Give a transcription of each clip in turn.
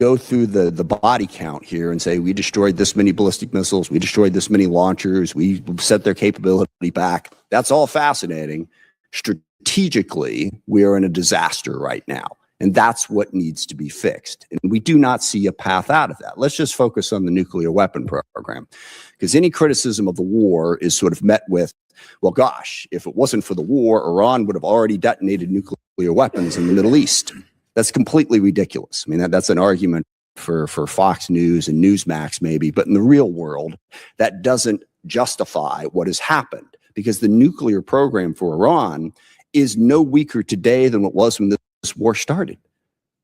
go through the body count here and say, we destroyed this many ballistic missiles, we destroyed this many launchers, we set their capability back. That's all fascinating. Strategically, we are in a disaster right now. And that's what needs to be fixed. And we do not see a path out of that. Let's just focus on the nuclear weapon program. Because any criticism of the war is sort of met with, well, gosh, if it wasn't for the war, Iran would have already detonated nuclear weapons in the Middle East. That's completely ridiculous. I mean, that's an argument for Fox News and Newsmax maybe, but in the real world, that doesn't justify what has happened, because the nuclear program for Iran is no weaker today than what was when this war started.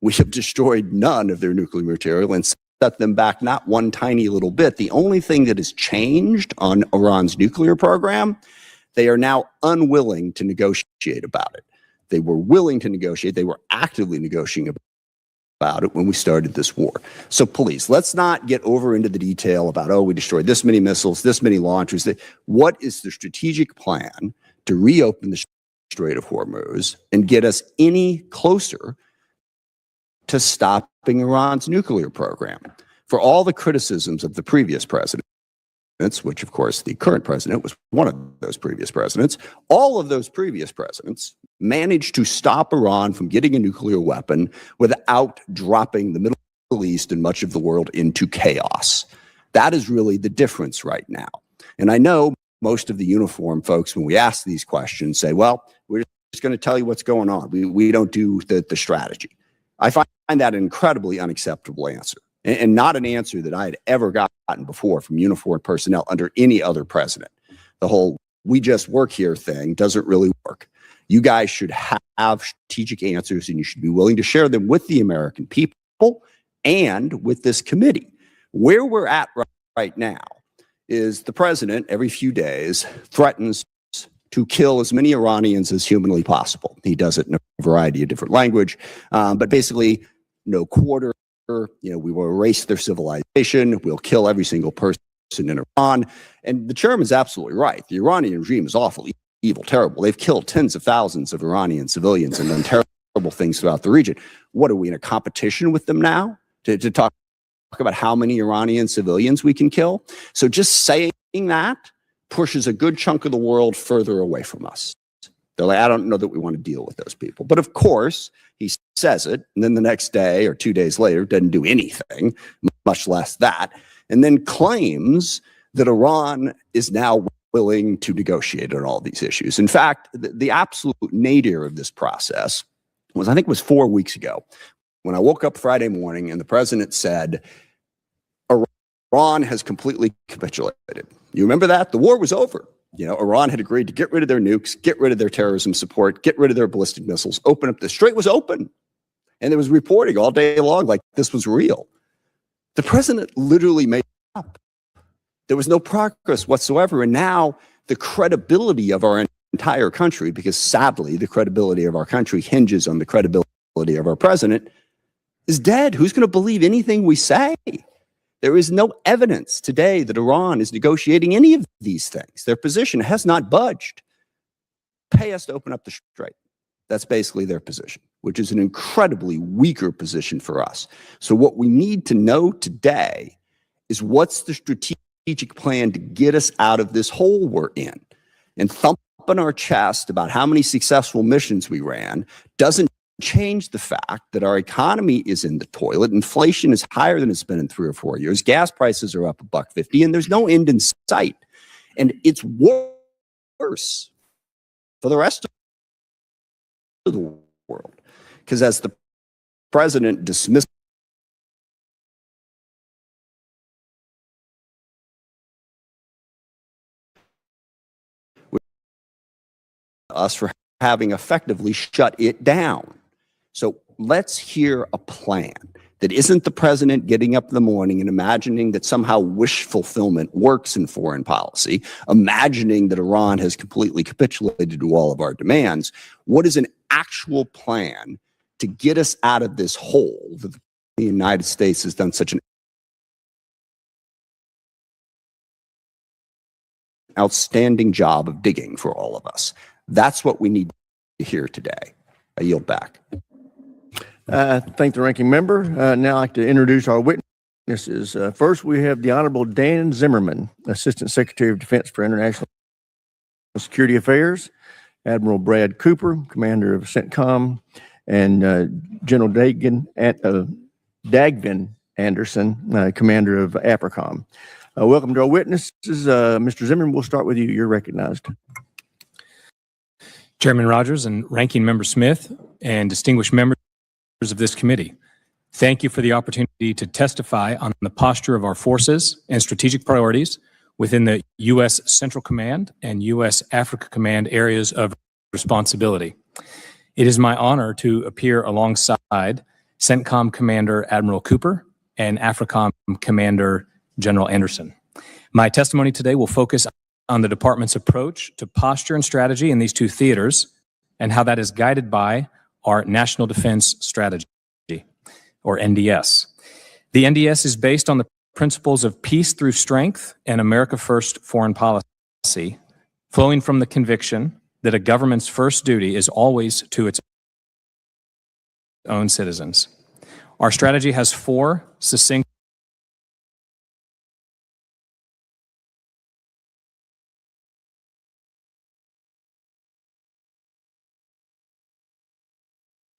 We have destroyed none of their nuclear material and set them back not one tiny little bit. The only thing that has changed on Iran's nuclear program, they are now unwilling to negotiate about it. They were willing to negotiate. They were actively negotiating about it when we started this war. So please, let's not get over into the detail about, oh, we destroyed this many missiles, this many launchers. What is the strategic plan to reopen the Strait of Hormuz and get us any closer to stopping Iran's nuclear program? For all the criticisms of the previous presidents, which of course the current president was one of those previous presidents, all of those previous presidents managed to stop Iran from getting a nuclear weapon without dropping the Middle East and much of the world into chaos. That is really the difference right now. And I know most of the uniform folks, when we ask these questions, say, well, we're just going to tell you what's going on. We don't do the strategy. I find that an incredibly unacceptable answer, and not an answer that I had ever gotten before from uniformed personnel under any other president. The whole "we just work here" thing doesn't really work. You guys should have strategic answers, and you should be willing to share them with the American people and with this committee. Where we're at right now is the president, every few days, threatens to kill as many Iranians as humanly possible. He does it in a variety of different language, but basically, no quarter. We will erase their civilization. We'll kill every single person in Iran. And the chairman's absolutely right. The Iranian regime is awful, evil, terrible. They've killed tens of thousands of Iranian civilians and done terrible things throughout the region. What, are we in a competition with them now to talk about how many Iranian civilians we can kill? So just saying that pushes a good chunk of the world further away from us. They're like, I don't know that we want to deal with those people. But of course, he says it, and then the next day or 2 days later doesn't do anything, much less that, and then claims that Iran is now willing to negotiate on all these issues. In fact, the absolute nadir of this process was, I think it was 4 weeks ago, when I woke up Friday morning and the president said, Iran has completely capitulated. You remember that? The war was over. Iran had agreed to get rid of their nukes, get rid of their terrorism support, get rid of their ballistic missiles, open up. The strait was open. And there was reporting all day long like this was real. The president literally made it up. There was no progress whatsoever. And now the credibility of our entire country, because sadly the credibility of our country hinges on the credibility of our president, is dead. Who's going to believe anything we say? There is no evidence today that Iran is negotiating any of these things. Their position has not budged. Pay us to open up the strait. That's basically their position, which is an incredibly weaker position for us. So what we need to know today is, what's the strategic plan to get us out of this hole we're in? And thumping our chest about how many successful missions we ran doesn't change the fact that our economy is in the toilet. Inflation is higher than it's been in 3 or 4 years. Gas prices are up $1.50, and there's no end in sight. And it's worse for the rest of the world, because as the president dismissed us for having effectively shut it down. So let's hear a plan that isn't the president getting up in the morning and imagining that somehow wish fulfillment works in foreign policy, imagining that Iran has completely capitulated to all of our demands. What is an actual plan to get us out of this hole that the United States has done such an outstanding job of digging for all of us? That's what we need to hear today. I yield back. Thank the ranking member. Now I'd like to introduce our witnesses. First, we have the Honorable Dan Zimmerman, Assistant Secretary of Defense for International Security Affairs, Admiral Brad Cooper, Commander of CENTCOM, and General Dagvin Anderson, Commander of AFRICOM. Welcome to our witnesses. Mr. Zimmerman, we'll start with you. You're recognized. Chairman Rogers and Ranking Member Smith and distinguished members of this committee, thank you for the opportunity to testify on the posture of our forces and strategic priorities within the U.S. Central Command and U.S. Africa Command areas of responsibility. It is my honor to appear alongside CENTCOM Commander Admiral Cooper and AFRICOM Commander General Anderson. My testimony today will focus on the department's approach to posture and strategy in these two theaters and how that is guided by our National Defense Strategy, or NDS. The NDS is based on the principles of peace through strength and America First foreign policy, flowing from the conviction that a government's first duty is always to its own citizens. Our strategy has four succinct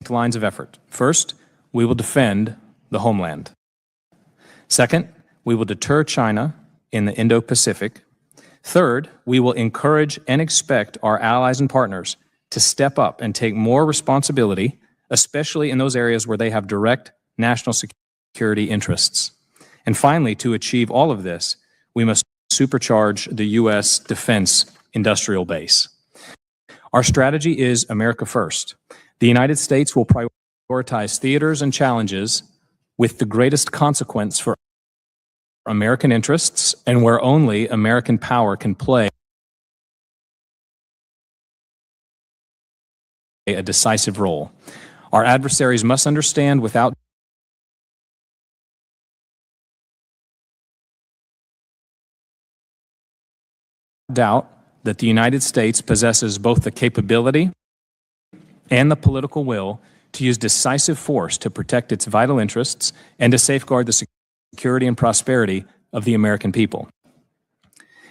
lines of effort. First, we will defend the homeland. Second, we will deter China in the Indo-Pacific. Third, we will encourage and expect our allies and partners to step up and take more responsibility, especially in those areas where they have direct national security interests. And finally, to achieve all of this, we must supercharge the U.S. defense industrial base. Our strategy is America First. The United States will prioritize theaters and challenges with the greatest consequence for American interests and where only American power can play a decisive role. Our adversaries must understand without doubt that the United States possesses both the capability and the political will to use decisive force to protect its vital interests and to safeguard the security and prosperity of the American people.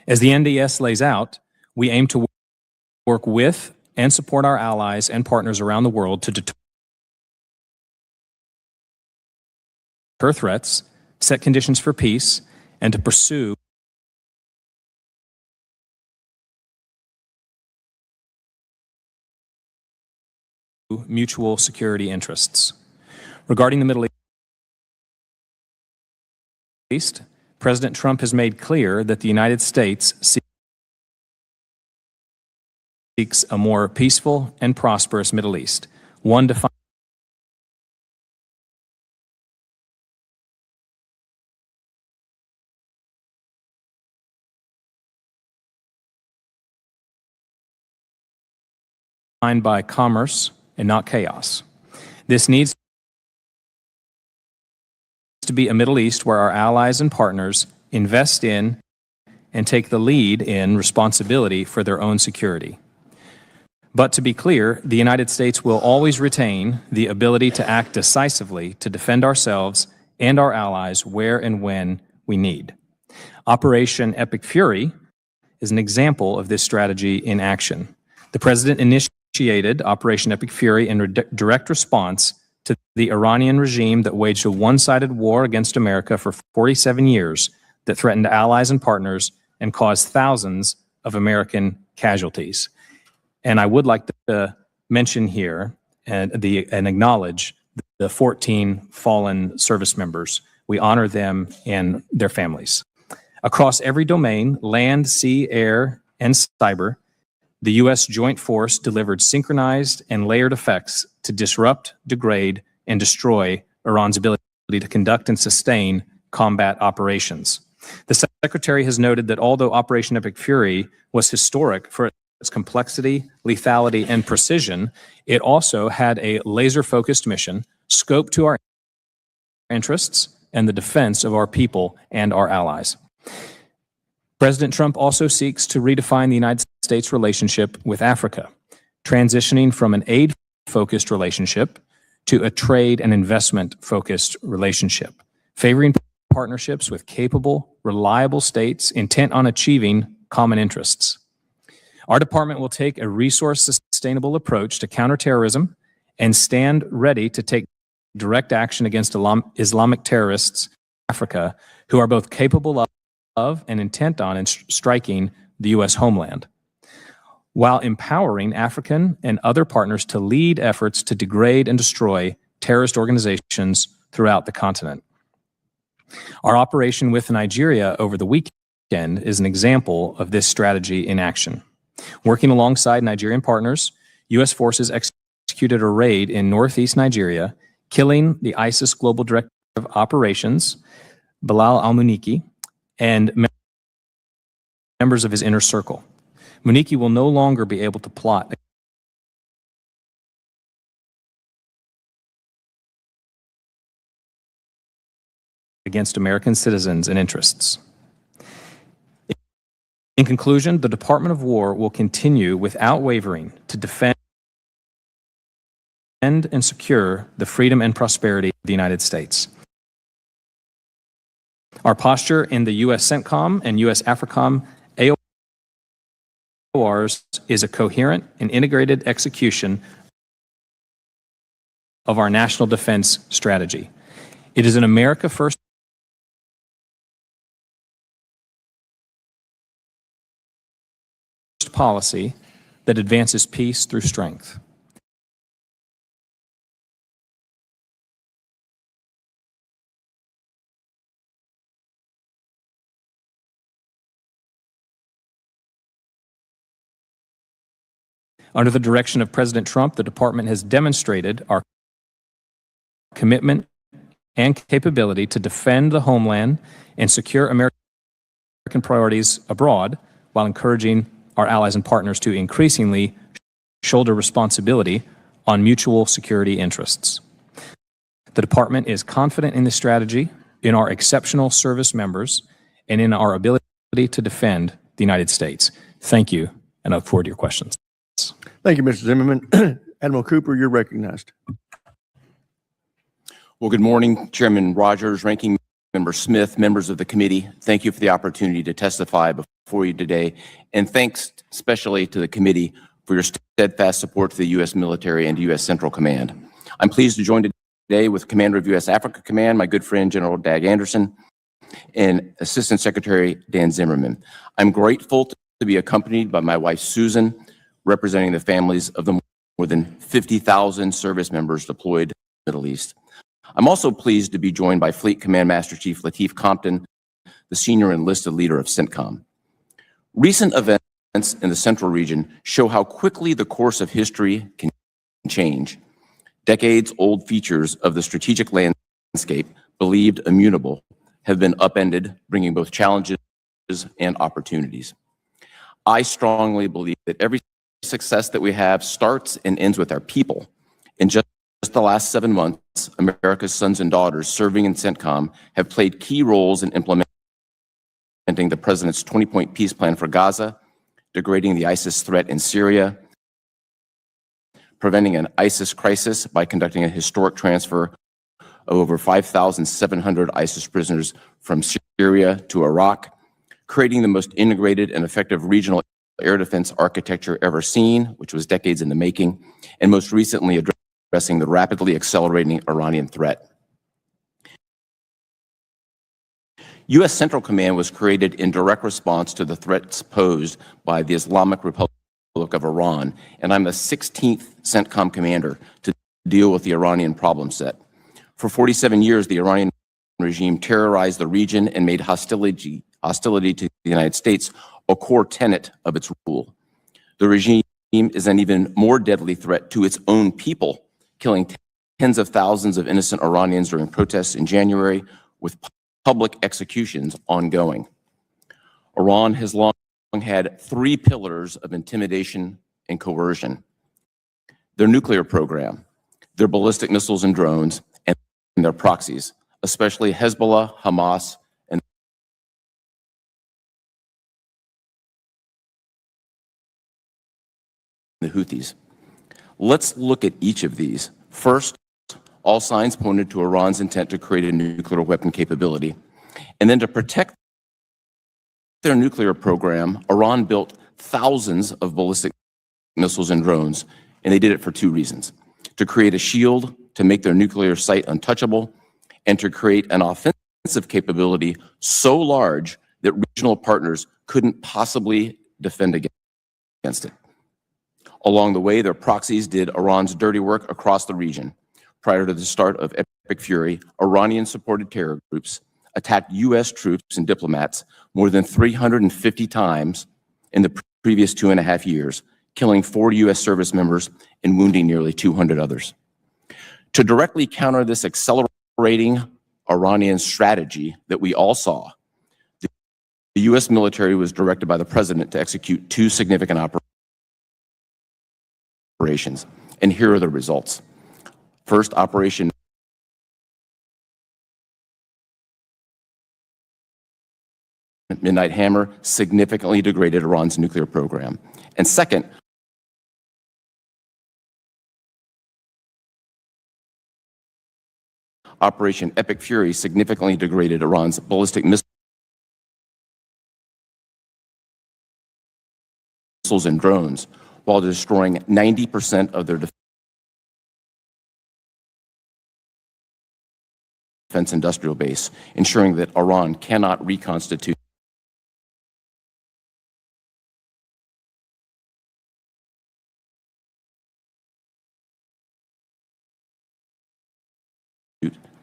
As the NDS lays out, we aim to work with and support our allies and partners around the world to deter threats, set conditions for peace, and to pursue mutual security interests. Regarding the Middle East, President Trump has made clear that the United States seeks a more peaceful and prosperous Middle East, one defined by commerce and not chaos. This needs to be a Middle East where our allies and partners invest in and take the lead in responsibility for their own security. But to be clear, the United States will always retain the ability to act decisively to defend ourselves and our allies where and when we need. Operation Epic Fury is an example of this strategy in action. The President initiated Operation Epic Fury in direct response to the Iranian regime that waged a one-sided war against America for 47 years that threatened allies and partners and caused thousands of American casualties. And I would like to mention here and acknowledge the 14 fallen service members. We honor them and their families. Across every domain, land, sea, air, and cyber, the U.S. Joint Force delivered synchronized and layered effects to disrupt, degrade, and destroy Iran's ability to conduct and sustain combat operations. The Secretary has noted that although Operation Epic Fury was historic for its complexity, lethality, and precision, it also had a laser-focused mission scoped to our interests and the defense of our people and our allies. President Trump also seeks to redefine the United States' relationship with Africa, transitioning from an aid-focused relationship to a trade and investment-focused relationship, favoring partnerships with capable, reliable states intent on achieving common interests. Our department will take a resource-sustainable approach to counterterrorism and stand ready to take direct action against Islamic terrorists in Africa who are both capable of and intent on striking the U.S. homeland, while empowering African and other partners to lead efforts to degrade and destroy terrorist organizations throughout the continent. Our operation with Nigeria over the weekend is an example of this strategy in action. Working alongside Nigerian partners, U.S. forces executed a raid in northeast Nigeria, killing the ISIS Global Director of Operations, Bilal al-Muniki, and members of his inner circle. Muniki will no longer be able to plot against American citizens and interests. In conclusion, the Department of War will continue without wavering to defend and secure the freedom and prosperity of the United States. Our posture in the U.S. CENTCOM and U.S. AFRICOM AORs is a coherent and integrated execution of our national defense strategy. It is an America First policy that advances peace through strength. Under the direction of President Trump, the department has demonstrated our commitment and capability to defend the homeland and secure American priorities abroad while encouraging our allies and partners to increasingly shoulder responsibility on mutual security interests. The department is confident in this strategy, in our exceptional service members, and in our ability to defend the United States. Thank you, and I look forward to your questions. Thank you, Mr. Zimmerman. Admiral Cooper, you're recognized. Well, good morning, Chairman Rogers, Ranking Member Smith, members of the committee. Thank you for the opportunity to testify before you today, and thanks especially to the committee for your steadfast support to the U.S. military and U.S. Central Command. I'm pleased to join today with Commander of U.S. Africa Command, my good friend General Dag Anderson, and Assistant Secretary Dan Zimmerman. I'm grateful to be accompanied by my wife Susan, representing the families of the more than 50,000 service members deployed in the Middle East. I'm also pleased to be joined by Fleet Command Master Chief Lateef Compton, the senior enlisted leader of CENTCOM. Recent events in the Central region show how quickly the course of history can change. Decades-old features of the strategic landscape, believed immutable, have been upended, bringing both challenges and opportunities. I strongly believe that every success that we have starts and ends with our people. In just the last 7 months, America's sons and daughters serving in CENTCOM have played key roles in implementing the President's 20-point peace plan for Gaza, degrading the ISIS threat in Syria, preventing an ISIS crisis by conducting a historic transfer of over 5,700 ISIS prisoners from Syria to Iraq, creating the most integrated and effective regional air defense architecture ever seen, which was decades in the making, and most recently addressing the rapidly accelerating Iranian threat. U.S. Central Command was created in direct response to the threats posed by the Islamic Republic of Iran, and I'm the 16th CENTCOM commander to deal with the Iranian problem set. For 47 years, the Iranian regime terrorized the region and made hostility to the United States a core tenet of its rule. The regime is an even more deadly threat to its own people, killing tens of thousands of innocent Iranians during protests in January, with public executions ongoing. Iran has long had 3 pillars of intimidation and coercion: their nuclear program, their ballistic missiles and drones, and their proxies, especially Hezbollah, Hamas, and the Houthis. Let's look at each of these. First, All signs pointed to Iran's intent to create a nuclear weapon capability. And then to protect their nuclear program, Iran built thousands of ballistic missiles and drones, and they did it for two reasons: to create a shield to make their nuclear site untouchable, and to create an offensive capability so large that regional partners couldn't possibly defend against it. Along the way, their proxies did Iran's dirty work across the region. Prior to the start of Epic Fury, Iranian-supported terror groups attacked U.S. troops and diplomats more than 350 times in the previous 2.5 years, killing 4 U.S. service members and wounding nearly 200 others. To directly counter this accelerating Iranian strategy that we all saw, the U.S. military was directed by the president to execute 2 significant operations, and here are the results. First, Operation Midnight Hammer significantly degraded Iran's nuclear program. And second, Operation Epic Fury significantly degraded Iran's ballistic missiles and drones, while destroying 90% of their defense industrial base, ensuring that Iran cannot reconstitute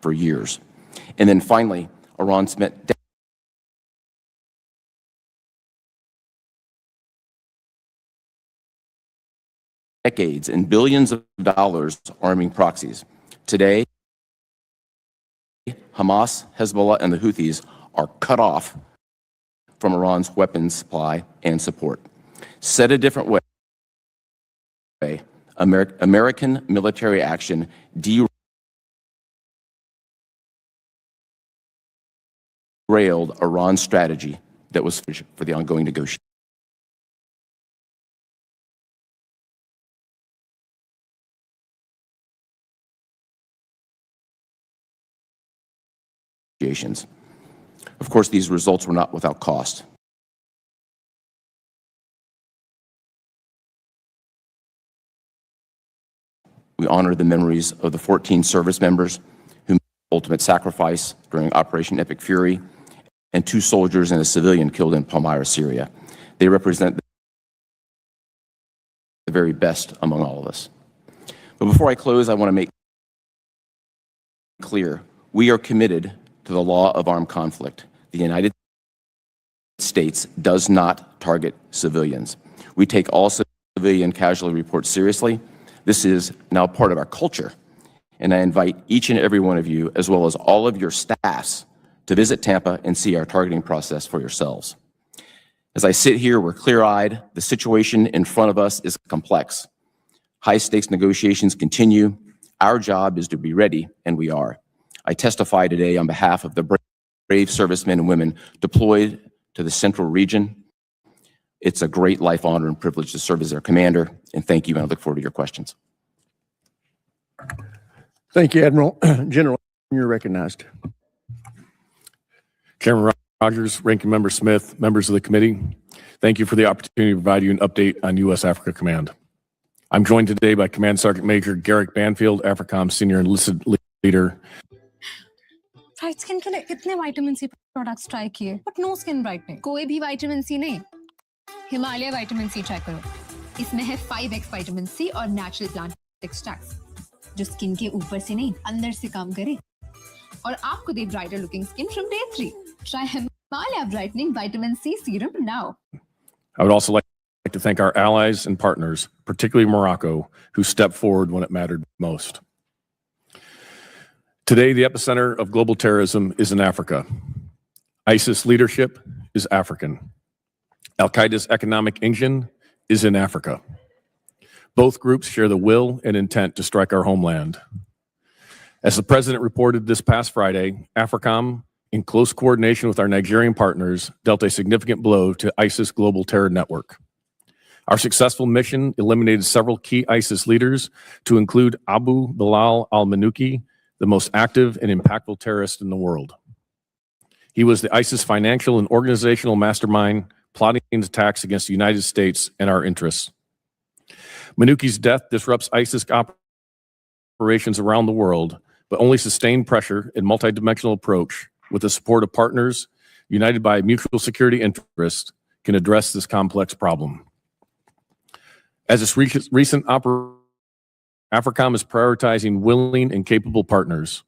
for years. And then finally, Iran spent decades and billions of dollars arming proxies. Today, Hamas, Hezbollah, and the Houthis are cut off from Iran's weapons supply and support. Said a different way, American military action derailed Iran's strategy that was for the ongoing negotiations. Of course, these results were not without cost. We honor the memories of the 14 service members who made the ultimate sacrifice during Operation Epic Fury, and 2 soldiers and a civilian killed in Palmyra, Syria. They represent the very best among all of us. But before I close, I want to make clear, we are committed to the law of armed conflict. The United States does not target civilians. We take all civilian casualty reports seriously. This is now part of our culture, and I invite each and every one of you, as well as all of your staffs, to visit Tampa and see our targeting process for yourselves. As I sit here, we're clear-eyed. The situation in front of us is complex. High-stakes negotiations continue. Our job is to be ready, and we are. I testify today on behalf of the brave servicemen and women deployed to the central region. It's a great life honor and privilege to serve as their commander, and thank you, and I look forward to your questions. Thank you, Admiral. General, you're recognized. Chairman Rogers, Ranking Member Smith, members of the committee, thank you for the opportunity to provide you an update on U.S. Africa Command. I'm joined today by Command Sergeant Major Garrick Banfield, AFRICOM Senior Enlisted Leader. Bright skin के लिए कितने vitamin C products try किए but no skin brightening कोई भी vitamin C नहीं Himalaya vitamin C try करो इसमें है 5x विटामिन सी और नेचुरल प्लांट एक्सट्रैक्ट्स जो स्किन के ऊपर से नहीं अंदर से काम करे और आपको दे brighter looking skin from day 3 try Himalaya brightening vitamin C serum now I would also like to thank our allies and partners, particularly Morocco, who stepped forward when it mattered most. Today, the epicenter of global terrorism is in Africa. ISIS leadership is African. Al-Qaeda's economic engine is in Africa. Both groups share the will and intent to strike our homeland. As the President reported this past Friday, AFRICOM, in close coordination with our Nigerian partners, dealt a significant blow to ISIS global terror network. Our successful mission eliminated several key ISIS leaders, to include Abu Bilal al-Manuki the most active and impactful terrorist in the world. He was the ISIS financial and organizational mastermind plotting attacks against the United States and our interests. Manuki's death disrupts ISIS operations around the world, but only sustained pressure and multidimensional approach with the support of partners united by mutual security interests can address this complex problem. As its recent AFRICOM is prioritizing willing and capable partners.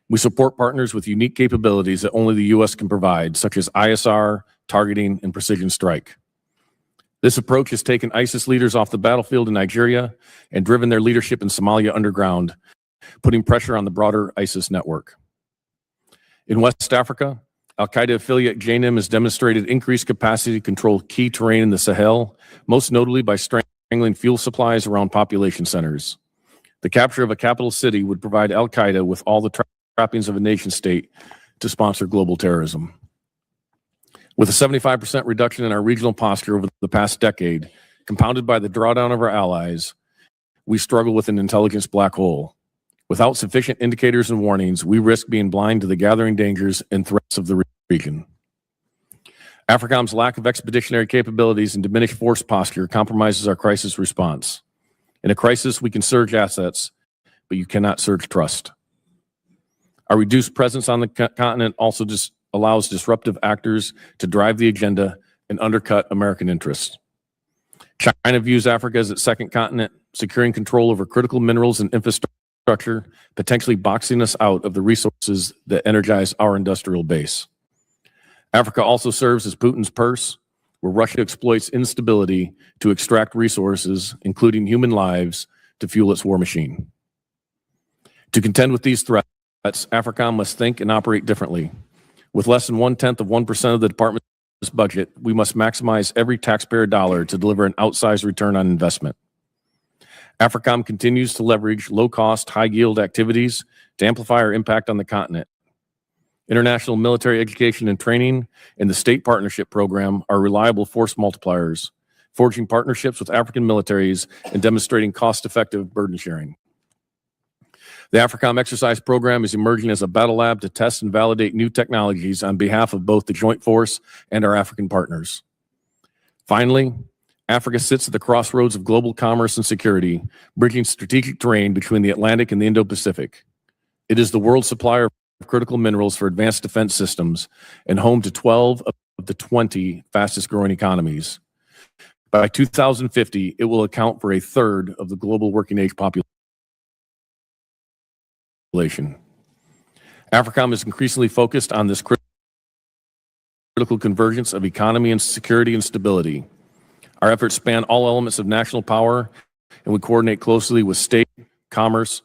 We support partners with unique capabilities that only the U.S. can provide, such as ISR, targeting, and precision strike. This approach has taken ISIS leaders off the battlefield in Nigeria and driven their leadership in Somalia underground, putting pressure on the broader ISIS network. In West Africa, Al-Qaeda affiliate JNIM has demonstrated increased capacity to control key terrain in the Sahel, most notably by strangling fuel supplies around population centers. The capture of a capital city would provide Al-Qaeda with all the trappings of a nation state to sponsor global terrorism. With a 75% reduction in our regional posture over the past decade, compounded by the drawdown of our allies, we struggle with an intelligence black hole. Without sufficient indicators and warnings, we risk being blind to the gathering dangers and threats of the region. AFRICOM's lack of expeditionary capabilities and diminished force posture compromises our crisis response. In a crisis, we can surge assets, but you cannot surge trust. Our reduced presence on the continent also allows disruptive actors to drive the agenda and undercut American interests. China views Africa as its second continent, securing control over critical minerals and infrastructure, potentially boxing us out of the resources that energize our industrial base. Africa also serves as Putin's purse, where Russia exploits instability to extract resources, including human lives, to fuel its war machine. To contend with these threats, AFRICOM must think and operate differently. With less than 0.1% of the department's budget, we must maximize every taxpayer dollar to deliver an outsized return on investment. AFRICOM continues to leverage low-cost, high-yield activities to amplify our impact on the continent. International military education and training and the State Partnership Program are reliable force multipliers, forging partnerships with African militaries and demonstrating cost-effective burden sharing. The AFRICOM exercise program is emerging as a battle lab to test and validate new technologies on behalf of both the Joint Force and our African partners. Finally, Africa sits at the crossroads of global commerce and security, bridging strategic terrain between the Atlantic and the Indo-Pacific. It is the world supplier of critical minerals for advanced defense systems and home to 12 of the 20 fastest growing economies. By 2050, it will account for a third of the global working age population. AFRICOM is increasingly focused on this critical convergence of economy and security and stability. Our efforts span all elements of national power, and we coordinate closely with state, commerce,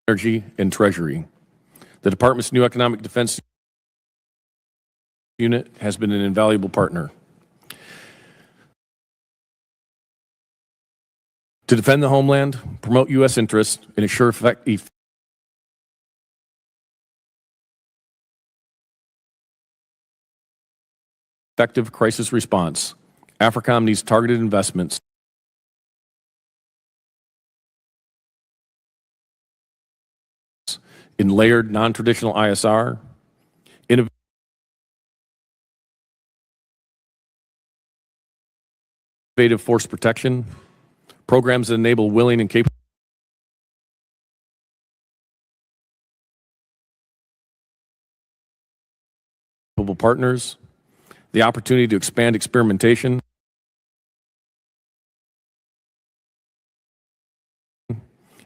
energy, and treasury. The department's new economic defense unit has been an invaluable partner. To defend the homeland, promote U.S. interests, and ensure effective crisis response, AFRICOM needs targeted investments in layered non-traditional ISR, innovative force protection, programs that enable willing and capable partners, the opportunity to expand experimentation,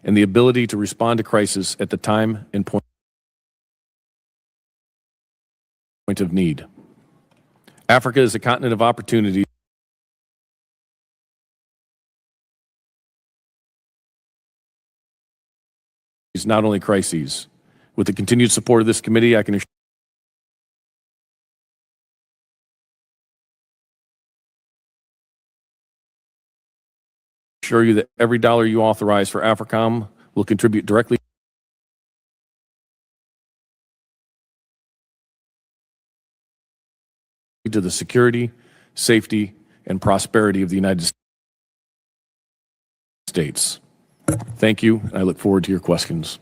and the ability to respond to crisis at the time and point of need. Africa is a continent of opportunity. Not only crises. With the continued support of this committee, I can assure you that every dollar you authorize for AFRICOM will contribute directly to the security, safety, and prosperity of the United States. Thank you. I look forward to your questions.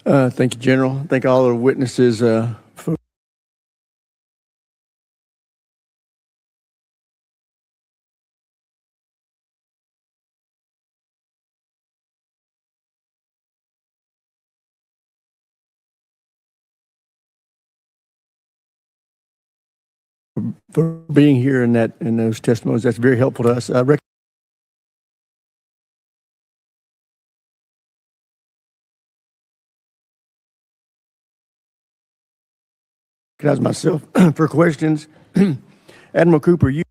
Thank you, General. Thank all the witnesses for being here in those testimonies. That's very helpful to us. I recognize myself for questions. Admiral Cooper, you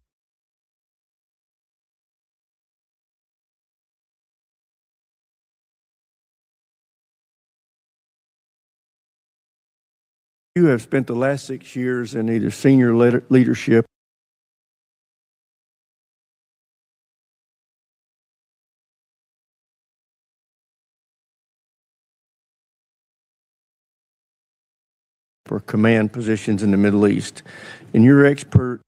have spent the last 6 years in either senior leadership or command positions in the Middle East. And you're expert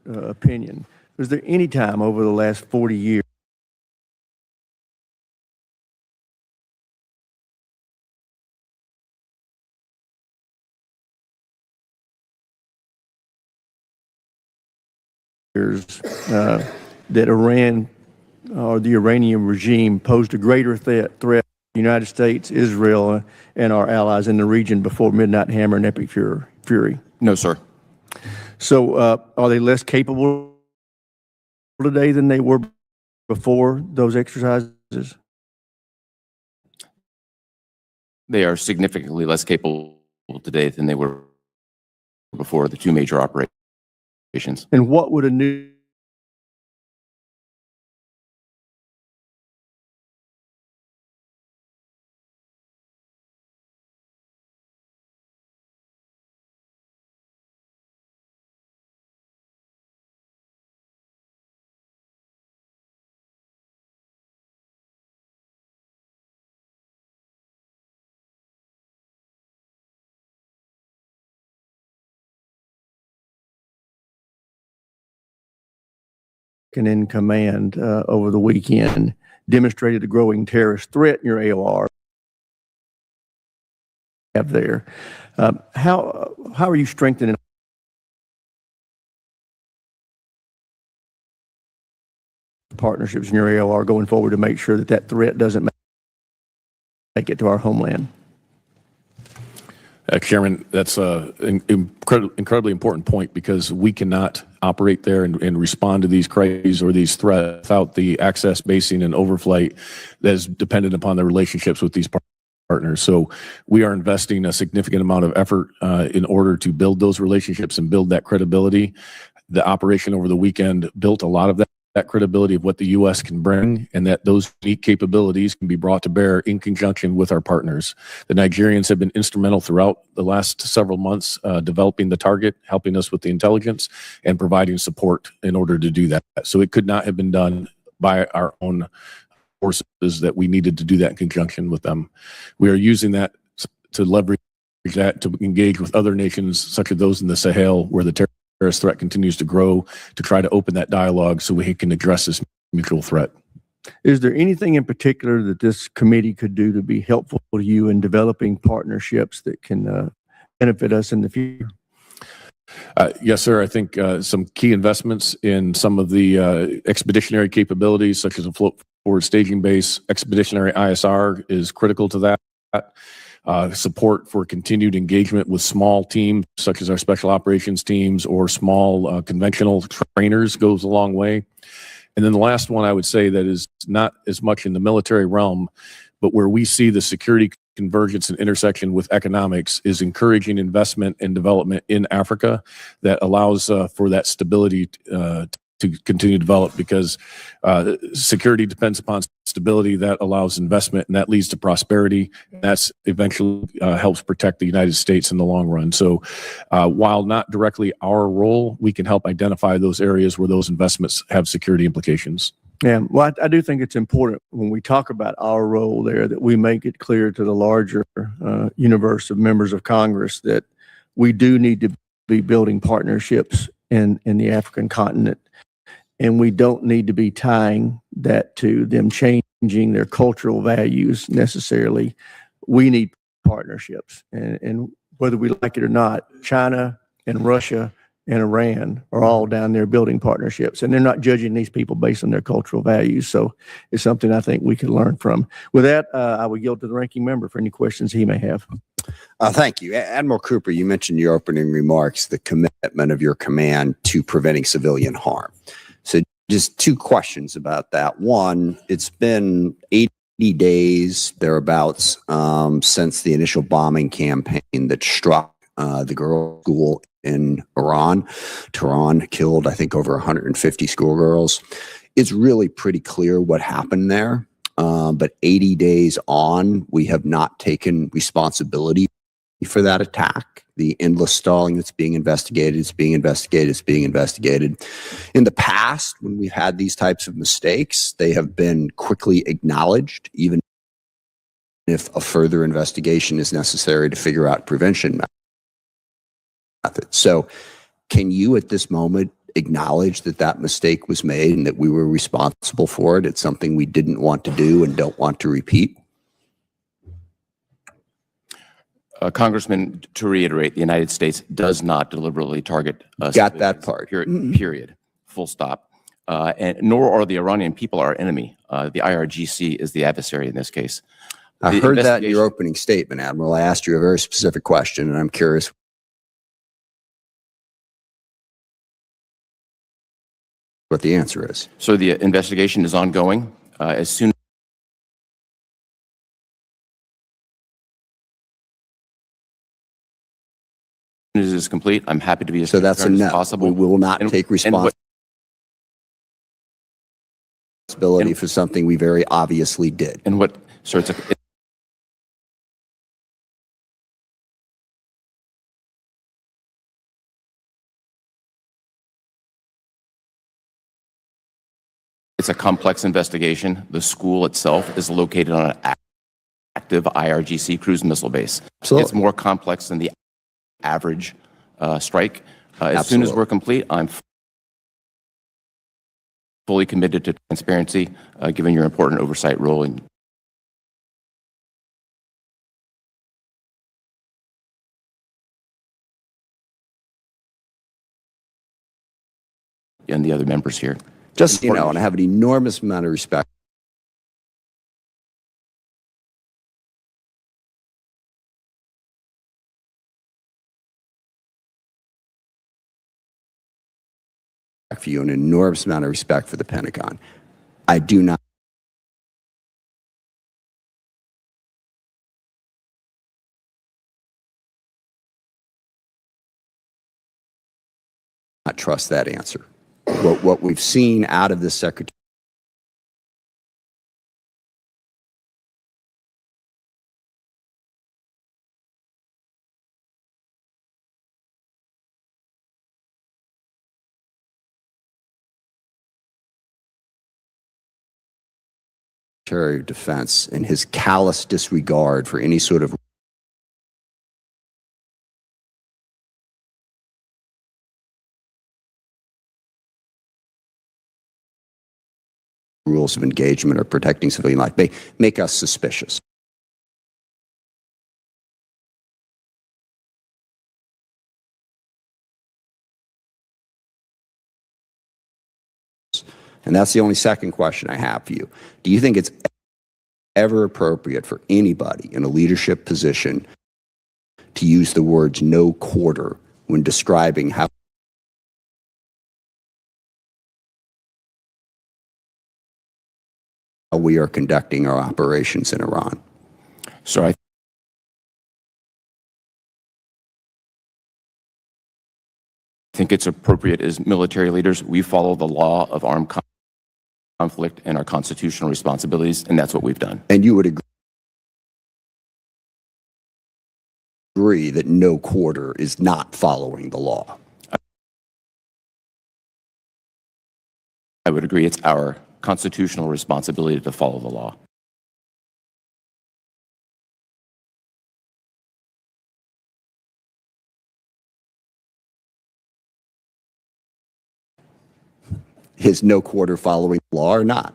opinion. Was there any time over the last 40 years that Iran or the Iranian regime posed a greater threat to the United States, Israel, and our allies in the region before Midnight Hammer and Epic Fury? No, sir. So are they less capable today than they were before those exercises? They are significantly less capable today than they were before the two major operations. And what would a new in command over the weekend demonstrated the growing terrorist threat in your AOR have there. How are you strengthening partnerships in your AOR going forward to make sure that that threat doesn't make it to our homeland? Chairman, that's an incredibly important point because we cannot operate there and respond to these crises or these threats without the access, basing, and overflight that is dependent upon the relationships with these partners. So we are investing a significant amount of effort in order to build those relationships and build that credibility. The operation over the weekend built a lot of that credibility of what the U.S. can bring, and that those unique capabilities can be brought to bear in conjunction with our partners. The Nigerians have been instrumental throughout the last several months developing the target, helping us with the intelligence, and providing support in order to do that. So it could not have been done by our own forces, that we needed to do that in conjunction with them. We are using that to leverage that to engage with other nations, such as those in the Sahel, where the terrorist threat continues to grow, to try to open that dialogue so we can address this mutual threat. Is there anything in particular that this committee could do to be helpful to you in developing partnerships that can benefit us in the future? Yes, sir. I think some key investments in some of the expeditionary capabilities, such as a float forward staging base, expeditionary ISR is critical to that. Support for continued engagement with small teams, such as our special operations teams or small conventional trainers, goes a long way. And then the last one I would say that is not as much in the military realm, but where we see the security convergence and intersection with economics, is encouraging investment and development in Africa that allows for that stability to to continue to develop because security depends upon stability that allows investment and that leads to prosperity. And that's eventually helps protect the United States in the long run. So while not directly our role, we can help identify those areas where those investments have security implications. Yeah, well, I do think it's important when we talk about our role there that we make it clear to the larger universe of members of Congress that we do need to be building partnerships in the African continent. And we don't need to be tying that to them changing their cultural values necessarily. We need partnerships. And whether we like it or not, China and Russia and Iran are all down there building partnerships. And they're not judging these people based on their cultural values. So it's something I think we can learn from. With that, I will yield to the ranking member for any questions he may have. Thank you. Admiral Cooper, you mentioned in your opening remarks the commitment of your command to preventing civilian harm. So just two questions about that. One, it's been 80 days thereabouts since the initial bombing campaign that struck the girls' school in Iran. Tehran killed, I think, over 150 schoolgirls. It's really pretty clear what happened there. But 80 days on, we have not taken responsibility for that attack. The endless stalling that's being investigated, it's being investigated, it's being investigated. In the past, when we've had these types of mistakes, they have been quickly acknowledged, even if a further investigation is necessary to figure out prevention methods. So can you at this moment acknowledge that that mistake was made and that we were responsible for it? It's something we didn't want to do and don't want to repeat. Congressman, to reiterate, the United States does not deliberately target Got that part. Period. Full stop. And nor are the Iranian people our enemy. The IRGC is the adversary in this case. I heard that in your opening statement, Admiral. I asked you a very specific question, and I'm curious what the answer is. So the investigation is ongoing. As soon as it is complete, I'm happy to be as So that's a transparent as no. possible. We will not take responsibility for something we very obviously did. And what, sir, it's a complex investigation. The school itself is located on an active IRGC cruise missile base. Absolutely. It's more complex than the average strike. As soon as we're complete, I'm fully committed to transparency, given your important oversight role and the other members here. Just, you know, and I have an enormous amount of respect for you, an enormous amount of respect for the Pentagon. I do not trust that answer. What we've seen out of this Secretary of Defense and his callous disregard for any sort of rules of engagement or protecting civilian life make us suspicious. And that's the only second question I have for you. Do you think it's ever appropriate for anybody in a leadership position to use the words no quarter when describing how we are conducting our operations in Iran? So I think it's appropriate as military leaders, we follow the law of armed conflict and our constitutional responsibilities, and that's what we've done. And you would agree that no quarter is not following the law? I would agree it's our constitutional responsibility to follow the law. Is no quarter following the law or not?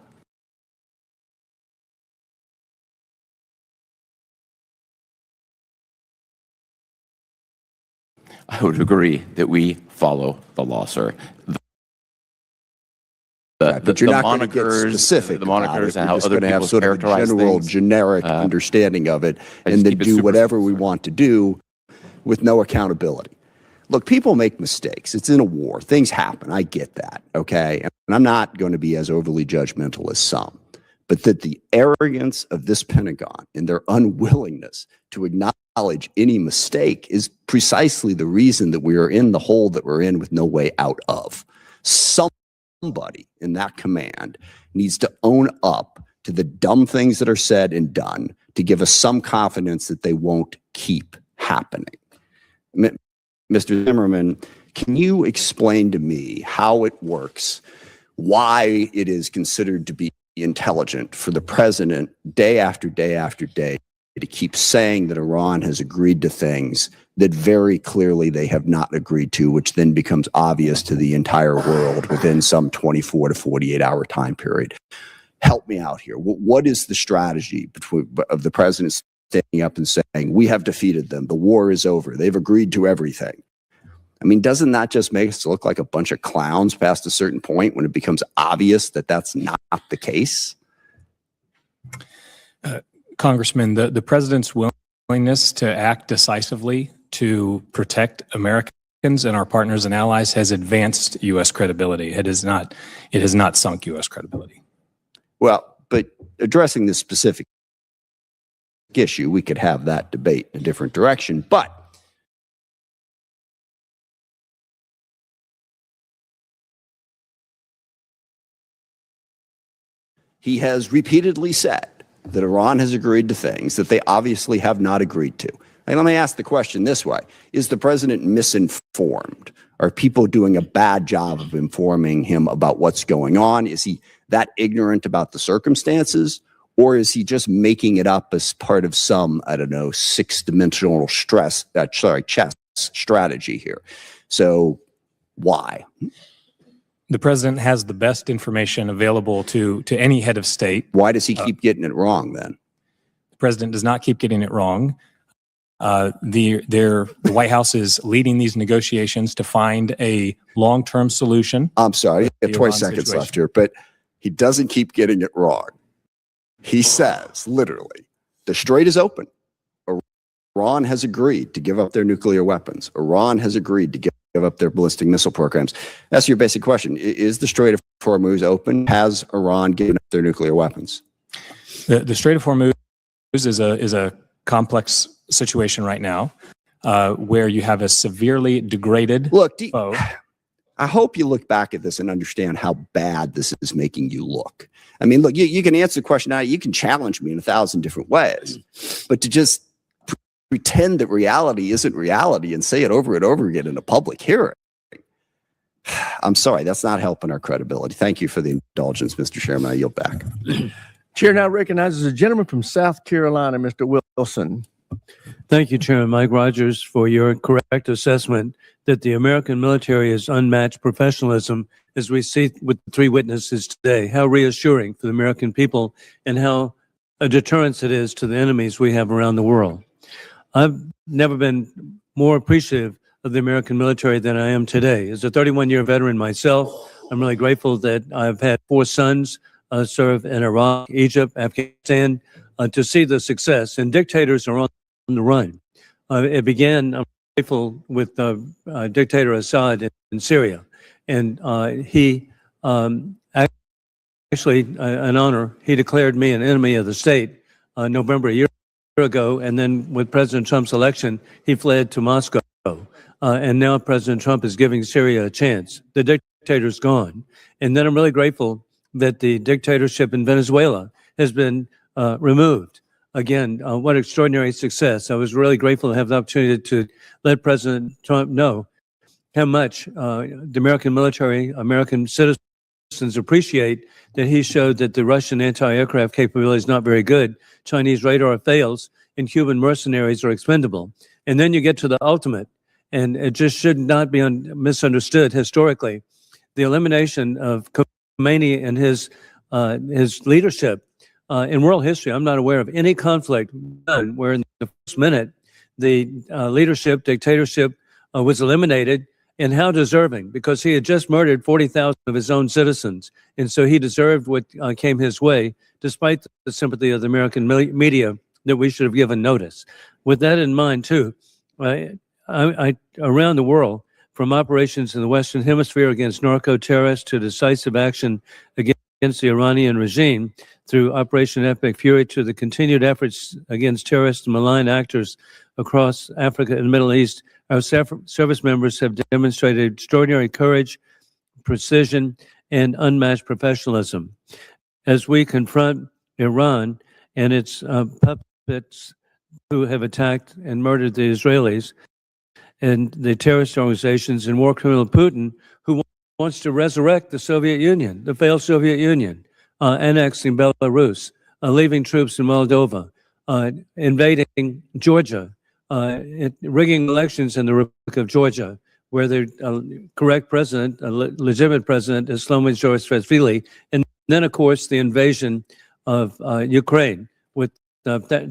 I would agree that we follow the law, sir. Right, but you're not going to get monikers, specific the about monikers it. and We're how just other going to have people sort of a characterize general, things. generic understanding of it, I and just then keep it do super whatever we simple, sir. want to do with no accountability. Look, people make mistakes. It's in a war. Things happen. I get that, okay? And I'm not going to be as overly judgmental as some. But that the arrogance of this Pentagon and their unwillingness to acknowledge any mistake is precisely the reason that we are in the hole that we're in with no way out of. Somebody in that command needs to own up to the dumb things that are said and done to give us some confidence that they won't keep happening. Mr. Zimmerman, can you explain to me how it works, why it is considered to be intelligent for the president day after day after day to keep saying that Iran has agreed to things that very clearly they have not agreed to, which then becomes obvious to the entire world within some 24 to 48 hour time period? Help me out here. What is the strategy of the president standing up and saying, we have defeated them, the war is over, they've agreed to everything? I mean, doesn't that just make us look like a bunch of clowns past a certain point when it becomes obvious that that's not the case? Congressman, the president's willingness to act decisively to protect Americans and our partners and allies has advanced U.S. credibility. It has not sunk U.S. credibility. Well, but addressing this specific issue, we could have that debate in a different direction, but he has repeatedly said that Iran has agreed to things that they obviously have not agreed to. And let me ask the question this way. Is the president misinformed? Are people doing a bad job of informing him about what's going on? Is he that ignorant about the circumstances? Or is he just making it up as part of some, I don't know, six-dimensional chess strategy here? So why? The president has the best information available to any head of state. Why does he keep getting it wrong then? The president does not keep getting it wrong. The White House is leading these negotiations to find a long-term solution. I'm sorry, I have 20 Iran seconds situation. left here, but he doesn't keep getting it wrong. He says, literally, the strait is open. Iran has agreed to give up their nuclear weapons. Iran has agreed to give up their ballistic missile programs. That's your basic question. Is the Strait of Hormuz open? Has Iran given up their nuclear weapons? The Strait of Hormuz is a complex situation right now, where you have a severely degraded foe. I hope you look back at this and understand how bad this is making you look. I mean, look, you can answer the question now. You can challenge me in 1,000 different ways, but to just pretend that reality isn't reality and say it over and over again in a public hearing, I'm sorry, that's not helping our credibility. Thank you for the indulgence, Mr. Chairman. I yield back. Chair now recognizes a gentleman from South Carolina, Mr. Wilson. Thank you, Chairman Mike Rogers, for your correct assessment that the American military is unmatched professionalism, as we see with the three witnesses today. How reassuring for the American people and how a deterrence it is to the enemies we have around the world. I've never been more appreciative of the American military than I am today. As a 31-year veteran myself, I'm really grateful that I've had 4 sons serve in Iraq, Egypt, Afghanistan, to see the success. And dictators are on the run. It began, I'm grateful, with dictator Assad in Syria. And he actually, an honor, he declared me an enemy of the state November a year ago. And then with President Trump's election, he fled to Moscow. and now President Trump is giving Syria a chance. The dictator's gone. And then I'm really grateful that the dictatorship in Venezuela has been removed. Again, what extraordinary success. I was really grateful to have the opportunity to let President Trump know how much the American military, American citizens appreciate that he showed that the Russian anti-aircraft capability is not very good, Chinese radar fails, and Cuban mercenaries are expendable. And then you get to the ultimate, and it just should not be misunderstood historically. The elimination of Khomeini and his leadership in world history, I'm not aware of any conflict where in the first minute the leadership, dictatorship was eliminated. And how deserving, because he had just murdered 40,000 of his own citizens. And so he deserved what came his way, despite the sympathy of the American media that we should have given notice. With that in mind, too, I around the world, from operations in the Western Hemisphere against narco-terrorists to decisive action against the Iranian regime, through Operation Epic Fury to the continued efforts against terrorist and malign actors across Africa and the Middle East, our service members have demonstrated extraordinary courage, precision, and unmatched professionalism. As we confront Iran and its puppets who have attacked and murdered the Israelis, and the terrorist organizations and war criminal Putin, who wants to resurrect the Soviet Union, the failed Soviet Union, annexing Belarus, leaving troops in Moldova, invading Georgia, rigging elections in the Republic of Georgia, where the correct president, a legitimate president, is Shlomo Saakashvili, and then, of course, the invasion of Ukraine with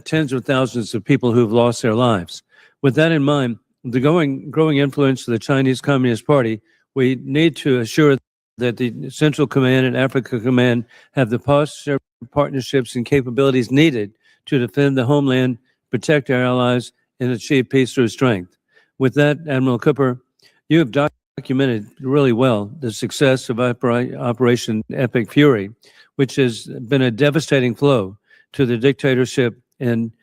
tens of thousands of people who've lost their lives. With that in mind, the growing influence of the Chinese Communist Party, we need to assure that the Central Command and Africa Command have the posture, partnerships, and capabilities needed to defend the homeland, protect our allies, and achieve peace through strength. With that, Admiral Cooper, you have documented really well the success of Operation Epic Fury, which has been a devastating blow to the dictatorship in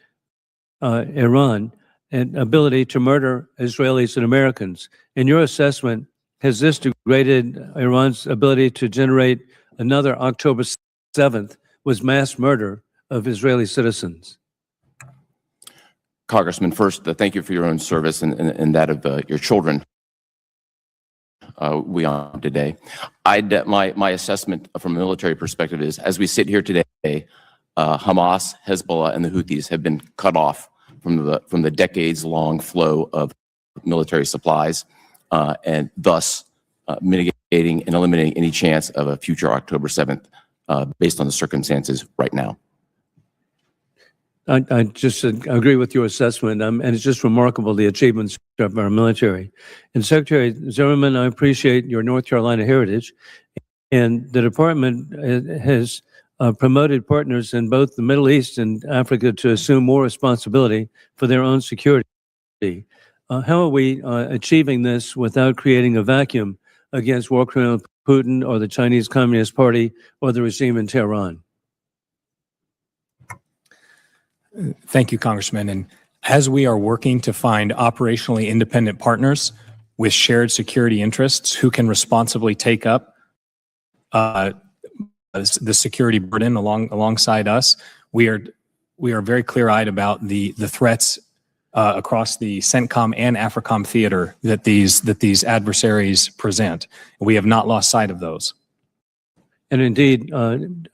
Iran and ability to murder Israelis and Americans. In your assessment, has this degraded Iran's ability to generate another October 7th was mass murder of Israeli citizens? Congressman, first, thank you for your own service and that of your children. We on today. My assessment from a military perspective is, as we sit here today, Hamas, Hezbollah, and the Houthis have been cut off from the decades-long flow of military supplies, and thus mitigating and eliminating any chance of a future October 7th based on the circumstances right now. I just agree with your assessment, and it's just remarkable, the achievements of our military. And Secretary Zimmerman, I appreciate your North Carolina heritage, and the department has promoted partners in both the Middle East and Africa to assume more responsibility for their own security. How are we achieving this without creating a vacuum against war criminal Putin or the Chinese Communist Party or the regime in Tehran? Thank you, Congressman. And as we are working to find operationally independent partners with shared security interests who can responsibly take up the security burden alongside us, we are very clear-eyed about the threats across the CENTCOM and AFRICOM theater that these adversaries present. We have not lost sight of those. And indeed,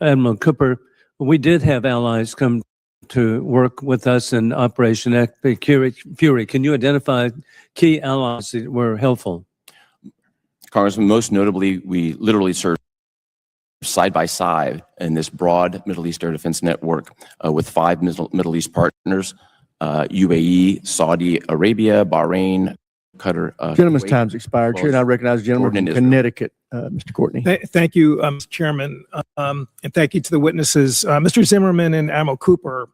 Admiral Cooper, we did have allies come to work with us in Operation Epic Fury. Can you identify key allies that were helpful? Congressman, most notably, we literally served side by side in this broad Middle East air defense network with 5 Middle East partners, UAE, Saudi Arabia, Bahrain, Qatar. Gentleman's Kuwait, time's expired. Chair, and I recognize the gentleman Jordan from and Connecticut, Mr. Courtney. Thank you, Mr. Chairman, and thank you to the witnesses. Mr. Zimmerman and Admiral Cooper,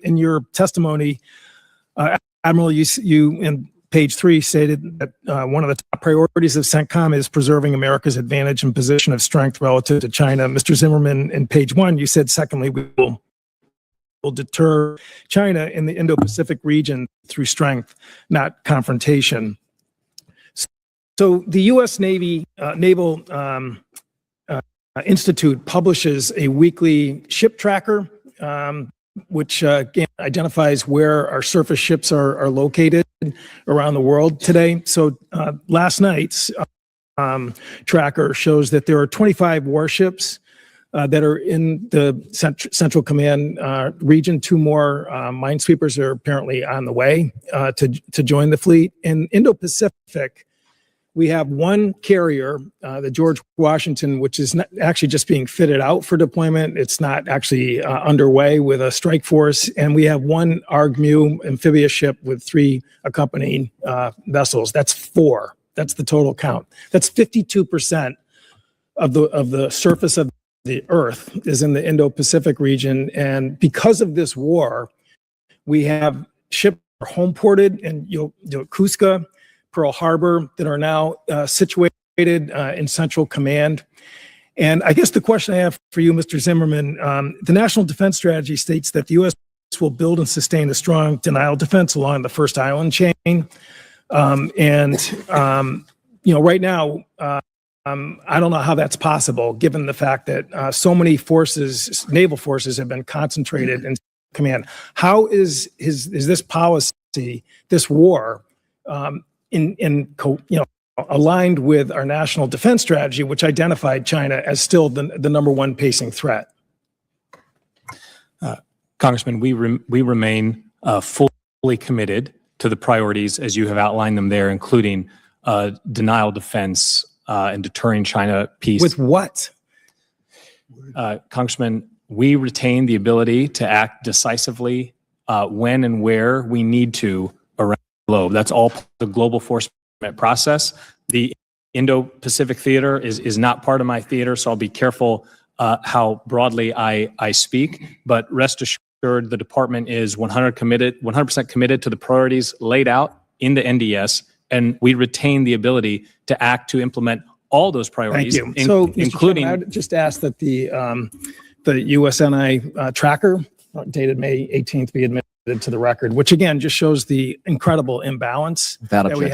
in your testimony, Admiral, you in page 3 stated that one of the top priorities of CENTCOM is preserving America's advantage and position of strength relative to China. Mr. Zimmerman, in page 1, you said, secondly, we will deter China in the Indo-Pacific region through strength, not confrontation. So the U.S. Navy Naval Institute publishes a weekly ship tracker, which again identifies where our surface ships are located around the world today. So last night's tracker shows that there are 25 warships that are in the Central Command region. 2 more minesweepers are apparently on the way to join the fleet. In Indo-Pacific, we have 1 carrier, the George Washington, which is not actually just being fitted out for deployment. It's not actually underway with a strike force. And we have 1 ARG-MU amphibious ship with 3 accompanying vessels. That's 4. That's the total count. That's 52% of the surface of the Earth is in the Indo-Pacific region. And because of this war, we have ships home ported in Yokosuka, Pearl Harbor, that are now situated in Central Command. And I guess the question I have for you, Mr. Zimmerman, the National Defense Strategy states that the U.S. will build and sustain a strong denial defense along the first island chain. Right now, I don't know how that's possible, given the fact that so many forces, naval forces, have been concentrated in command. How is this policy, this war, aligned with our national defense strategy, which identified China as still the number 1 pacing threat? Congressman, we remain fully committed to the priorities as you have outlined them there, including denial defense and deterring China peace. With what? Congressman, we retain the ability to act decisively when and where we need to around the globe. That's all part of the global force process. The Indo-Pacific theater is not part of my theater, so I'll be careful how broadly I speak. But rest assured, the department is 100% committed to the priorities laid out in the NDS, and we retain the ability to act to implement all those priorities, Thank you. So, including. Mr. Chairman, I'd just ask that the USNI tracker dated May 18th be admitted to the record, which again just shows the incredible imbalance that we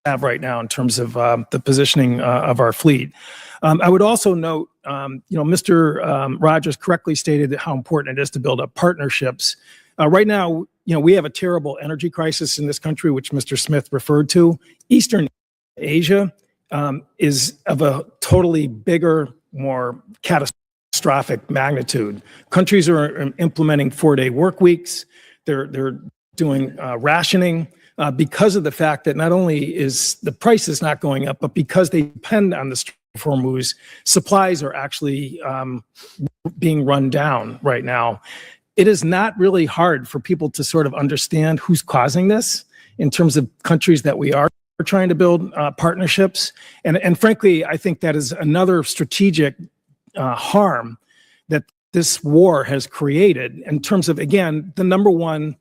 have right now in terms of the positioning of our fleet. I would also note, Mr. Rogers correctly stated how important it is to build up partnerships. Right now, we have a terrible energy crisis in this country, which Mr. Smith referred to. Eastern Asia is of a totally bigger, more catastrophic magnitude. Countries are implementing 4-day work weeks. They're doing rationing because of the fact that not only is the price is not going up, but because they depend on the Hormuz, supplies are actually being run down right now. It is not really hard for people to sort of understand who's causing this in terms of countries that we are trying to build partnerships. And frankly, I think that is another strategic harm that this war has created in terms of, again, the number 1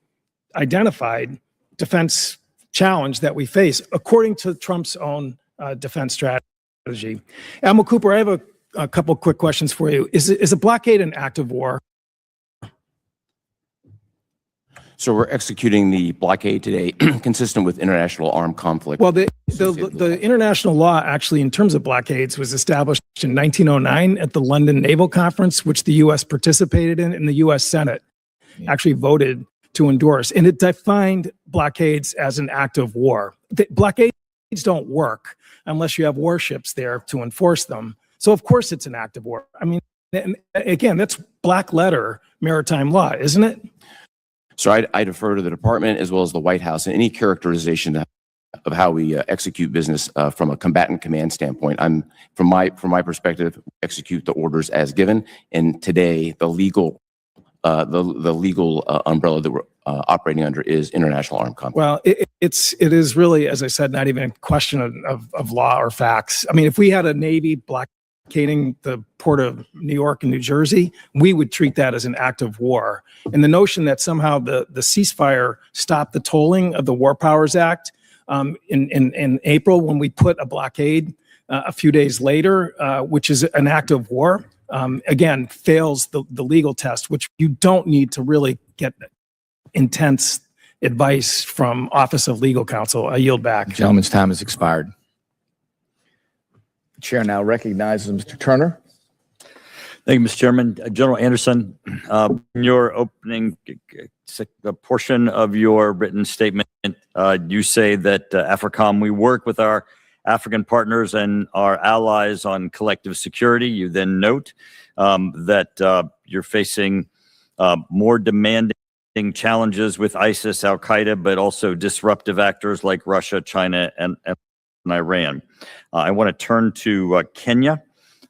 identified defense challenge that we face, according to Trump's own defense strategy. Admiral Cooper, I have a couple quick questions for you. Is a blockade an act of war? So we're executing the blockade today consistent with international armed conflict. Well, the international law actually, in terms of blockades, was established in 1909 at the London Naval Conference, which the U.S. participated in, and the U.S. Senate actually voted to endorse. And it defined blockades as an act of war. Blockades don't work unless you have warships there to enforce them. So, of course, it's an act of war. I mean, again, that's black letter maritime law, isn't it? So I defer to the department as well as the White House and any characterization of how we execute business from a combatant command standpoint. From my perspective, execute the orders as given. And today, the legal umbrella that we're operating under is international armed conflict. Well, it is really, as I said, not even a question of law or facts. I mean, if we had a Navy blockading the port of New York and New Jersey, we would treat that as an act of war. And the notion that somehow the ceasefire stopped the tolling of the War Powers Act in April, when we put a blockade a few days later, which is an act of war, again, fails the legal test, which you don't need to really get intense advice from Office of Legal Counsel. I yield back. The gentleman's time has expired. Chair now recognizes Mr. Turner. Thank you, Mr. Chairman. General Anderson, in your opening portion of your written statement, you say that AFRICOM, we work with our African partners and our allies on collective security. You then note that you're facing more demanding challenges with ISIS, Al-Qaeda, but also disruptive actors like Russia, China, and Iran. I want to turn to Kenya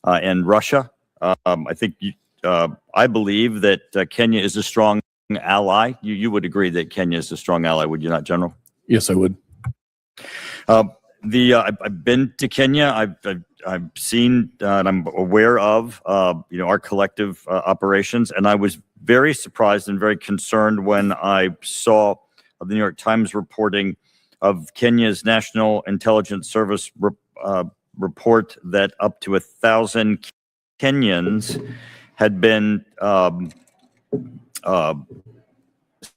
and Russia. I believe that Kenya is a strong ally. You would agree that Kenya is a strong ally, would you not, General? Yes, I would. I've been to Kenya. I've seen and I'm aware of our collective operations, and I was very surprised and very concerned when I saw the New York Times reporting of Kenya's National Intelligence Service report that up to 1,000 Kenyans had been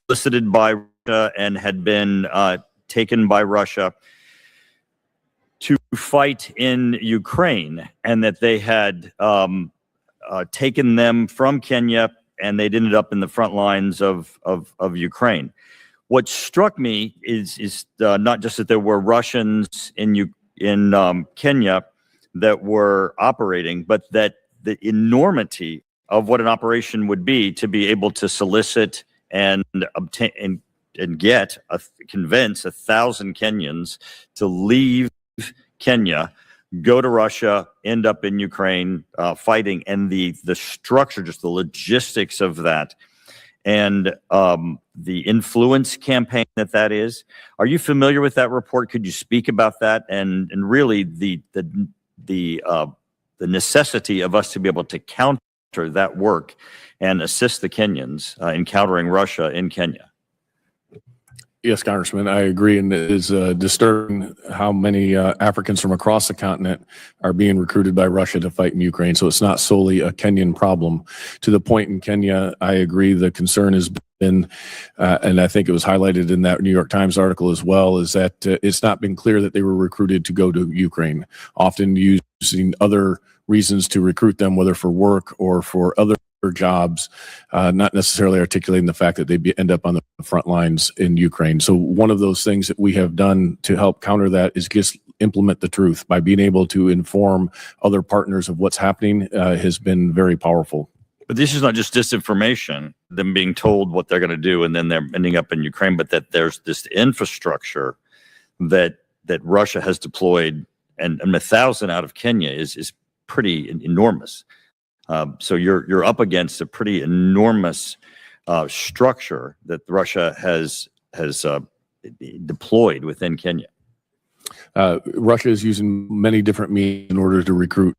solicited by Russia and had been taken by Russia to fight in Ukraine, and that they had taken them from Kenya and they'd ended up in the front lines of Ukraine. What struck me is not just that there were Russians in Kenya that were operating, but that the enormity of what an operation would be to be able to solicit and obtain and convince 1,000 Kenyans to leave Kenya, go to Russia, end up in Ukraine fighting, and the structure, just the logistics of that, and the influence campaign that is. Are you familiar with that report? Could you speak about that and really the necessity of us to be able to counter that work and assist the Kenyans in countering Russia in Kenya? Yes, Congressman, I agree, and it is disturbing how many Africans from across the continent are being recruited by Russia to fight in Ukraine. So it's not solely a Kenyan problem. To the point in Kenya, I agree, the concern has been, and I think it was highlighted in that New York Times article as well, is that it's not been clear that they were recruited to go to Ukraine, often using other reasons to recruit them, whether for work or for other jobs, not necessarily articulating the fact that they end up on the front lines in Ukraine. So one of those things that we have done to help counter that is just implement the truth by being able to inform other partners of what's happening has been very powerful. But this is not just disinformation, them being told what they're going to do and then they're ending up in Ukraine, but that there's this infrastructure that Russia has deployed, and 1,000 out of Kenya is pretty enormous. So you're up against a pretty enormous structure that Russia has deployed within Kenya. Russia is using many different means in order to recruit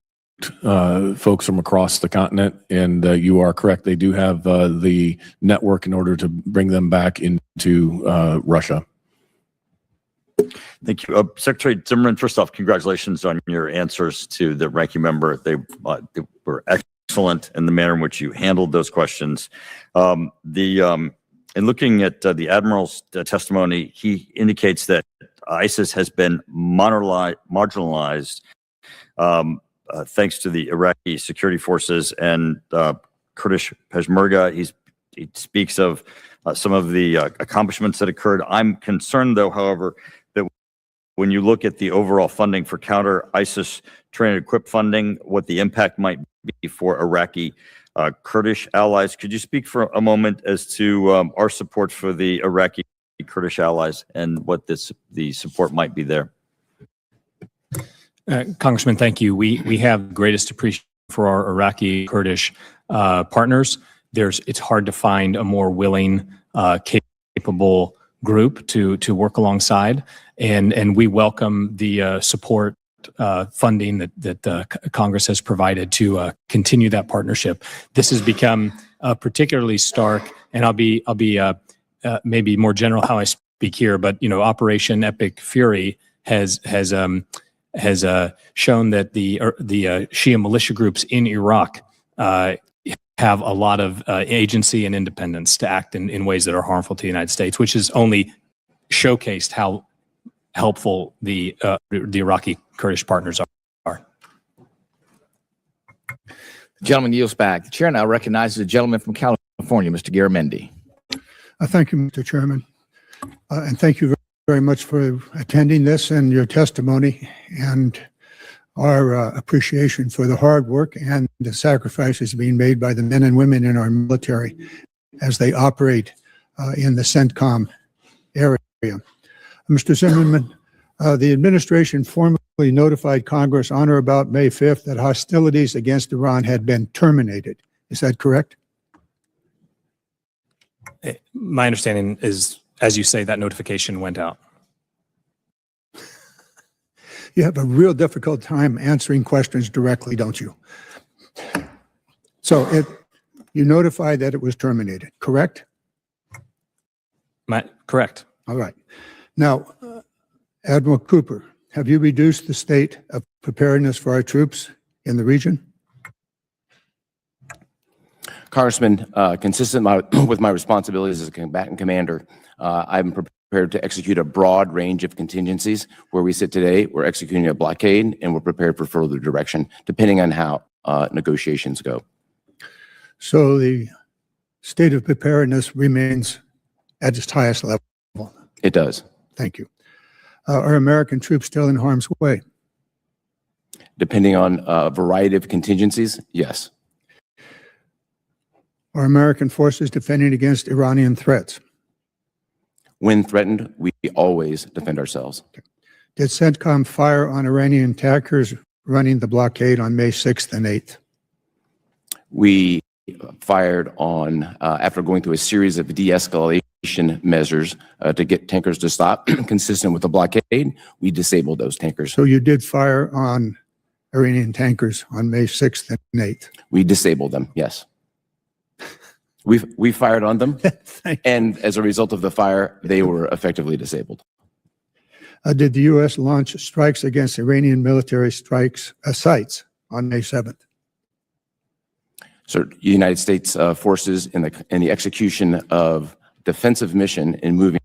folks from across the continent, and you are correct. They do have the network in order to bring them back into Russia. Thank you. Secretary Zimmerman, first off, congratulations on your answers to the ranking member. They were excellent in the manner in which you handled those questions. In looking at the Admiral's testimony, he indicates that ISIS has been marginalized thanks to the Iraqi security forces and Kurdish Peshmerga. He speaks of some of the accomplishments that occurred. I'm concerned, though, however, that when you look at the overall funding for counter ISIS train and equip funding, what the impact might be for Iraqi Kurdish allies. Could you speak for a moment as to our support for the Iraqi Kurdish allies and what the support might be there? Congressman, thank you. We have greatest appreciation for our Iraqi Kurdish partners. It's hard to find a more willing, capable group to work alongside, and we welcome the support funding that Congress has provided to continue that partnership. This has become particularly stark, and I'll be maybe more general how I speak here, but Operation Epic Fury has shown that the Shia militia groups in Iraq have a lot of agency and independence to act in ways that are harmful to the United States, which has only showcased how helpful the Iraqi Kurdish partners are. The gentleman yields back. The chair now recognizes the gentleman from California, Mr. Garamendi. Thank you, Mr. Chairman. And thank you very much for attending this and your testimony and our appreciation for the hard work and the sacrifices being made by the men and women in our military as they operate in the CENTCOM area. Mr. Zimmerman, the administration formally notified Congress on or about May 5th that hostilities against Iran had been terminated. Is that correct? My understanding is, as you say, that notification went out. You have a real difficult time answering questions directly, don't you? So you notified that it was terminated, correct? Correct. All right. Now, Admiral Cooper, have you reduced the state of preparedness for our troops in the region? Congressman, consistent with my responsibilities as a combatant commander, I'm prepared to execute a broad range of contingencies. Where we sit today, we're executing a blockade, and we're prepared for further direction, depending on how negotiations go. So the state of preparedness remains at its highest level. It does. Thank you. Are American troops still in harm's way? Depending on a variety of contingencies, yes. Are American forces defending against Iranian threats? When threatened, we always defend ourselves. Did CENTCOM fire on Iranian attackers running the blockade on May 6th and 8th? We fired on, after going through a series of de-escalation measures to get tankers to stop, consistent with the blockade, we disabled those tankers. So you did fire on Iranian tankers on May 6th and 8th? We disabled them, yes. We fired on them, and as a result of the fire, they were effectively disabled. Did the U.S. launch strikes against Iranian military sites on May 7th? So, United States forces in the execution of defensive mission in moving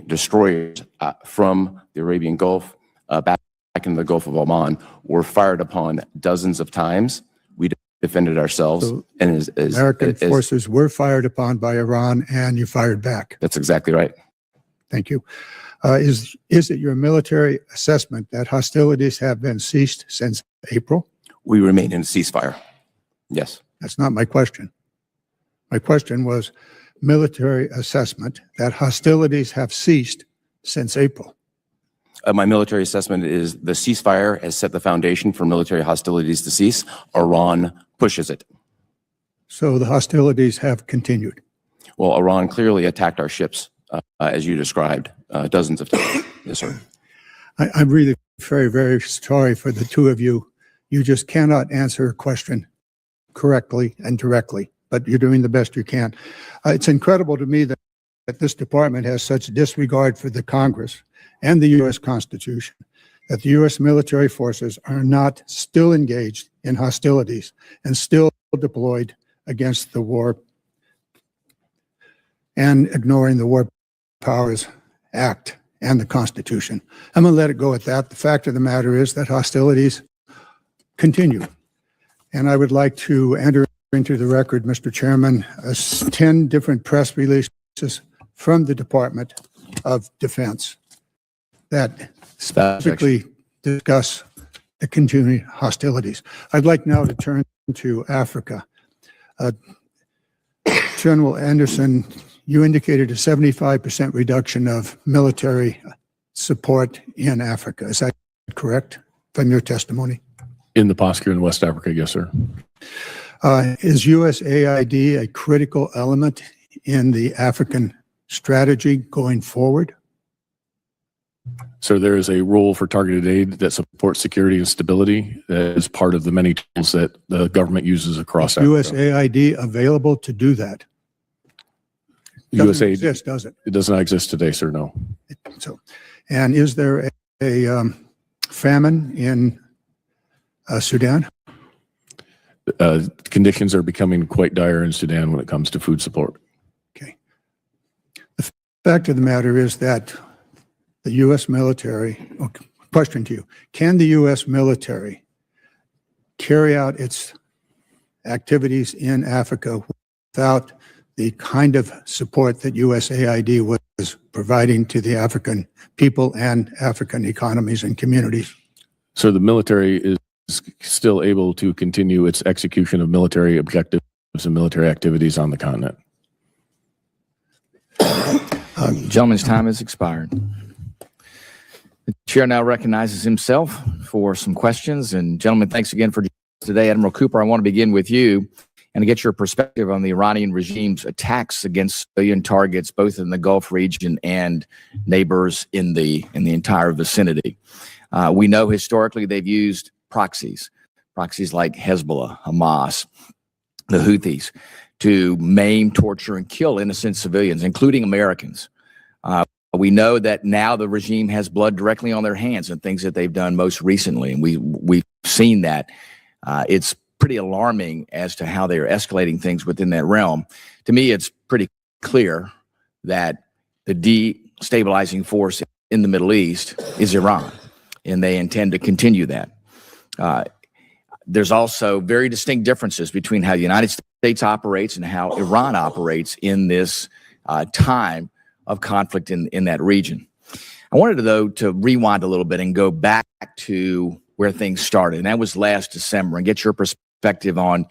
destroyers from the Arabian Gulf back into the Gulf of Oman were fired upon dozens of times. We defended ourselves, So and American forces were fired upon by Iran, and you fired back. That's exactly right. Thank you. Is it your military assessment that hostilities have been ceased since April? We remain in a ceasefire. Yes. That's not my question. My question was military assessment that hostilities have ceased since April. My military assessment is the ceasefire has set the foundation for military hostilities to cease. Iran pushes it. So the hostilities have continued. Well, Iran clearly attacked our ships, as you described, dozens of times. Yes, sir. I'm really very, very sorry for the two of you. You just cannot answer a question correctly and directly, but you're doing the best you can. It's incredible to me that this department has such disregard for the Congress and the U.S. Constitution, that the U.S. military forces are not still engaged in hostilities and still deployed against the war and ignoring the War Powers Act and the Constitution. I'm going to let it go at that. The fact of the matter is that hostilities continue. And I would like to enter into the record, Mr. Chairman, 10 different press releases from the Department of Defense that specifically discuss the continuing hostilities. I'd like now to turn to Africa. General Anderson, you indicated a 75% reduction of military support in Africa. Is that correct from your testimony? In the posture in West Africa, yes, sir. Is USAID a critical element in the African strategy going forward? So there is a role for targeted aid that supports security and stability that is part of the many tools that the government uses across Africa. USAID available to do that? Doesn't exist, does it? It does not exist today, sir, no. So, and is there a famine in Sudan? Conditions are becoming quite dire in Sudan when it comes to food support. Okay. The fact of the matter is that the U.S. military, question to you, can the U.S. military carry out its activities in Africa without the kind of support that USAID was providing to the African people and African economies and communities. So the military is still able to continue its execution of military objectives and military activities on the continent. Gentleman's time has expired. The chair now recognizes himself for some questions. And gentlemen, thanks again for today. Admiral Cooper, I want to begin with you and to get your perspective on the Iranian regime's attacks against civilian targets, both in the Gulf region and neighbors in the entire vicinity. We know historically they've used proxies like Hezbollah, Hamas, the Houthis, to maim, torture, and kill innocent civilians, including Americans. We know that now the regime has blood directly on their hands and things that they've done most recently, and we've seen that. It's pretty alarming as to how they are escalating things within that realm. To me, it's pretty clear that the destabilizing force in the Middle East is Iran, and they intend to continue that. There's also very distinct differences between how the United States operates and how Iran operates in this time of conflict in that region. I wanted, though, to rewind a little bit and go back to where things started, and that was last December, and get your perspective on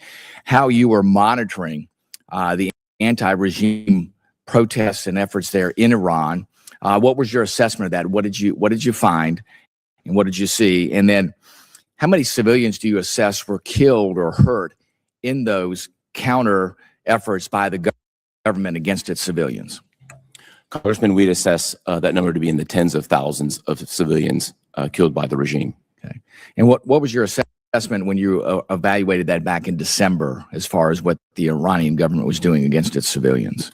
how you were monitoring the anti-regime protests and efforts there in Iran. What was your assessment of that? What did you find, and what did you see? And then, how many civilians do you assess were killed or hurt in those counter efforts by the government against its civilians? Congressman, we'd assess that number to be in the tens of thousands of civilians killed by the regime. Okay. And what was your assessment when you evaluated that back in December as far as what the Iranian government was doing against its civilians?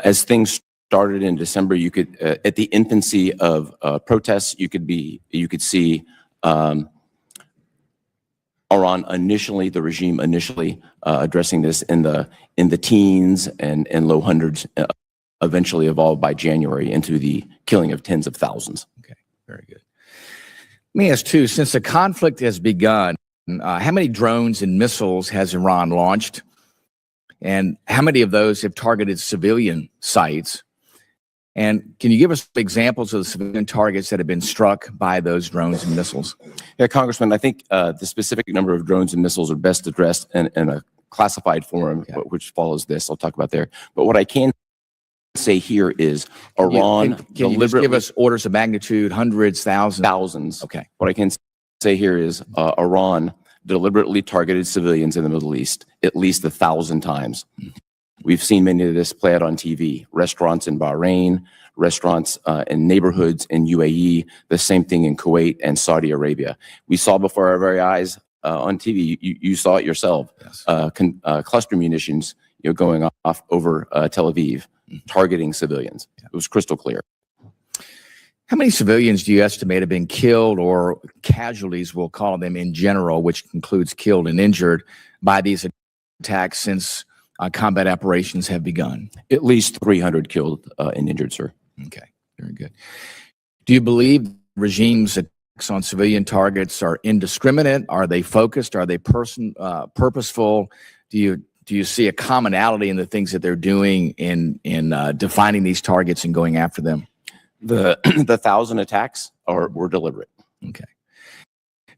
As things started in December, you could, at the infancy of protests, you could see Iran initially, the regime initially addressing this in the teens and low hundreds, eventually evolved by January into the killing of tens of thousands. Okay, very good. Let me ask too, since the conflict has begun, how many drones and missiles has Iran launched? And how many of those have targeted civilian sites? And can you give us examples of the civilian targets that have been struck by those drones and missiles? Yeah, Congressman, I think the specific number of drones and missiles are best addressed in a classified forum, which follows this. I'll talk about there. But what I can say here is Iran Can you just give us orders of magnitude, hundreds, thousands? Thousands. Okay. What I can say here is Iran deliberately targeted civilians in the Middle East at least 1,000 times. We've seen many of this play out on TV, restaurants in Bahrain, restaurants in neighborhoods in UAE, the same thing in Kuwait and Saudi Arabia. We saw before our very eyes on TV, you saw it yourself, yes. Cluster munitions going off over Tel Aviv, targeting civilians. It was crystal clear. How many civilians do you estimate have been killed, or casualties, we'll call them in general, which includes killed and injured, by these attacks since combat operations have begun? At least 300 killed and injured, sir. Okay, very good. Do you believe regime's attacks on civilian targets are indiscriminate? Are they focused? Are they purposeful? Do you see a commonality in the things that they're doing in defining these targets and going after them? The 1,000 attacks were deliberate. Okay.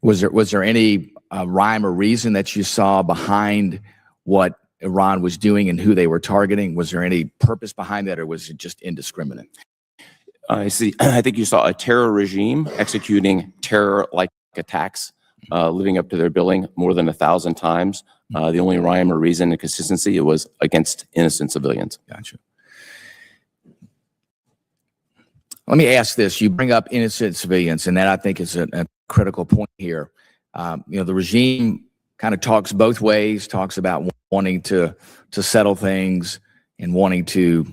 Was there any rhyme or reason that you saw behind what Iran was doing and who they were targeting? Was there any purpose behind that, or was it just indiscriminate? I see. I think you saw a terror regime executing terror-like attacks, living up to their billing more than 1,000 times. The only rhyme or reason and consistency, it was against innocent civilians. Gotcha. Let me ask this. You bring up innocent civilians, and that I think is a critical point here. The regime kind of talks both ways, talks about wanting to settle things and wanting to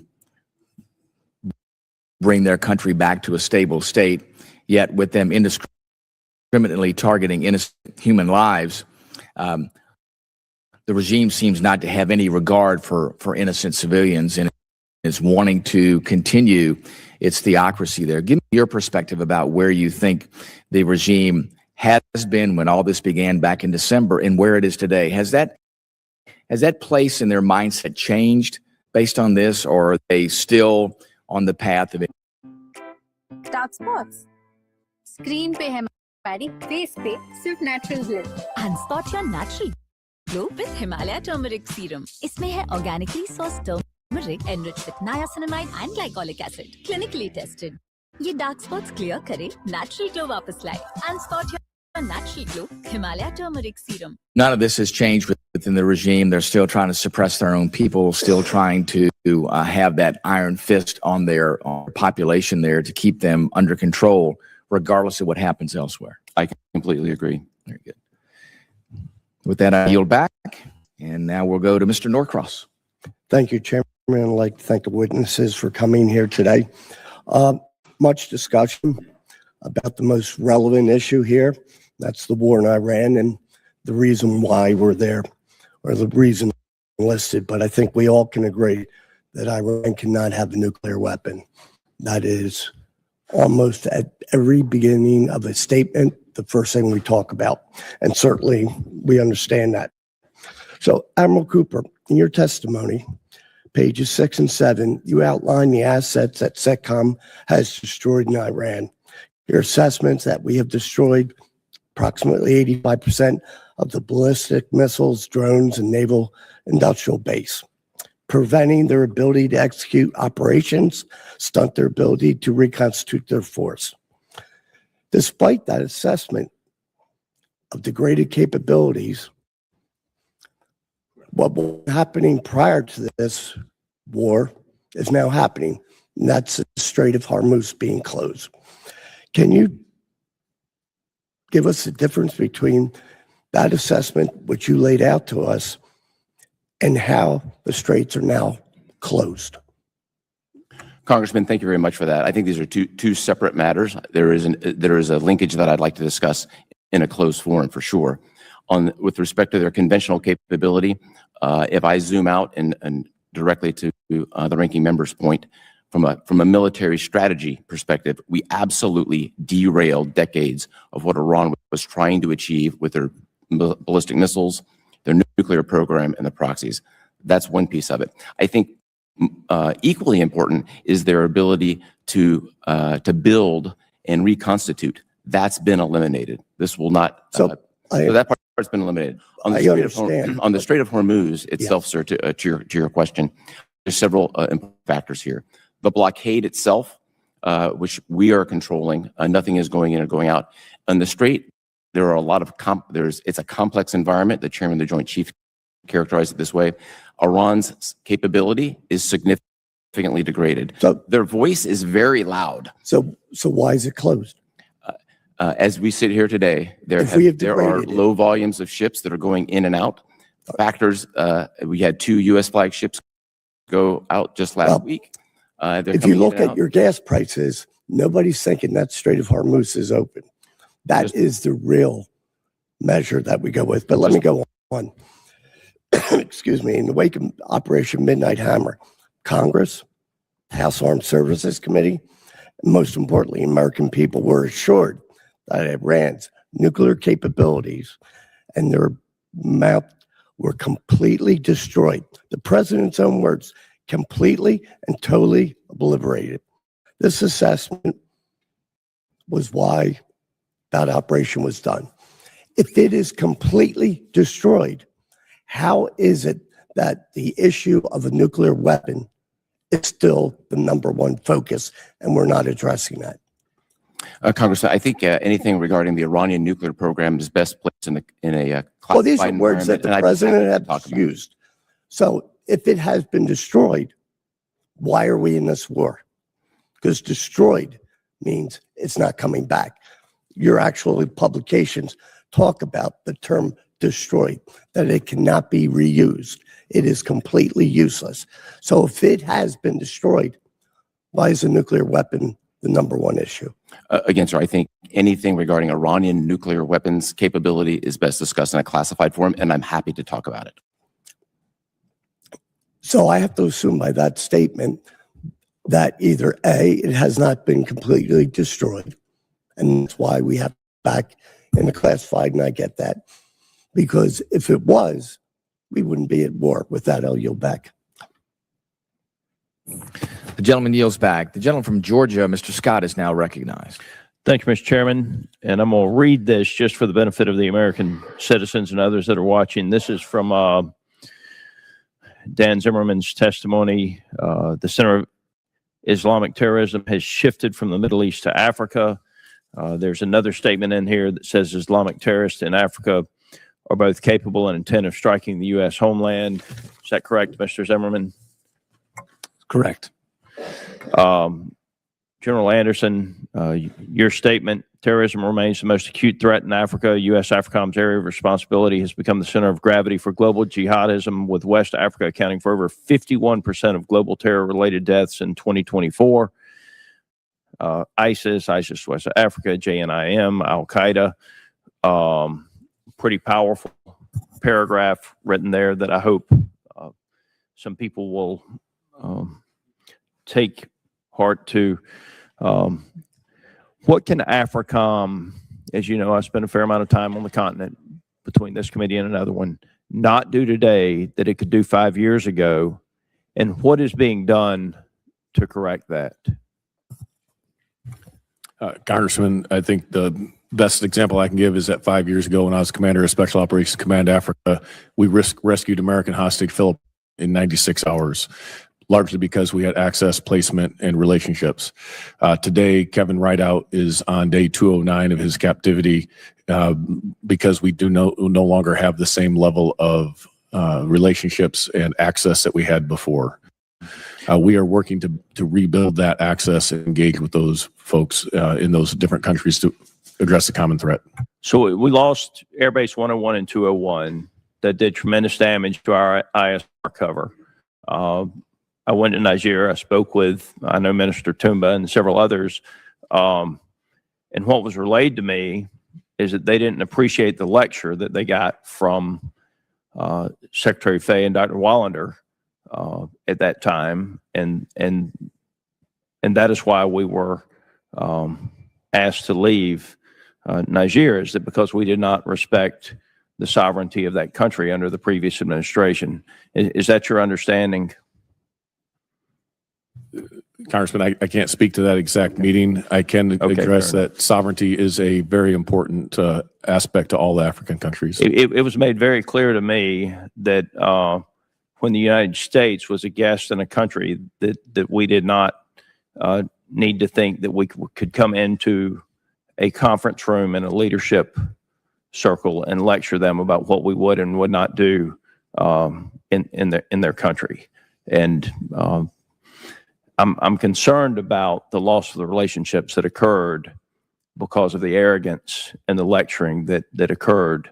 bring their country back to a stable state, yet with them indiscriminately targeting innocent human lives, the regime seems not to have any regard for innocent civilians and is wanting to continue its theocracy there. Give me your perspective about where you think the regime has been when all this began back in December and where it is today. Has that Has that place in their mindset changed based on this, or are they still on the path of it? Dark spots screen पे है हमारी, face पे सिर्फ natural glow. Unspot your natural glow with Himalaya turmeric serum. इसमें है organically sourced turmeric enriched with niacinamide and glycolic acid, clinically tested. ये dark spots clear करे, natural glow वापस लाए. Unspot your natural glow, Himalaya turmeric serum. None of this has changed within the regime. They're still trying to suppress their own people, still trying to have that iron fist on their population there to keep them under control, regardless of what happens elsewhere. I completely agree. Very good. With that, I yield back, and now we'll go to Mr. Norcross. Thank you, Chairman. I'd like to thank the witnesses for coming here today. Much discussion about the most relevant issue here. That's the war in Iran and the reason why we're there, or the reason listed. But I think we all can agree that Iran cannot have a nuclear weapon. That is almost at every beginning of a statement, the first thing we talk about. And certainly we understand that. So, Admiral Cooper, in your testimony, pages 6 and 7, you outline the assets that CENTCOM has destroyed in Iran. Your assessments that we have destroyed approximately 85% of the ballistic missiles, drones, and naval industrial base, preventing their ability to execute operations, stunt their ability to reconstitute their force. Despite that assessment of degraded capabilities, what was happening prior to this war is now happening, and that's the Strait of Hormuz being closed. Can you give us the difference between that assessment, which you laid out to us, and how the straits are now closed? Congressman, thank you very much for that. I think these are two separate matters. There is a linkage that I'd like to discuss in a closed forum for sure. With respect to their conventional capability, if I zoom out and directly to the ranking member's point, from a military strategy perspective, we absolutely derailed decades of what Iran was trying to achieve with their ballistic missiles, their nuclear program, and the proxies. That's one piece of it. I think equally important is their ability to build and reconstitute. That's been eliminated. This will not. So that part's been eliminated. On the Strait of Hormuz itself, sir, to your question, there's several important factors here. The blockade itself, which we are controlling, nothing is going in or going out. On the Strait, there are a lot of it's a complex environment. The Chairman of the Joint Chiefs characterized it this way. Iran's capability is significantly degraded. So their voice is very loud. So why is it closed? As we sit here today, there are low volumes of ships that are going in and out. Factors, we had 2 U.S. flag ships go out just last week. If you look at your gas prices, nobody's thinking that Strait of Hormuz is open. That is the real measure that we go with. But let me go on. Excuse me. In the wake of Operation Midnight Hammer, Congress, House Armed Services Committee, and most importantly, American people were assured that Iran's nuclear capabilities and their mouth were completely destroyed. The president's own words, completely and totally obliterated. This assessment was why that operation was done. If it is completely destroyed, how is it that the issue of a nuclear weapon is still the #1 focus and we're not addressing that? Congressman, I think anything regarding the Iranian nuclear program is best placed in a classified Well, these are words that the president has used. So if it has been destroyed, why are we in this war? Because destroyed means it's not coming back. Your actual publications talk about the term destroyed, that it cannot be reused. It is completely useless. So if it has been destroyed, why is a nuclear weapon the #1 issue? Again, sir, I think anything regarding Iranian nuclear weapons capability is best discussed in a classified forum, and I'm happy to talk about it. So I have to assume by that statement that either A, it has not been completely destroyed, and that's why we have back in the classified, and I get that. Because if it was, we wouldn't be at war. With that, I'll yield back. The gentleman yields back. The gentleman from Georgia, Mr. Scott, is now recognized. Thank you, Mr. Chairman. And I'm going to read this just for the benefit of the American citizens and others that are watching. This is from Dan Zimmerman's testimony. The Center of Islamic Terrorism has shifted from the Middle East to Africa. There's another statement in here that says Islamic terrorists in Africa are both capable and intent of striking the U.S. homeland. Is that correct, Mr. Zimmerman? Correct. General Anderson, your statement, terrorism remains the most acute threat in Africa. U.S. AFRICOM's area of responsibility has become the center of gravity for global jihadism, with West Africa accounting for over 51% of global terror-related deaths in 2024. ISIS West Africa, JNIM, Al-Qaeda, pretty powerful paragraph written there that I hope some people will take heart to. What can AFRICOM, as you know, I spent a fair amount of time on the continent between this committee and another one, not do today that it could do 5 years ago? And what is being done to correct that? Congressman, I think the best example I can give is that 5 years ago when I was commander of Special Operations Command Africa, we rescued American hostage Philip in 96 hours. Largely because we had access, placement, and relationships. Today, Kevin Rideout is on day 209 of his captivity because we do no longer have the same level of relationships and access that we had before. We are working to rebuild that access and engage with those folks in those different countries to address the common threat. So we lost Airbase 101 and 201 that did tremendous damage to our ISR cover. I went to Nigeria. I spoke with, I know, Minister Tumba and several others. And what was relayed to me is that they didn't appreciate the lecture that they got from Secretary Fay and Dr. Wallander at that time. And that is why we were asked to leave Nigeria, is that because we did not respect the sovereignty of that country under the previous administration. Is that your understanding? Congressman, I can't speak to that exact meeting. I can address that sovereignty is a very important aspect to all the African countries. It was made very clear to me that when the United States was a guest in a country, that we did not need to think that we could come into a conference room in a leadership circle and lecture them about what we would and would not do in their country. And I'm concerned about the loss of the relationships that occurred because of the arrogance and the lecturing that occurred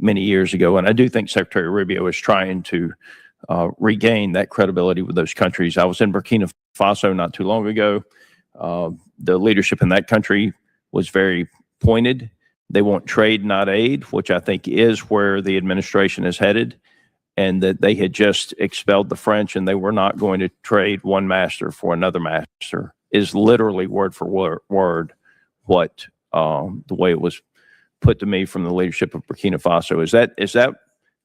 many years ago. And I do think Secretary Rubio is trying to regain that credibility with those countries. I was in Burkina Faso not too long ago. The leadership in that country was very pointed. They want trade, not aid, which I think is where the administration is headed. And that they had just expelled the French and they were not going to trade one master for another master is literally word for word what the way it was put to me from the leadership of Burkina Faso. Is that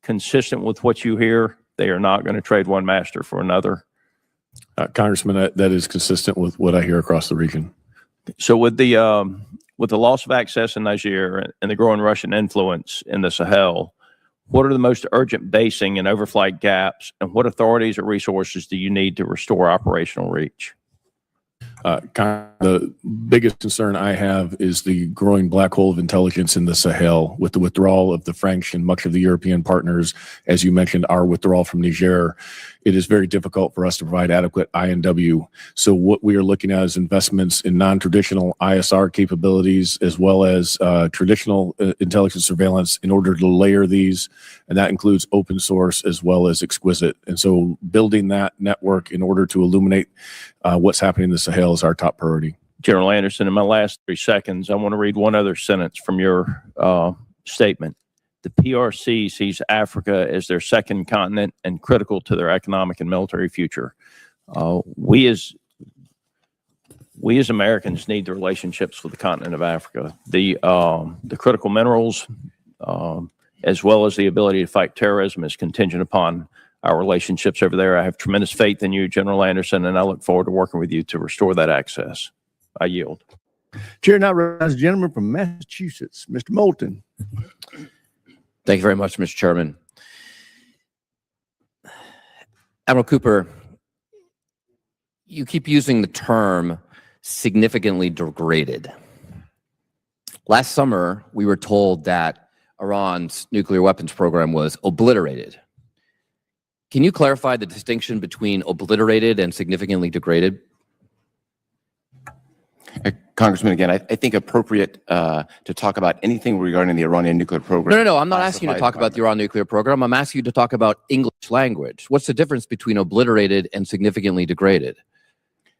consistent with what you hear? They are not going to trade one master for another? Congressman, that is consistent with what I hear across the region. So with the loss of access in Nigeria and the growing Russian influence in the Sahel, what are the most urgent basing and overflight gaps, and what authorities or resources do you need to restore operational reach? The biggest concern I have is the growing black hole of intelligence in the Sahel with the withdrawal of the French and much of the European partners. As you mentioned, our withdrawal from Niger, it is very difficult for us to provide adequate INW. So what we are looking at is investments in non-traditional ISR capabilities as well as traditional intelligence surveillance in order to layer these. And that includes open source as well as exquisite. And so building that network in order to illuminate what's happening in the Sahel is our top priority. General Anderson, in my last 3 seconds, I want to read one other sentence from your statement. The PRC sees Africa as their second continent and critical to their economic and military future. We as Americans need the relationships with the continent of Africa. The critical minerals, as well as the ability to fight terrorism is contingent upon our relationships over there. I have tremendous faith in you, General Anderson, and I look forward to working with you to restore that access. I yield. Chair now recognizes the gentleman from Massachusetts, Mr. Moulton. Thank you very much, Mr. Chairman. Admiral Cooper, you keep using the term significantly degraded. Last summer, we were told that Iran's nuclear weapons program was obliterated. Can you clarify the distinction between obliterated and significantly degraded? Congressman, again, I think appropriate to talk about anything regarding the Iranian nuclear program. No, I'm not asking you to talk about the Iran nuclear program. I'm asking you to talk about English language. What's the difference between obliterated and significantly degraded?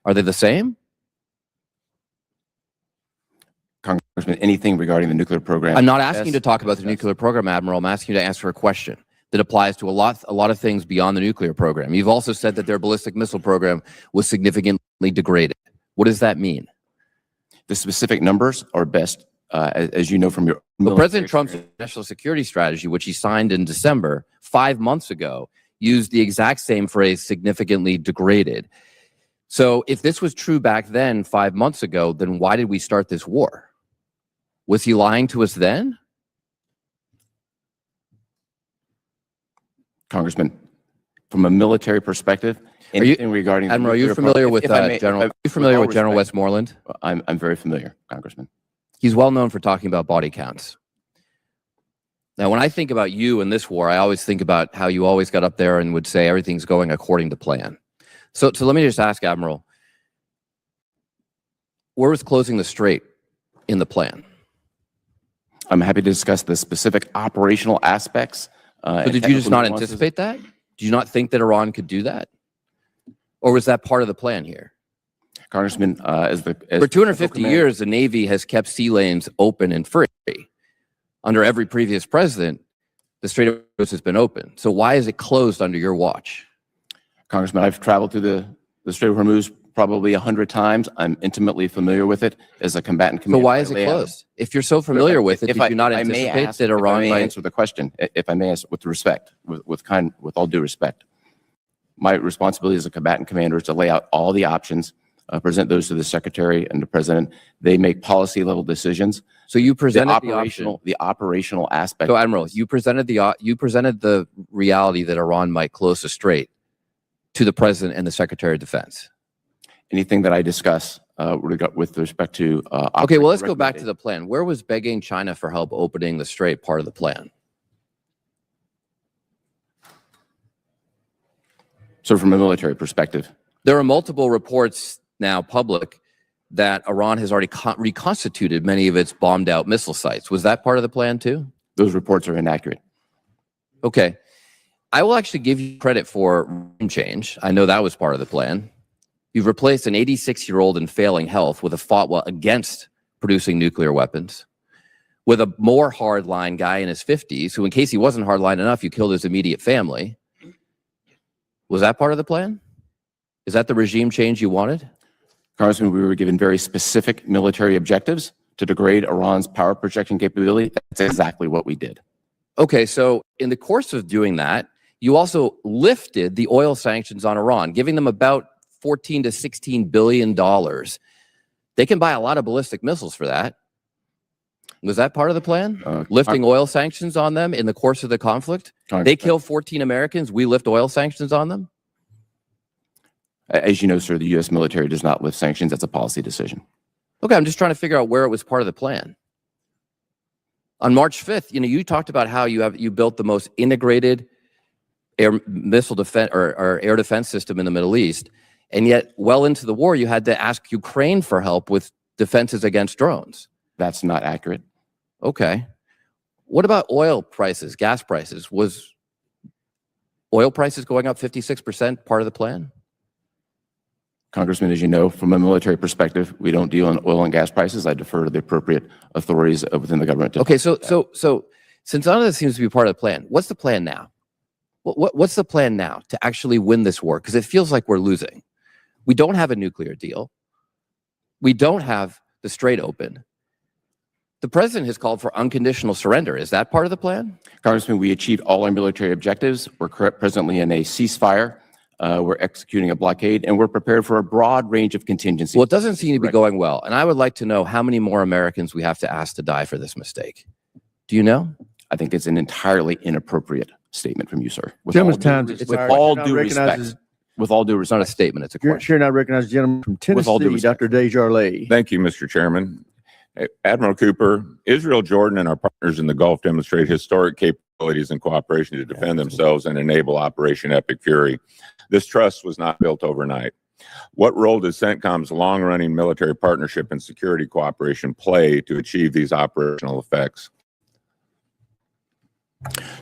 Are they the same? Congressman, anything regarding the nuclear program. I'm not asking you to talk about the nuclear program, Admiral. I'm asking you to answer a question that applies to a lot of things beyond the nuclear program. You've also said that their ballistic missile program was significantly degraded. What does that mean? The specific numbers are best, as you know from your. But President Trump's national security strategy, which he signed in December, 5 months ago, used the exact same phrase, significantly degraded. So if this was true back then, 5 months ago, then why did we start this war? Was he lying to us then? Congressman, from a military perspective, anything regarding Admiral, are you familiar with General Westmoreland? I'm very familiar, Congressman. He's well known for talking about body counts. Now, when I think about you in this war, I always think about how you always got up there and would say everything's going according to plan. So let me just ask, Admiral, where was closing the strait in the plan? I'm happy to discuss the specific operational aspects. But did you just not anticipate that? Did you not think that Iran could do that? Or was that part of the plan here? Congressman, for 250 years, the Navy has kept sea lanes open and free. Under every previous president, the Strait of Hormuz has been open. So why is it closed under your watch? Congressman, I've traveled through the Strait of Hormuz probably 100 times. I'm intimately familiar with it as a combatant commander. So why is it closed? If you're so familiar with it, did you not anticipate that Iran might... If I may answer the question, if I may, with respect, with all due respect. My responsibility as a combatant commander is to lay out all the options, present those to the Secretary and the President. They make policy level decisions. So you presented the operational aspect. So Admiral, you presented the reality that Iran might close the strait to the President and the Secretary of Defense. Anything that I discuss with respect to okay, well, let's go back to the plan. Where was begging China for help opening the strait part of the plan? So from a military perspective, there are multiple reports now public that Iran has already reconstituted many of its bombed out missile sites. Was that part of the plan too? Those reports are inaccurate. Okay. I will actually give you credit for regime change. I know that was part of the plan. You've replaced an 86-year-old in failing health with a fatwa against producing nuclear weapons, with a more hardline guy in his 50s who, in case he wasn't hardline enough, you killed his immediate family. Was that part of the plan? Is that the regime change you wanted? Congressman, we were given very specific military objectives to degrade Iran's power projection capability. That's exactly what we did. Okay, so in the course of doing that, you also lifted the oil sanctions on Iran, giving them about $14 to $16 billion. They can buy a lot of ballistic missiles for that. Was that part of the plan? Lifting oil sanctions on them in the course of the conflict? They kill 14 Americans, we lift oil sanctions on them? As you know, sir, the U.S. military does not lift sanctions. That's a policy decision. Okay, I'm just trying to figure out where it was part of the plan. On March 5th, you talked about how you built the most integrated air missile defense or air defense system in the Middle East, and yet well into the war, you had to ask Ukraine for help with defenses against drones. That's not accurate. Okay. What about oil prices, gas prices? Was oil prices going up 56% part of the plan? Congressman, as you know, from a military perspective, we don't deal in oil and gas prices. I defer to the appropriate authorities within the government. Okay, so since none of this seems to be part of the plan, what's the plan now? What's the plan now to actually win this war? Because it feels like we're losing. We don't have a nuclear deal. We don't have the strait open. The president has called for unconditional surrender. Is that part of the plan? Congressman, we achieved all our military objectives. We're presently in a ceasefire. We're executing a blockade, and we're prepared for a broad range of contingencies. Well, it doesn't seem to be going well. And I would like to know how many more Americans we have to ask to die for this mistake. Do you know? I think it's an entirely inappropriate statement from you, sir. Gentleman's time is With expired. all Now due recognizes- respect. With all due It's not a respect. statement, it's a Chair question. now recognizes the gentleman from With all due Tennessee, respect. Dr. Desjardins. Thank you, Mr. Chairman. Admiral Cooper, Israel, Jordan, and our partners in the Gulf demonstrate historic capabilities and cooperation to defend themselves and enable Operation Epic Fury. This trust was not built overnight. What role does CENTCOM's long-running military partnership and security cooperation play to achieve these operational effects?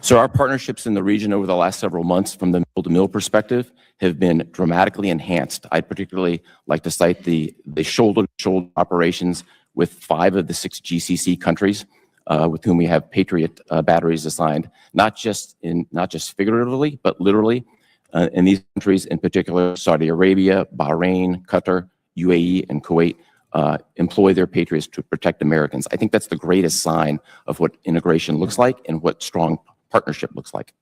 So our partnerships in the region over the last several months from the mill-to-mill perspective have been dramatically enhanced. I'd particularly like to cite the shoulder-to-shoulder operations with 5 of the 6 GCC countries with whom we have Patriot batteries assigned, not just figuratively, but literally. In these countries, in particular, Saudi Arabia, Bahrain, Qatar, UAE, and Kuwait employ their Patriots to protect Americans. I think that's the greatest sign of what integration looks like and what strong partnership looks like.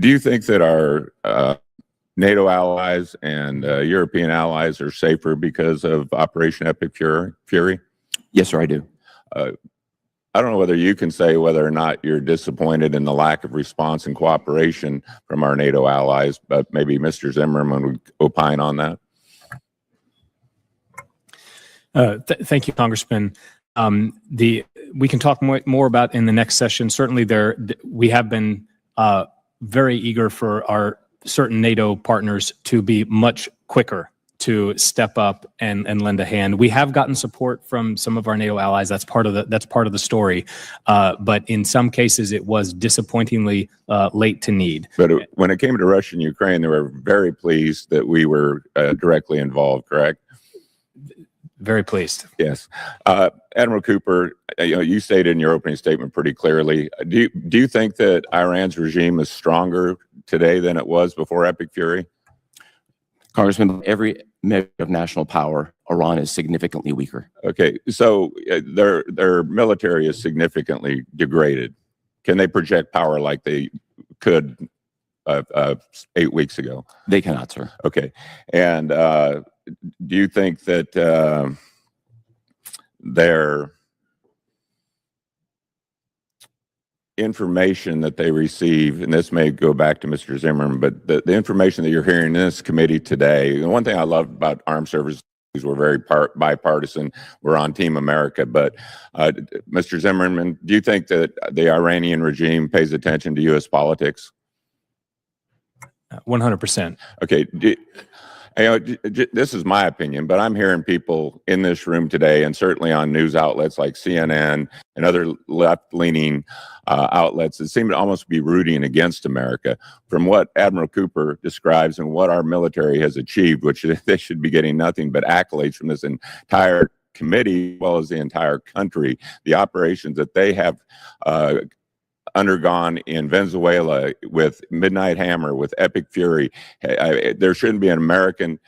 Do you think that our NATO allies and European allies are safer because of Operation Epic Fury? Yes, sir, I do. I don't know whether you can say whether or not you're disappointed in the lack of response and cooperation from our NATO allies, but maybe Mr. Zimmerman would opine on that. Thank you, Congressman. We can talk more about in the next session. Certainly, we have been very eager for our certain NATO partners to be much quicker to step up and lend a hand. We have gotten support from some of our NATO allies. That's part of the story. But in some cases, it was disappointingly late to need. But when it came to Russia and Ukraine, they were very pleased that we were directly involved, correct? Very pleased. Yes. Admiral Cooper, you stated in your opening statement pretty clearly, do you think that Iran's regime is stronger today than it was before Epic Fury? Congressman, every measure of national power, Iran is significantly weaker. Okay, so their military is significantly degraded. Can they project power like they could 8 weeks ago? They cannot, sir. Okay, and do you think that their information that they receive, and this may go back to Mr. Zimmerman, but the information that you're hearing in this committee today, the one thing I love about armed services is we're very bipartisan. We're on Team America. But Mr. Zimmerman, do you think that the Iranian regime pays attention to U.S. politics? 100%. Okay. This is my opinion, but I'm hearing people in this room today, and certainly on news outlets like CNN and other left-leaning outlets that seem to almost be rooting against America. From what Admiral Cooper describes and what our military has achieved, which they should be getting nothing but accolades from this entire committee, as well as the entire country, the operations that they have undergone in Venezuela with Midnight Hammer, with Epic Fury. There shouldn't be an American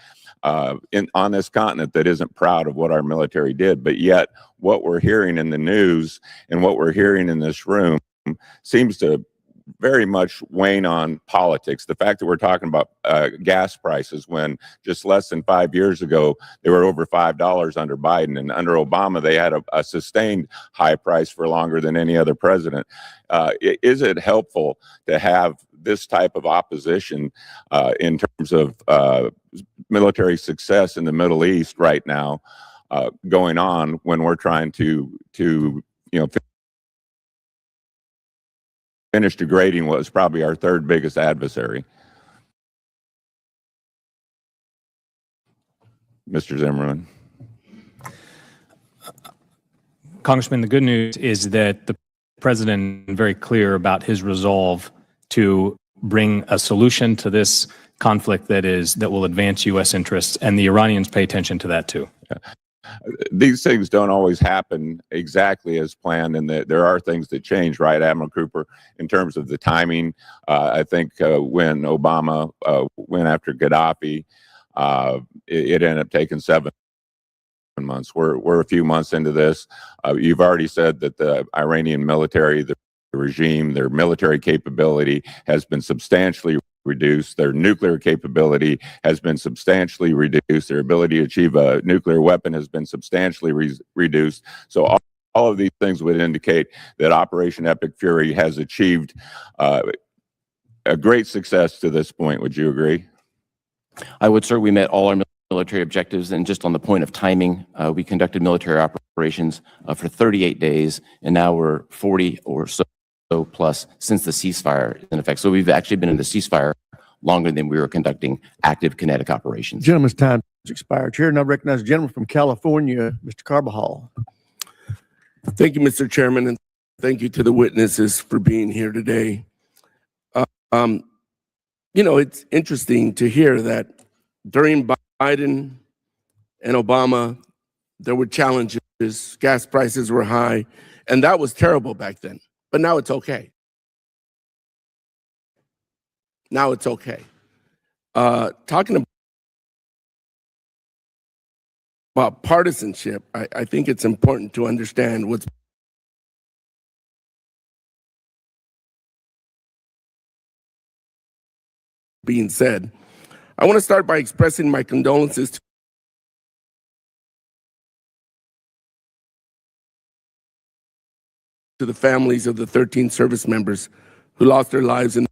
on this continent that isn't proud of what our military did. But yet what we're hearing in the news and what we're hearing in this room seems to very much wane on politics. The fact that we're talking about gas prices when just less than 5 years ago, they were over $5 under Biden, and under Obama, they had a sustained high price for longer than any other president. Is it helpful to have this type of opposition in terms of military success in the Middle East right now going on when we're trying to finish degrading what was probably our third biggest adversary? Mr. Zimmerman. Congressman, the good news is that the president is very clear about his resolve to bring a solution to this conflict that will advance U.S. interests, and the Iranians pay attention to that too. These things don't always happen exactly as planned, and there are things that change, right, Admiral Cooper, in terms of the timing. I think when Obama went after Gaddafi, it ended up taking 7 months. We're a few months into this. You've already said that the Iranian military, the regime, their military capability has been substantially reduced. Their nuclear capability has been substantially reduced. Their ability to achieve a nuclear weapon has been substantially reduced. So all of these things would indicate that Operation Epic Fury has achieved a great success to this point. Would you agree? I would, sir. We met all our military objectives, and just on the point of timing, we conducted military operations for 38 days, and now we're 40 or so plus since the ceasefire is in effect. So we've actually been in the ceasefire longer than we were conducting active kinetic operations. Gentleman's time has expired. Chair, now recognize the gentleman from California, Mr. Carbajal. Thank you, Mr. Chairman, and thank you to the witnesses for being here today. You know, it's interesting to hear that during Biden and Obama, there were challenges, gas prices were high, and that was terrible back then. But now it's okay. Now it's okay. Talking about partisanship, I think it's important to understand what's being said. I want to start by expressing my condolences to the families of the 13 service members who lost their lives in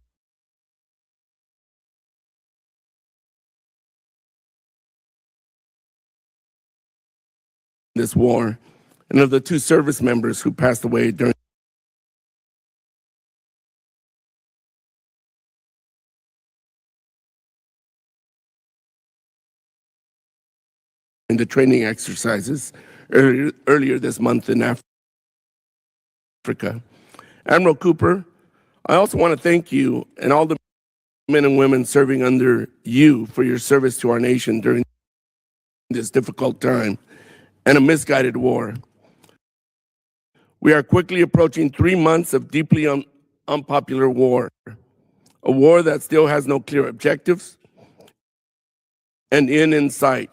this war, and of the 2 service members who passed away during the training exercises earlier this month in Africa. Admiral Cooper, I also want to thank you and all the men and women serving under you for your service to our nation during this difficult time and a misguided war. We are quickly approaching 3 months of deeply unpopular war, a war that still has no clear objectives and end in sight,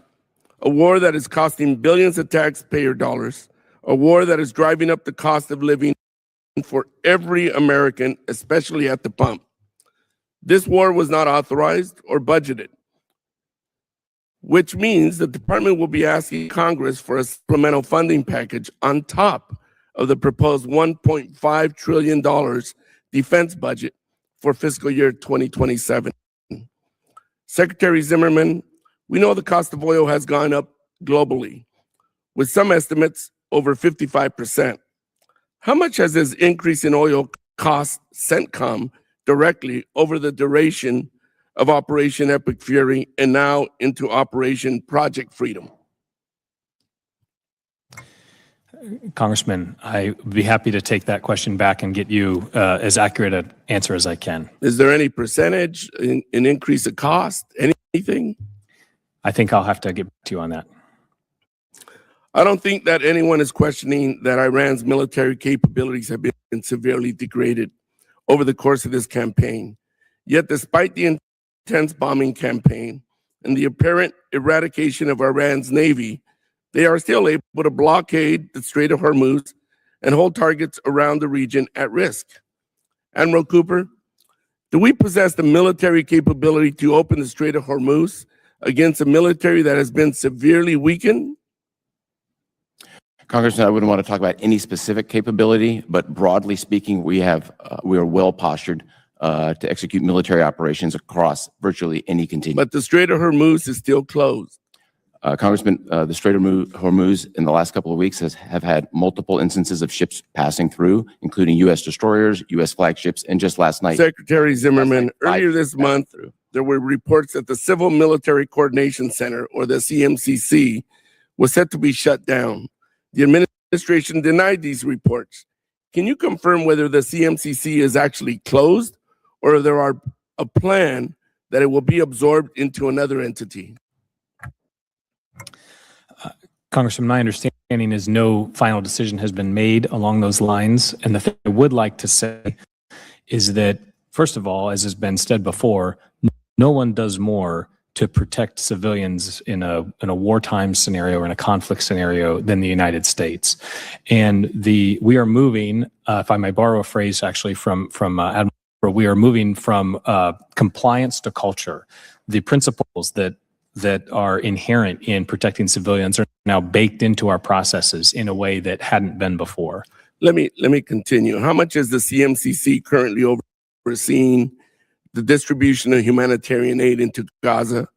a war that is costing billions of taxpayer dollars, a war that is driving up the cost of living for every American, especially at the pump. This war was not authorized or budgeted, which means the department will be asking Congress for a supplemental funding package on top of the proposed $1.5 trillion defense budget for fiscal year 2027. Secretary Zimmerman, we know the cost of oil has gone up globally, with some estimates over 55%. How much has this increase in oil cost CENTCOM directly over the duration of Operation Epic Fury and now into Operation Project Freedom? Congressman, I would be happy to take that question back and get you as accurate an answer as I can. Is there any percentage, an increase of cost, anything? I think I'll have to get back to you on that. I don't think that anyone is questioning that Iran's military capabilities have been severely degraded over the course of this campaign. Yet, despite the intense bombing campaign and the apparent eradication of Iran's navy, they are still able to blockade the Strait of Hormuz and hold targets around the region at risk. Admiral Cooper, do we possess the military capability to open the Strait of Hormuz against a military that has been severely weakened? Congressman, I wouldn't want to talk about any specific capability, but broadly speaking, we are well postured to execute military operations across virtually any continuum. But the Strait of Hormuz is still closed. Congressman, the Strait of Hormuz in the last couple of weeks have had multiple instances of ships passing through, including U.S. destroyers, U.S. flagships, and just last night. Secretary Zimmerman, earlier this month, there were reports that the Civil Military Coordination Center, or the CMCC, was set to be shut down. The administration denied these reports. Can you confirm whether the CMCC is actually closed or there are a plan that it will be absorbed into another entity? Congressman, my understanding is no final decision has been made along those lines. And the thing I would like to say is that, first of all, as has been said before, no one does more to protect civilians in a wartime scenario or in a conflict scenario than the United States. And we are moving, if I may borrow a phrase actually from Admiral, we are moving from compliance to culture. The principles that are inherent in protecting civilians are now baked into our processes in a way that hadn't been before. Let me continue. How much is the CMCC currently overseeing the distribution of humanitarian aid into Gaza?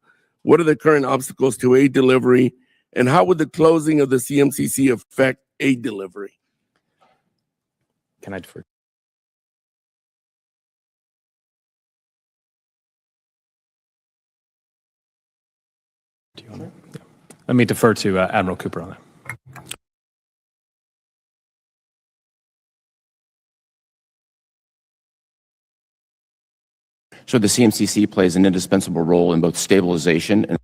What are the current obstacles to aid delivery? And how would the closing of the CMCC affect aid delivery? Can I defer? Do you want to? Yeah. Let me defer to Admiral Cooper on that. So the CMCC plays an indispensable role in both stabilization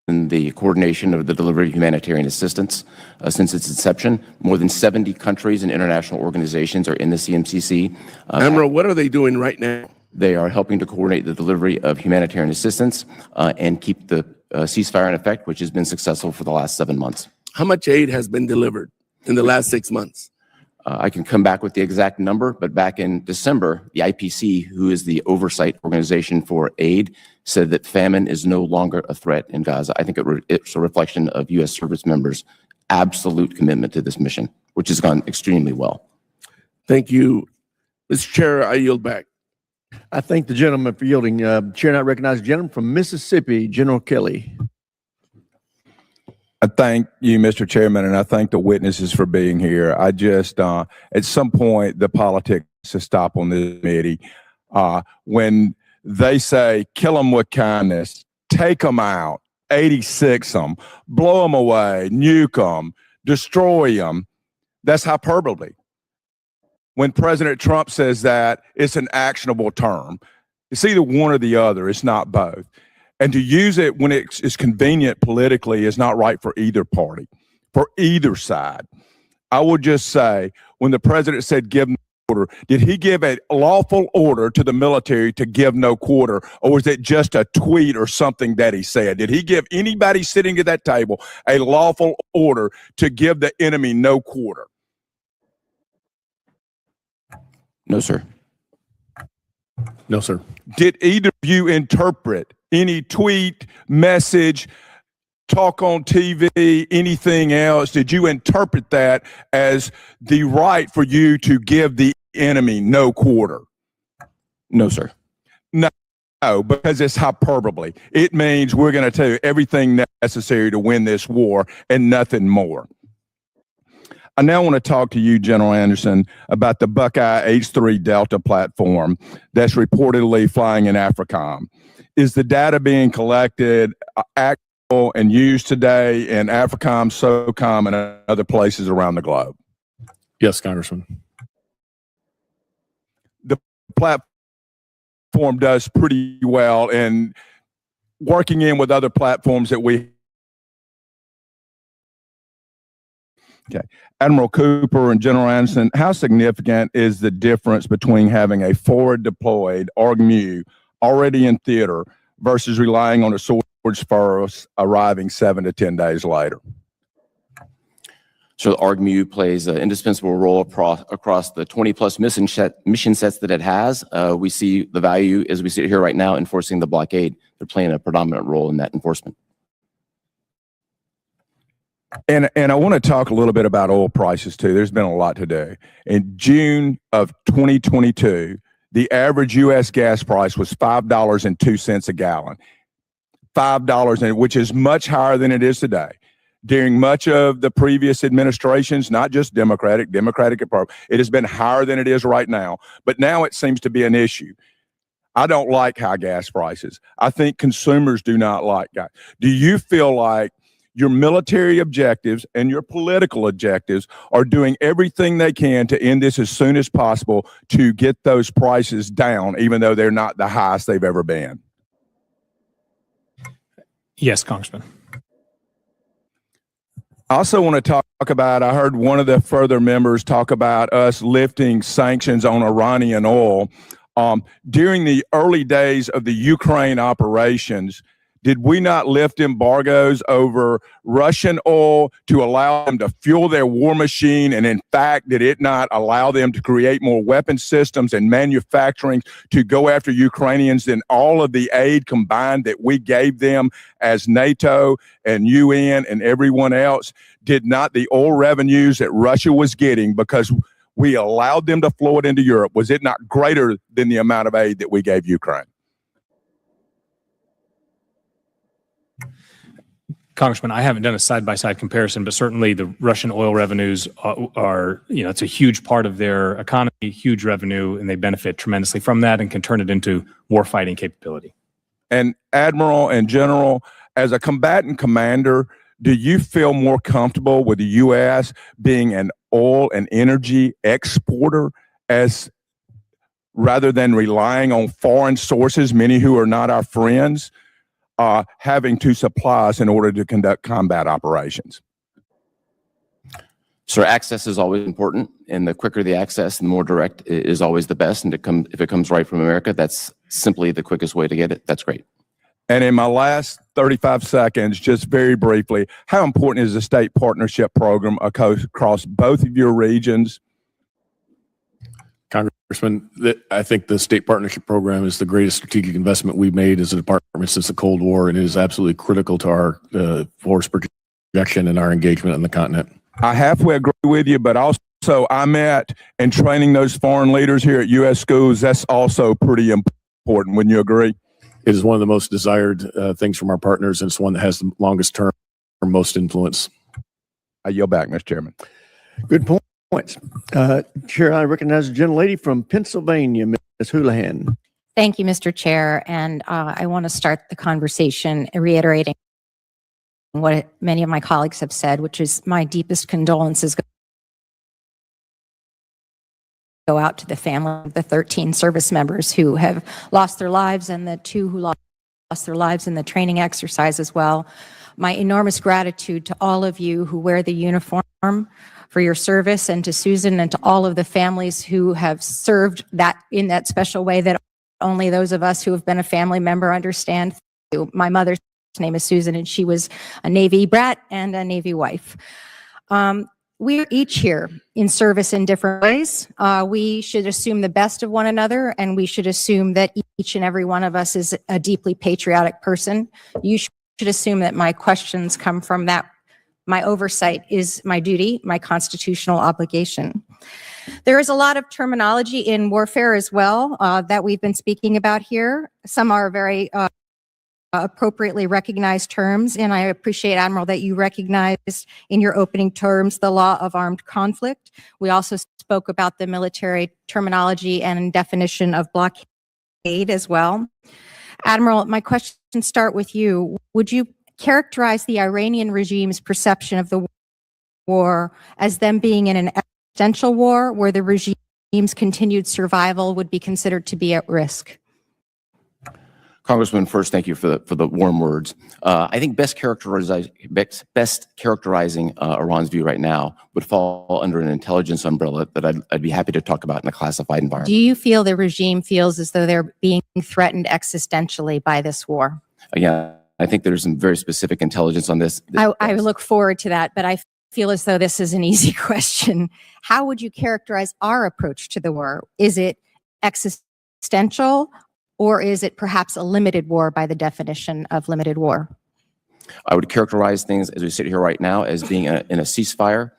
and the coordination of the delivery of humanitarian assistance. Since its inception, more than 70 countries and international organizations are in the CMCC. Admiral, what are they doing right now? They are helping to coordinate the delivery of humanitarian assistance and keep the ceasefire in effect, which has been successful for the last 7 months. How much aid has been delivered in the last 6 months? I can come back with the exact number, but back in December, the IPC, who is the oversight organization for aid, said that famine is no longer a threat in Gaza. I think it's a reflection of U.S. service members' absolute commitment to this mission, which has gone extremely well. Thank you. Mr. Chair, I yield back. I thank the gentleman for yielding. Chair now recognizes the gentleman from Mississippi, General Kelly. I thank you, Mr. Chairman, and I thank the witnesses for being here. I just, at some point, the politics to stop on this committee. When they say, kill them with kindness, take them out, 86 them, blow them away, nuke them, destroy them, that's hyperbole. When President Trump says that, it's an actionable term. It's either one or the other. It's not both. And to use it when it's convenient politically is not right for either party, for either side. I would just say, when the president said give no quarter, did he give a lawful order to the military to give no quarter, or was it just a tweet or something that he said? Did he give anybody sitting at that table a lawful order to give the enemy no quarter? No, sir. No, sir. Did either of you interpret any tweet, message, talk on TV, anything else? Did you interpret that as the right for you to give the enemy no quarter? No, sir. No, because it's hyperbole. It means we're going to do everything necessary to win this war and nothing more. I now want to talk to you, General Anderson, about the Buckeye H-3 Delta platform that's reportedly flying in AFRICOM. Is the data being collected, actual, and used today in AFRICOM, SOCOM, and other places around the globe? Yes, Congressman. The platform does pretty well in working in with other platforms that we. Okay. Admiral Cooper and General Anderson, how significant is the difference between having a forward deployed ARGMU already in theater versus relying on a Swords First arriving 7 to 10 days later? So the ARGMU plays an indispensable role across the 20-plus mission sets that it has. We see the value, as we sit here right now, enforcing the blockade. They're playing a predominant role in that enforcement. And I want to talk a little bit about oil prices too. There's been a lot today. In June of 2022, the average U.S. gas price was $5.02 a gallon. $5, which is much higher than it is today. During much of the previous administrations, not just Democratic, it has been higher than it is right now. But now it seems to be an issue. I don't like high gas prices. I think consumers do not like gas. Do you feel like your military objectives and your political objectives are doing everything they can to end this as soon as possible to get those prices down, even though they're not the highest they've ever been? Yes, Congressman. I also want to talk about, I heard one of the further members talk about us lifting sanctions on Iranian oil. During the early days of the Ukraine operations, did we not lift embargoes over Russian oil to allow them to fuel their war machine? And in fact, did it not allow them to create more weapon systems and manufacturing to go after Ukrainians than all of the aid combined that we gave them as NATO and UN and everyone else? Did not the oil revenues that Russia was getting, because we allowed them to flow it into Europe, was it not greater than the amount of aid that we gave Ukraine? Congressman, I haven't done a side-by-side comparison, but certainly the Russian oil revenues are, it's a huge part of their economy, huge revenue, and they benefit tremendously from that and can turn it into warfighting capability. And Admiral and General, as a combatant commander, do you feel more comfortable with the U.S. being an oil and energy exporter rather than relying on foreign sources, many who are not our friends, having to supply us in order to conduct combat operations? Sir, access is always important, and the quicker the access, the more direct is always the best. And if it comes right from America, that's simply the quickest way to get it. That's great. And in my last 35 seconds, just very briefly, how important is the state partnership program across both of your regions? Congressman, I think the state partnership program is the greatest strategic investment we've made as a department since the Cold War, and it is absolutely critical to our force projection and our engagement on the continent. I halfway agree with you, but also I met in training those foreign leaders here at U.S. schools. That's also pretty important. Wouldn't you agree? It is one of the most desired things from our partners, and it's one that has the longest term or most influence. I yield back, Mr. Chairman. Good points. Chair, I recognize the gentlelady from Pennsylvania, Ms. Houlihan. Thank you, Mr. Chair. And I want to start the conversation reiterating what many of my colleagues have said, which is my deepest condolences go out to the family of the 13 service members who have lost their lives and the 2 who lost their lives in the training exercise as well. My enormous gratitude to all of you who wear the uniform for your service, and to Susan and to all of the families who have served that in that special way that only those of us who have been a family member understand. My mother's name is Susan, and she was a Navy brat and a Navy wife. We're each here in service in different ways. We should assume the best of one another, and we should assume that each and every one of us is a deeply patriotic person. You should assume that my questions come from that. My oversight is my duty, my constitutional obligation. There is a lot of terminology in warfare as well that we've been speaking about here. Some are very appropriately recognized terms, and I appreciate, Admiral, that you recognized in your opening terms the law of armed conflict. We also spoke about the military terminology and definition of blockade as well. Admiral, my questions start with you. Would you characterize the Iranian regime's perception of the war as them being in an existential war where the regime's continued survival would be considered to be at risk? Congressman, first, thank you for the warm words. I think best characterizing Iran's view right now would fall under an intelligence umbrella that I'd be happy to talk about in a classified environment. Do you feel the regime feels as though they're being threatened existentially by this war? Again, I think there's some very specific intelligence on this. I look forward to that, but I feel as though this is an easy question. How would you characterize our approach to the war? Is it existential, or is it perhaps a limited war by the definition of limited war? I would characterize things as we sit here right now as being in a ceasefire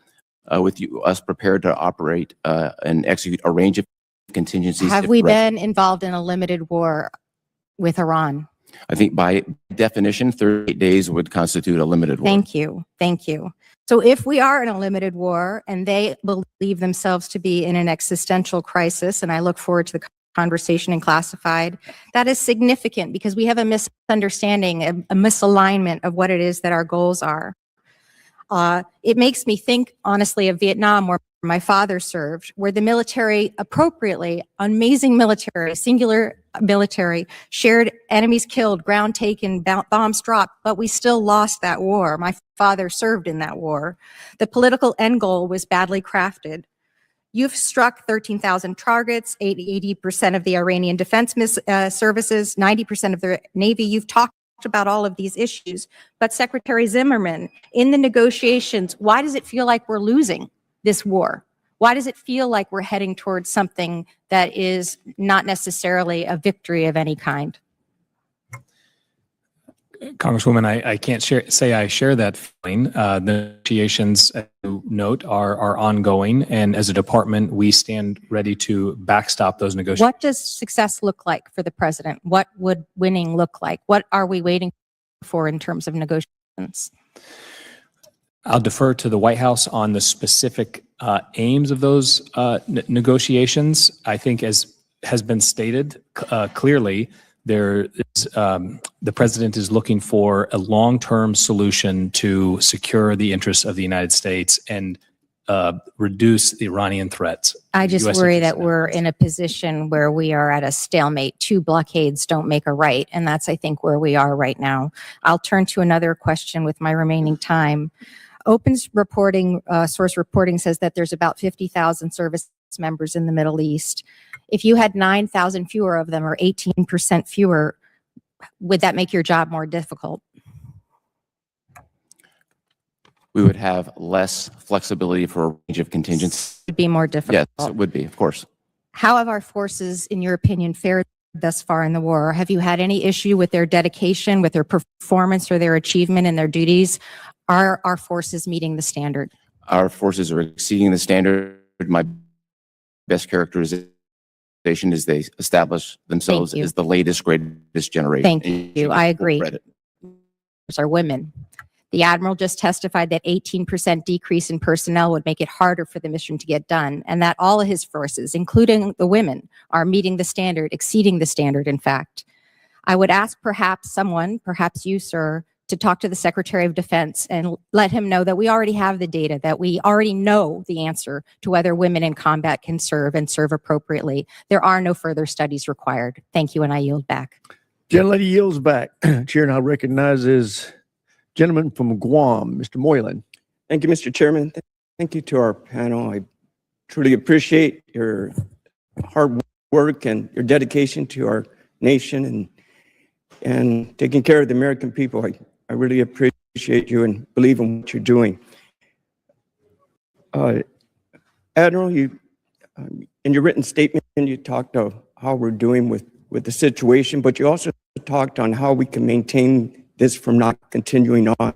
with us prepared to operate and execute a range of contingencies. Have we been involved in a limited war with Iran? I think by definition, 38 days would constitute a limited war. Thank you. Thank you. So if we are in a limited war and they believe themselves to be in an existential crisis, and I look forward to the conversation in classified, that is significant because we have a misunderstanding, a misalignment of what it is that our goals are. It makes me think, honestly, of Vietnam, where my father served, where the military appropriately, amazing military, singular military, shared enemies killed, ground taken, bombs dropped, but we still lost that war. My father served in that war. The political end goal was badly crafted. You've struck 13,000 targets, 80% of the Iranian defense services, 90% of the Navy. You've talked about all of these issues. But Secretary Zimmerman, in the negotiations, why does it feel like we're losing this war? Why does it feel like we're heading towards something that is not necessarily a victory of any kind? Congresswoman, I can't say I share that feeling. The negotiations, as you note, are ongoing, and as a department, we stand ready to backstop those negotiations. What does success look like for the president? What would winning look like? What are we waiting for in terms of negotiations? I'll defer to the White House on the specific aims of those negotiations. I think, as has been stated clearly, there is, the president is looking for a long-term solution to secure the interests of the United States and reduce the Iranian threats. I just US worry interests that we're in a position where we are at a stalemate. Two blockades don't make a right, and that's, I think, where we are right now. I'll turn to another question with my remaining time. Open's reporting, source reporting says that there's about 50,000 service members in the Middle East. If you had 9,000 fewer of them, or 18% fewer, would that make your job more difficult? We would have less flexibility for a range of contingencies. It would be more difficult. Yes, it would be, of course. How have our forces, in your opinion, fared thus far in the war? Have you had any issue with their dedication, with their performance, or their achievement in their duties? Are our forces meeting the standard? Our forces are exceeding the standard. My best characterization is they establish themselves as the latest, greatest generation. Thank you. I agree. Are women. The Admiral just testified that 18% decrease in personnel would make it harder for the mission to get done, and that all of his forces, including the women, are meeting the standard, exceeding the standard, in fact. I would ask perhaps someone, perhaps you, sir, to talk to the Secretary of Defense and let him know that we already have the data, that we already know the answer to whether women in combat can serve and serve appropriately. There are no further studies required. Thank you, and I yield back. Gentlelady yields back. Chair now recognizes gentleman from Guam, Mr. Moylan. Thank you, Mr. Chairman. Thank you to our panel. I truly appreciate your hard work and your dedication to our nation and taking care of the American people. I really appreciate you and believe in what you're doing. Admiral, you, in your written statement, you talked of how we're doing with the situation, but you also talked on how we can maintain this from not continuing on.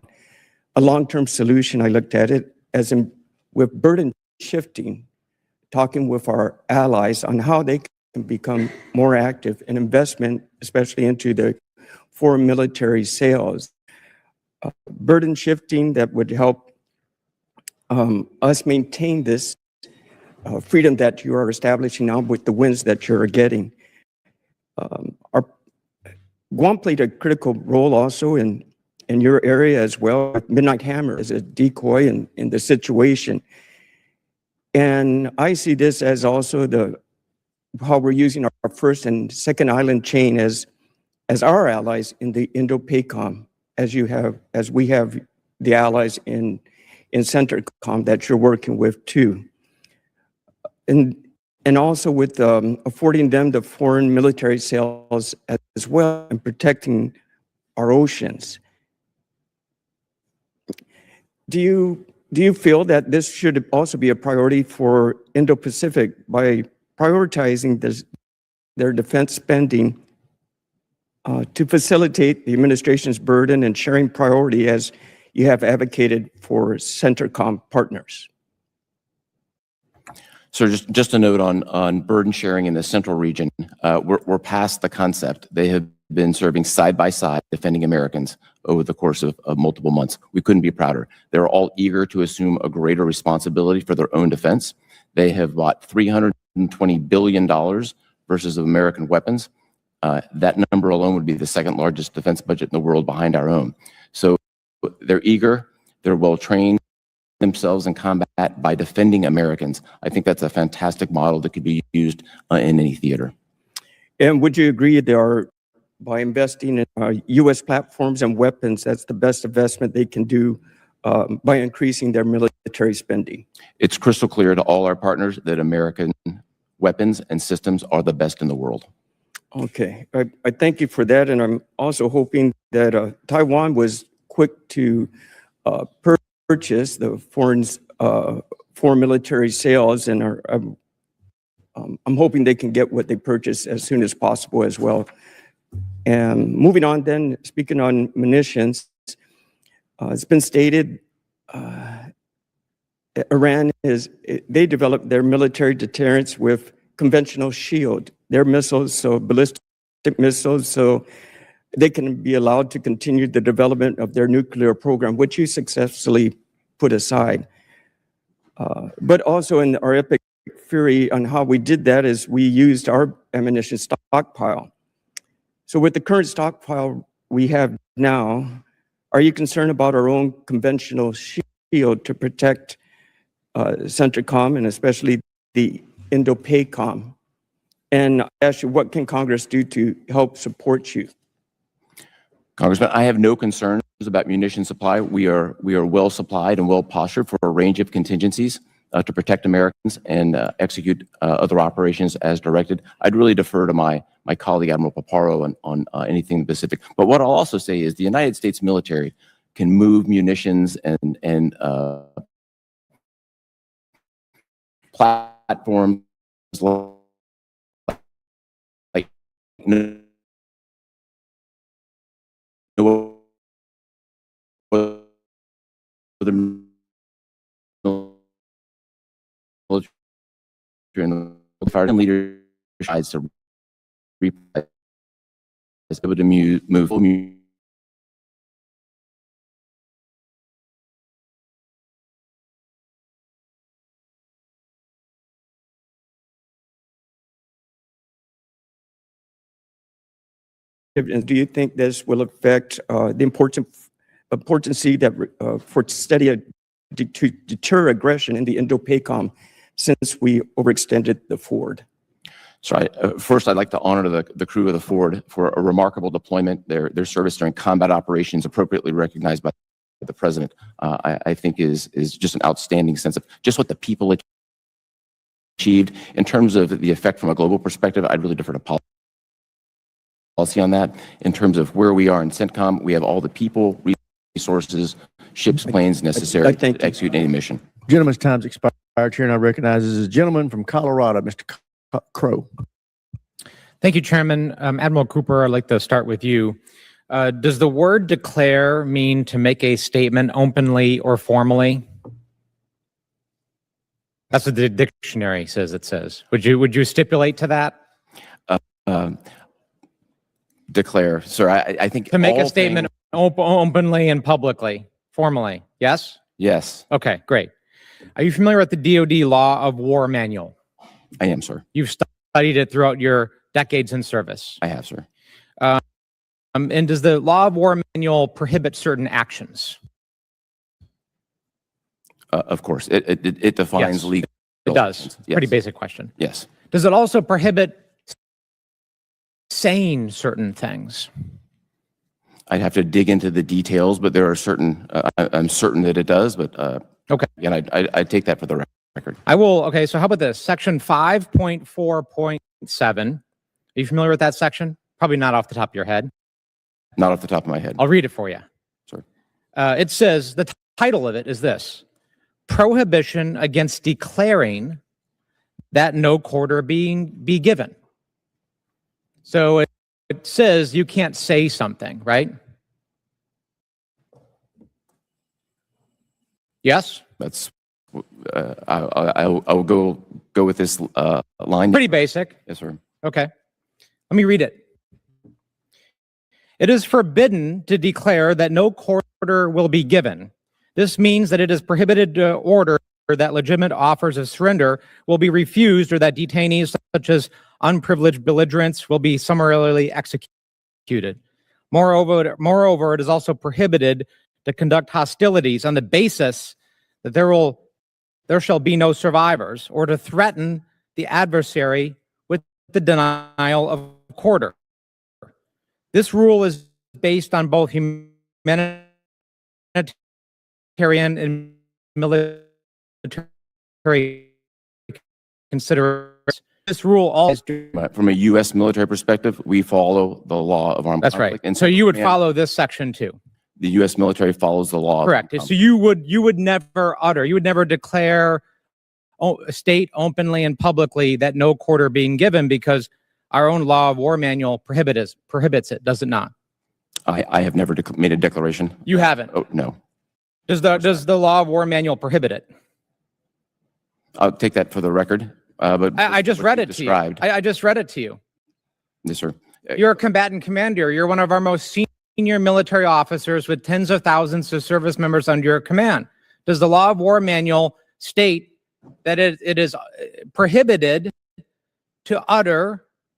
A long-term solution, I looked at it as in with burden shifting, talking with our allies on how they can become more active in investment, especially into the foreign military sales. Burden shifting that would help us maintain this freedom that you are establishing now with the wins that you're getting. Guam played a critical role also in your area as well. Midnight Hammer as a decoy in the situation. And I see this as also how we're using our first and second island chain as our allies in the Indo-PACOM, as we have the allies in CENTCOM that you're working with too. And also with affording them the foreign military sales as well and protecting our oceans. Do you feel that this should also be a priority for Indo-Pacific by prioritizing their defense spending to facilitate the administration's burden and sharing priority as you have advocated for CENTCOM partners? So just a note on burden sharing in the central region. We're past the concept. They have been serving side by side, defending Americans over the course of multiple months. We couldn't be prouder. They're all eager to assume a greater responsibility for their own defense. They have bought $320 billion versus of American weapons. That number alone would be the second largest defense budget in the world behind our own. So they're eager, they're well trained themselves in combat by defending Americans. I think that's a fantastic model that could be used in any theater. And would you agree by investing in U.S. platforms and weapons, that's the best investment they can do by increasing their military spending? It's crystal clear to all our partners that American weapons and systems are the best in the world. Okay, I thank you for that, and I'm also hoping that Taiwan was quick to purchase the foreign military sales, and I'm hoping they can get what they purchase as soon as possible as well. And moving on then, speaking on munitions, it's been stated Iran they developed their military deterrence with conventional shield, their missiles, so ballistic missiles, so they can be allowed to continue the development of their nuclear program, which you successfully put aside. But also in our epic fury on how we did that is we used our ammunition stockpile. So with the current stockpile we have now, are you concerned about our own conventional shield to protect CENTCOM and especially the Indo-PACOM? And actually, what can Congress do to help support you? Congressman, I have no concerns about munition supply. We are well supplied and well postured for a range of contingencies to protect Americans and execute other operations as directed. I'd really defer to my colleague, Admiral Paparo, on anything specific. But what I'll also say is the United States military can move munitions and platforms like no other military and the fire leader decides to is able to move And do you think this will affect the importance that for study to deter aggression in the Indo-PACOM since we overextended the Ford? So first, I'd like to honor the crew of the Ford for a remarkable deployment. Their service during combat operations, appropriately recognized by the President, I think is just an outstanding sense of just what the people achieved. In terms of the effect from a global perspective, I'd really defer to policy on that. In terms of where we are in CENTCOM, we have all the people, resources, ships, planes necessary to execute any mission. Gentleman's time's expired. Chair now recognizes a gentleman from Colorado, Mr. Crow. Thank you, Chairman. Admiral Cooper, I'd like to start with you. Does the word declare mean to make a statement openly or formally? That's what the dictionary says it says. Would you stipulate to that? Declare, sir. I think to make a statement openly and publicly, formally. Yes? Yes. Okay, great. Are you familiar with the DoD Law of War Manual? I am, sir. You've studied it throughout your decades in service. I have, sir. And does the Law of War Manual prohibit certain actions? Of course. It defines Yes. legal. It does. Yes. Pretty basic question. Yes. Does it also prohibit saying certain things? I'd have to dig into the details, but there are certain, I'm certain that it does, but okay. Again, I take that for the record. I will. Okay, so how about this? Section 5.4.7. Are you familiar with that section? Probably not off the top of your head. Not off the top of my head. I'll read it for you. Sorry. It says, the title of it is this: Prohibition against declaring that no quarter be given. So it says you can't say something, right? Yes? That's, I'll go with this line. Pretty basic. Yes, sir. Okay. Let me read it. It is forbidden to declare that no quarter will be given. This means that it is prohibited to order that legitimate offers of surrender will be refused, or that detainees such as unprivileged belligerents will be summarily executed. Moreover, it is also prohibited to conduct hostilities on the basis that there shall be no survivors, or to threaten the adversary with the denial of quarter. This rule is based on both humanitarian humanitarian and military considerations. This rule always. From a U.S. military perspective, we follow the law of armed That's right. conflict. And So you would and follow this section too. The U.S. military follows the law. Correct. So you would never declare state openly and publicly that no quarter being given because our own law of war manual prohibits it, does it not? I have never made a declaration. You haven't? Oh, no. Does the law of war manual prohibit it? I'll take that for the record. But I just read it to you. I just read it to you. Yes, sir. You're a combatant commander. You're one of our most senior military officers with tens of thousands of service members under your command. Does the law of war manual state that it is prohibited to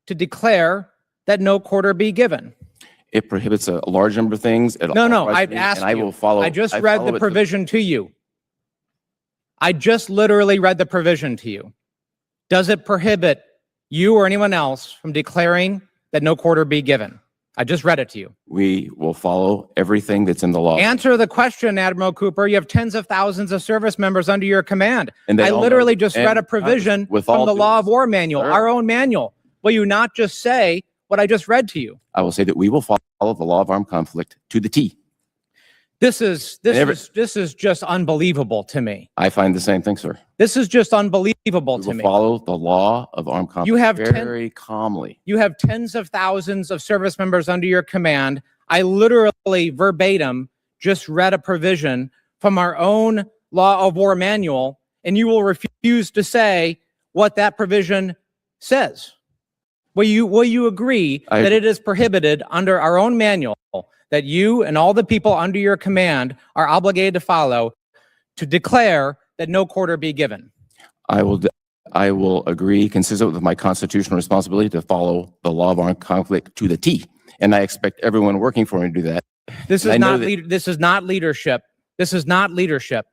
declare that no quarter be given? It prohibits a large number of things. No, I've asked you. I will follow. I just read the provision to you. I just literally read the provision to you. Does it prohibit you or anyone else from declaring that no quarter be given? I just read it to you. We will follow everything that's in the law. Answer the question, Admiral Cooper. You have tens of thousands of service members under your command. And I literally just read a provision from the law of war manual, our own manual. Will you not just say what I just read to you? I will say that we will follow the law of armed conflict to the T. This is just unbelievable to me. I find the same thing, sir. This is just unbelievable to me. Follow the law of armed conflict You have very calmly. You have tens of thousands of service members under your command. I literally verbatim just read a provision from our own law of war manual, and you will refuse to say what that provision says. Will you agree that it is prohibited under our own manual that you and all the people under your command are obligated to follow to declare that no quarter be given? I will agree, consistent with my constitutional responsibility, to follow the law of armed conflict to the T. And I expect everyone working for me to do that. This is not leadership. This is not leadership.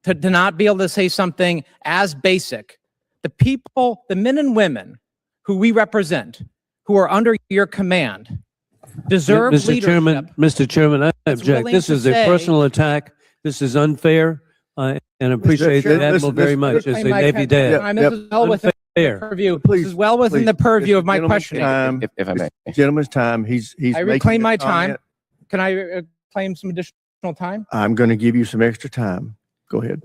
To not be able to say something as basic. The people, the men and women who we represent, who are under your command, deserve leadership. Mr. Chairman, I object. This is a personal attack. This is unfair, and appreciate that Admiral very much as a Navy dad. This is well within the purview. This is well within the purview of my questioning. If I may. Gentleman's time. He's I reclaim my time. Can I claim some additional time? I'm going to give you some extra time. Go ahead.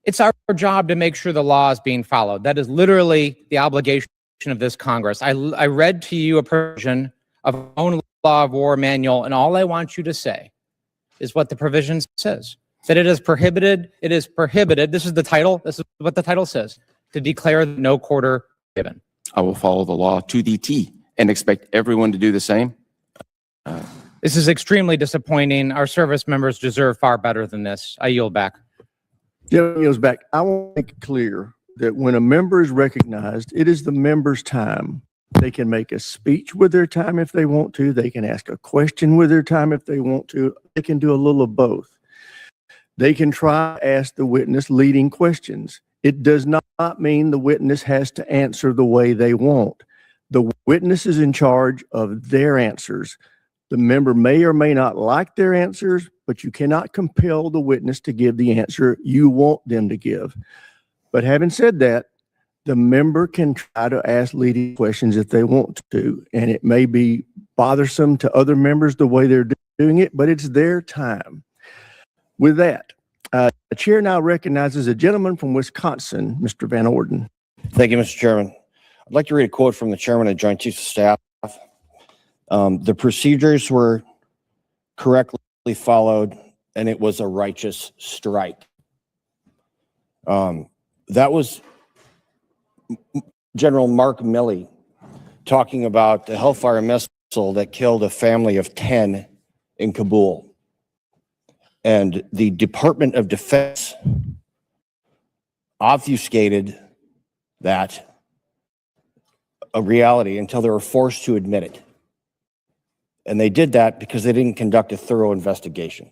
It's our job to make sure the law is being followed. That is literally the obligation of this Congress. I read to you a provision of our own law of war manual, and all I want you to say is what the provision says. That it is prohibited. It is prohibited. This is the title. This is what the title says. To declare no quarter given. I will follow the law to the T and expect everyone to do the same. This is extremely disappointing. Our service members deserve far better than this. I yield back. Gentleman yields back. I want to make it clear that when a member is recognized, it is the member's time. They can make a speech with their time if they want to. They can ask a question with their time if they want to. They can do a little of both. They can try to ask the witness leading questions. It does not mean the witness has to answer the way they want. The witness is in charge of their answers. The member may or may not like their answers, but you cannot compel the witness to give the answer you want them to give. But having said that, the member can try to ask leading questions if they want to, and it may be bothersome to other members the way they're doing it, but it's their time. With that, the chair now recognizes a gentleman from Wisconsin, Mr. Van Orden. Thank you, Mr. Chairman. I'd like to read a quote from the Chairman of Joint Chiefs of Staff. The procedures were correctly followed, and it was a righteous strike. That was General Mark Milley talking about the Hellfire missile that killed a family of 10 in Kabul. And the Department of Defense obfuscated that a reality until they were forced to admit it. And they did that because they didn't conduct a thorough investigation.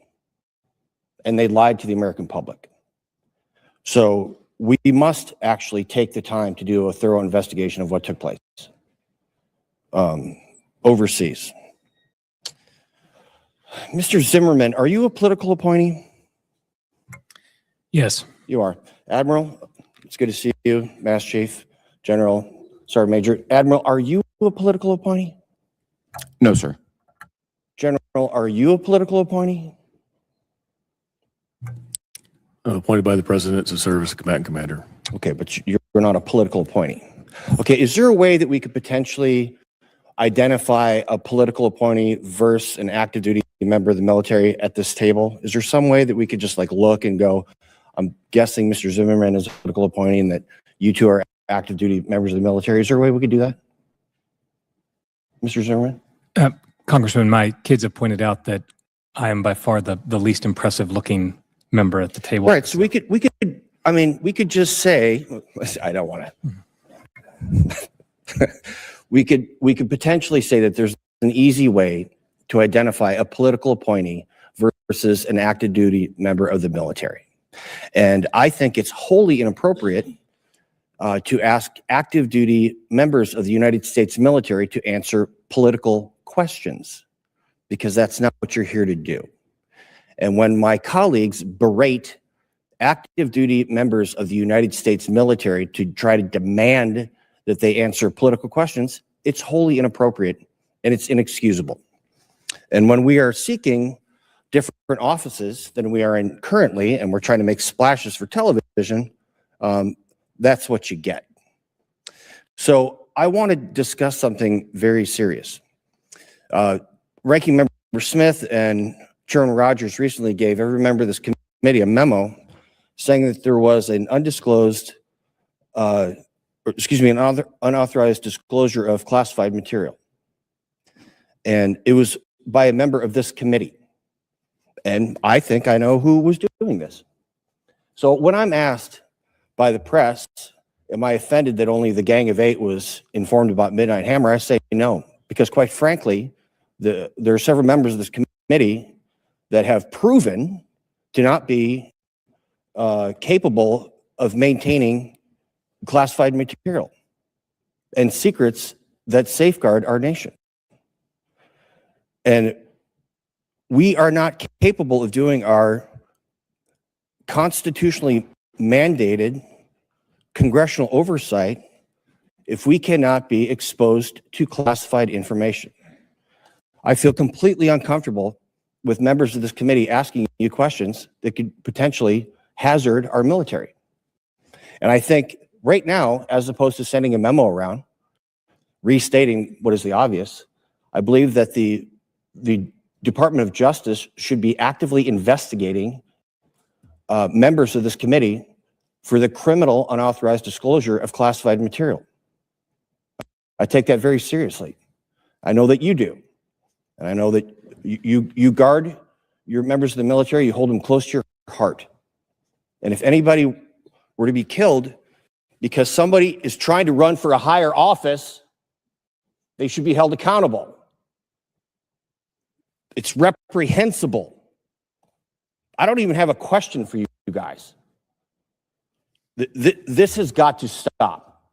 And they lied to the American public. So we must actually take the time to do a thorough investigation of what took place overseas. Mr. Zimmerman, are you a political appointee? Yes. You are. Admiral, it's good to see you. Master Chief, General, Sergeant Major. Admiral, are you a political appointee? No, sir. General, are you a political appointee? Appointed by the President to serve as a combatant commander. Okay, but you're not a political appointee. Okay, is there a way that we could potentially identify a political appointee versus an active duty member of the military at this table? Is there some way that we could just like look and go, I'm guessing Mr. Zimmerman is a political appointee and that you two are active duty members of the military? Is there a way we could do that? Mr. Zimmerman? Congressman, my kids have pointed out that I am by far the least impressive looking member at the table. Right, so we could just say, I don't want to. We could potentially say that there's an easy way to identify a political appointee versus an active duty member of the military. And I think it's wholly inappropriate to ask active duty members of the United States military to answer political questions, because that's not what you're here to do. And when my colleagues berate active duty members of the United States military to try to demand that they answer political questions, it's wholly inappropriate and it's inexcusable. And when we are seeking different offices than we are in currently, and we're trying to make splashes for television, that's what you get. So I want to discuss something very serious. Ranking Member Smith and Chairman Rogers recently gave every member of this committee a memo saying that there was an undisclosed, an unauthorized disclosure of classified material. And it was by a member of this committee. And I think I know who was doing this. So when I'm asked by the press, am I offended that only the Gang of Eight was informed about Midnight Hammer, I say no, because quite frankly, there are several members of this committee that have proven to not be capable of maintaining classified material and secrets that safeguard our nation. And we are not capable of doing our constitutionally mandated congressional oversight if we cannot be exposed to classified information. I feel completely uncomfortable with members of this committee asking you questions that could potentially hazard our military. And I think right now, as opposed to sending a memo around, restating what is the obvious, I believe that the Department of Justice should be actively investigating members of this committee for the criminal unauthorized disclosure of classified material. I take that very seriously. I know that you do. And I know that you guard your members of the military, you hold them close to your heart. And if anybody were to be killed because somebody is trying to run for a higher office, they should be held accountable. It's reprehensible. I don't even have a question for you guys. This has got to stop.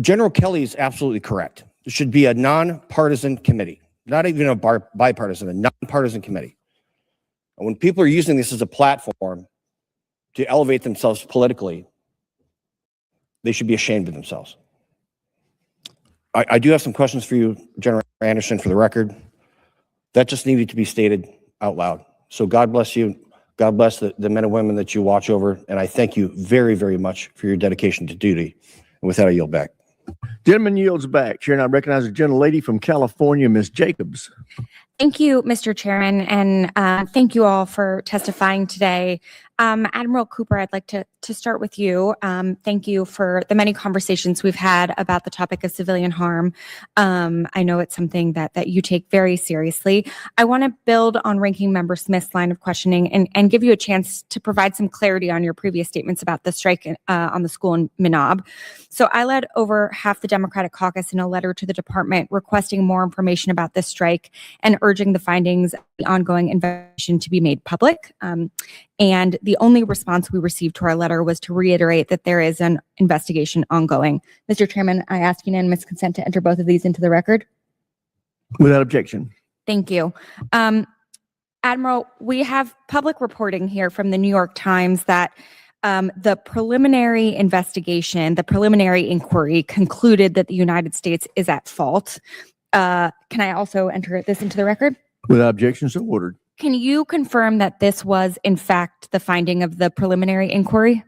General Kelly is absolutely correct. There should be a nonpartisan committee. Not even a bipartisan, a nonpartisan committee. And when people are using this as a platform to elevate themselves politically, they should be ashamed of themselves. I do have some questions for you, General Anderson, for the record. That just needed to be stated out loud. So God bless you. God bless the men and women that you watch over. And I thank you very, very much for your dedication to duty. And with that, I yield back. Gentleman yields back. Chair, and I recognize a gentlelady from California, Ms. Jacobs. Thank you, Mr. Chairman, and thank you all for testifying today. Admiral Cooper, I'd like to start with you. Thank you for the many conversations we've had about the topic of civilian harm. I know it's something that you take very seriously. I want to build on Ranking Member Smith's line of questioning and give you a chance to provide some clarity on your previous statements about the strike on the school in Minab. So I led over half the Democratic caucus in a letter to the department requesting more information about this strike and urging the findings of the ongoing investigation to be made public. And the only response we received to our letter was to reiterate that there is an investigation ongoing. Mr. Chairman, I ask unanimous consent to enter both of these into the record. Without objection. Thank you. Admiral, we have public reporting here from the New York Times that the preliminary investigation, the preliminary inquiry concluded that the United States is at fault. Can I also enter this into the record? Without objection, so ordered. Can you confirm that this was, in fact, the finding of the preliminary inquiry?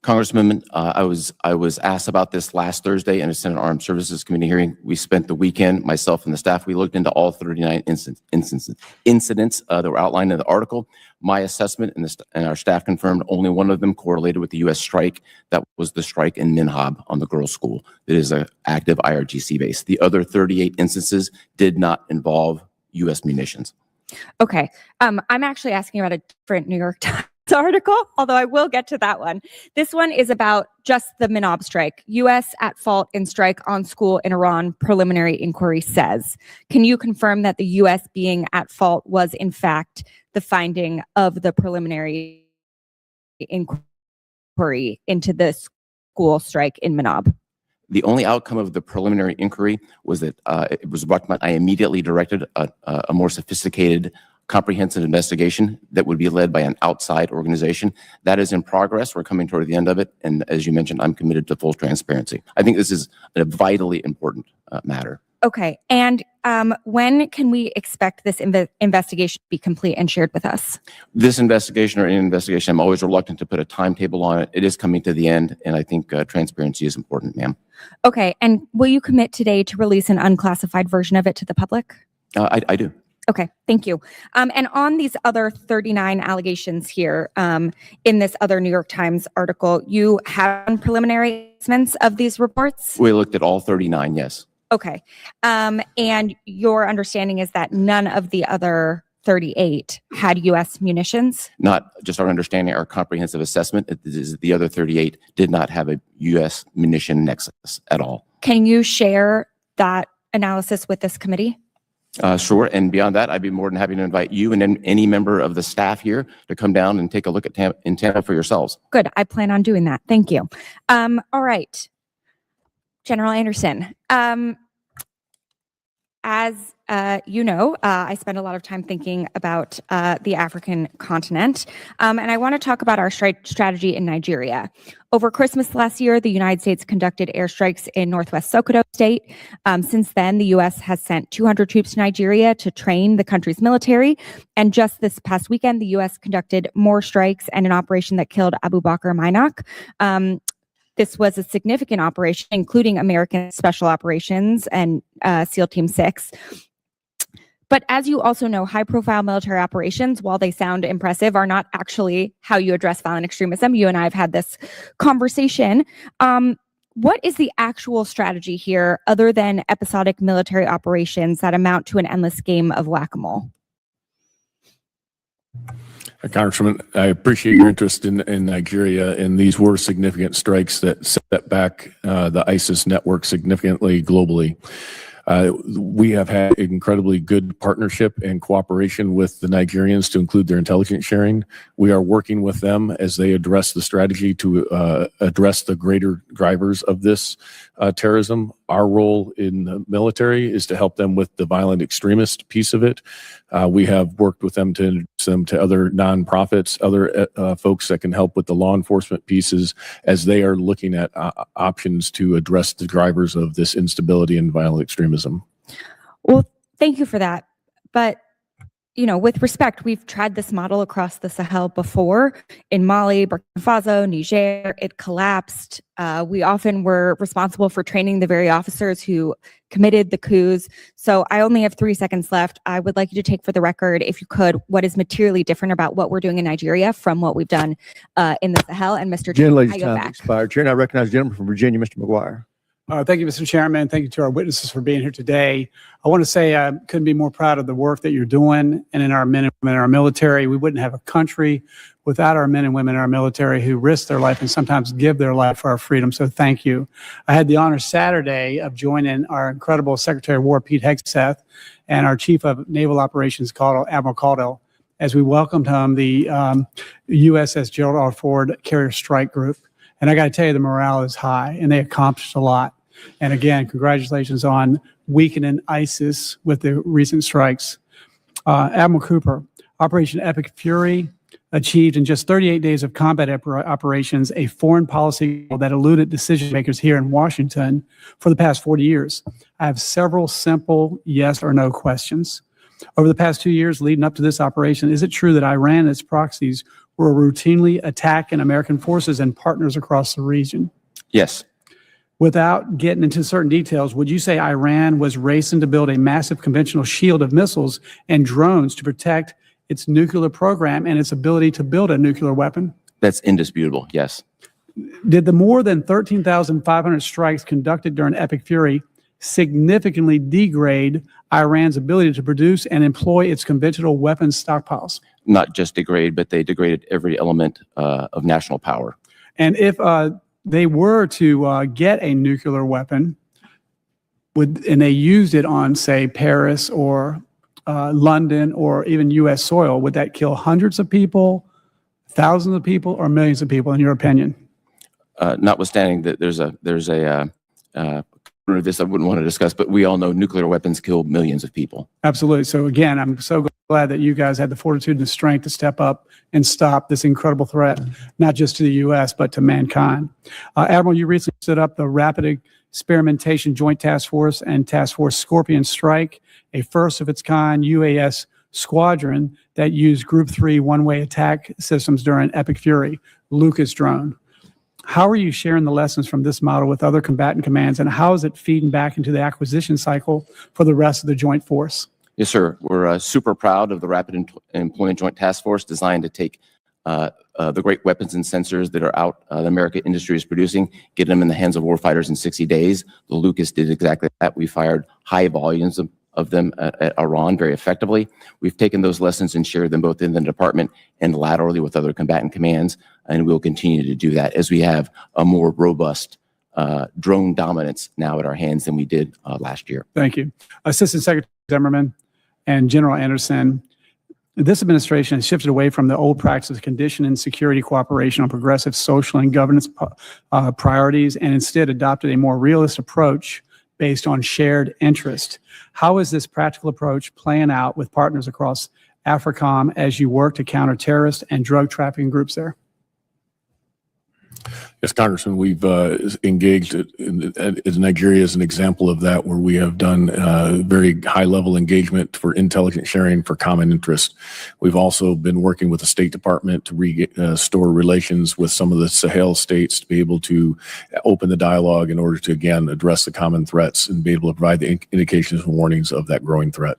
Congressman, I was asked about this last Thursday in a Senate Armed Services Committee hearing. We spent the weekend, myself and the staff, we looked into all 39 incidents that were outlined in the article. My assessment and our staff confirmed only one of them correlated with the U.S. strike. That was the strike in Minhab on the girls' school. That is an active IRGC base. The other 38 instances did not involve U.S. munitions. Okay. I'm actually asking about a different New York Times article, although I will get to that one. This one is about just the Minhab strike. U.S. at fault in strike on school in Iran, preliminary inquiry says. Can you confirm that the U.S. being at fault was in fact the finding of the preliminary inquiry into the school strike in Minhab? The only outcome of the preliminary inquiry was that it was recommended. I immediately directed a more sophisticated, comprehensive investigation that would be led by an outside organization. That is in progress. We're coming toward the end of it. And as you mentioned, I'm committed to full transparency. I think this is a vitally important matter. Okay. And when can we expect this investigation to be complete and shared with us? This investigation or any investigation, I'm always reluctant to put a timetable on it. It is coming to the end, and I think transparency is important, ma'am. Okay. And will you commit today to release an unclassified version of it to the public? I do. Okay, thank you. And on these other 39 allegations here, in this other New York Times article, you have preliminary assessments of these reports? We looked at all 39, yes. Okay. And your understanding is that none of the other 38 had U.S. munitions? Not just our understanding, our comprehensive assessment is that the other 38 did not have a U.S. munition nexus at all. Can you share that analysis with this committee? Sure. And beyond that, I'd be more than happy to invite you and any member of the staff here to come down and take a look at Tampa for yourselves. Good. I plan on doing that. Thank you. All right. General Anderson, as you know, I spend a lot of time thinking about the African continent, and I want to talk about our strategy in Nigeria. Over Christmas last year, the United States conducted airstrikes in Northwest Sokoto State. Since then, the U.S. has sent 200 troops to Nigeria to train the country's military. And just this past weekend, the U.S. conducted more strikes and an operation that killed Abu Bakr Mainak. This was a significant operation, including American Special Operations and SEAL Team 6. But as you also know, high-profile military operations, while they sound impressive, are not actually how you address violent extremism. You and I have had this conversation. What is the actual strategy here other than episodic military operations that amount to an endless game of whack-a-mole? Congressman, I appreciate your interest in Nigeria, and these were significant strikes that set back the ISIS network significantly globally. We have had incredibly good partnership and cooperation with the Nigerians to include their intelligence sharing. We are working with them as they address the strategy to address the greater drivers of this terrorism. Our role in the military is to help them with the violent extremist piece of it. We have worked with them to introduce them to other nonprofits, other folks that can help with the law enforcement pieces as they are looking at options to address the drivers of this instability and violent extremism. Well, thank you for that. But, you know, with respect, we've tried this model across the Sahel before. In Mali, Burkina Faso, Niger, it collapsed. We often were responsible for training the very officers who committed the coups. So I only have 3 seconds left. I would like you to take for the record, if you could, what is materially different about what we're doing in Nigeria from what we've done in the Sahel. And Mr. Chairman, I yield back. Expired. Chair, I recognize the gentleman from Virginia, Mr. McGuire. Thank you, Mr. Chairman. Thank you to our witnesses for being here today. I want to say I couldn't be more proud of the work that you're doing and in our men and women in our military. We wouldn't have a country without our men and women in our military who risk their life and sometimes give their life for our freedom. So thank you. I had the honor Saturday of joining our incredible Secretary of War, Pete Hegseth, and our Chief of Naval Operations, Admiral Caudill, as we welcomed home the USS Gerald R. Ford Carrier Strike Group. And I got to tell you, the morale is high, and they accomplished a lot. And again, congratulations on weakening ISIS with the recent strikes. Admiral Cooper, Operation Epic Fury achieved in just 38 days of combat operations a foreign policy that eluded decision makers here in Washington for the past 40 years. I have several simple yes or no questions. Over the past 2 years leading up to this operation, is it true that Iran and its proxies were routinely attacking American forces and partners across the region? Yes. Without getting into certain details, would you say Iran was racing to build a massive conventional shield of missiles and drones to protect its nuclear program and its ability to build a nuclear weapon? That's indisputable, yes. Did the more than 13,500 strikes conducted during Epic Fury significantly degrade Iran's ability to produce and employ its conventional weapons stockpiles? Not just degrade, but they degraded every element of national power. And if they were to get a nuclear weapon, and they used it on, say, Paris or London or even U.S. soil, would that kill hundreds of people, thousands of people, or millions of people, in your opinion? Notwithstanding that there's a this I wouldn't want to discuss, but we all know nuclear weapons kill millions of people. Absolutely. So again, I'm so glad that you guys had the fortitude and the strength to step up and stop this incredible threat, not just to the U.S., but to mankind. Admiral, you recently stood up the Rapid Experimentation Joint Task Force and Task Force Scorpion Strike, a first of its kind UAS squadron that used Group 3 one-way attack systems during Epic Fury, Lucas drone. How are you sharing the lessons from this model with other combatant commands, and how is it feeding back into the acquisition cycle for the rest of the joint force? Yes, sir. We're super proud of the Rapid Employment Joint Task Force designed to take the great weapons and sensors that are out, the American industry is producing, get them in the hands of warfighters in 60 days. The Lucas did exactly that. We fired high volumes of them at Iran very effectively. We've taken those lessons and shared them both in the department and laterally with other combatant commands, and we'll continue to do that as we have a more robust drone dominance now at our hands than we did last year. Thank you. Assistant Secretary Zimmerman and General Anderson, this administration has shifted away from the old practice of conditioning security cooperation on progressive social and governance priorities, and instead adopted a more realist approach based on shared interest. How is this practical approach playing out with partners across AFRICOM as you work to counter terrorist and drug trafficking groups there? Yes, Congressman, we've engaged in Nigeria as an example of that, where we have done very high-level engagement for intelligence sharing for common interest. We've also been working with the State Department to restore relations with some of the Sahel states to be able to open the dialogue in order to, again, address the common threats and be able to provide the indications and warnings of that growing threat.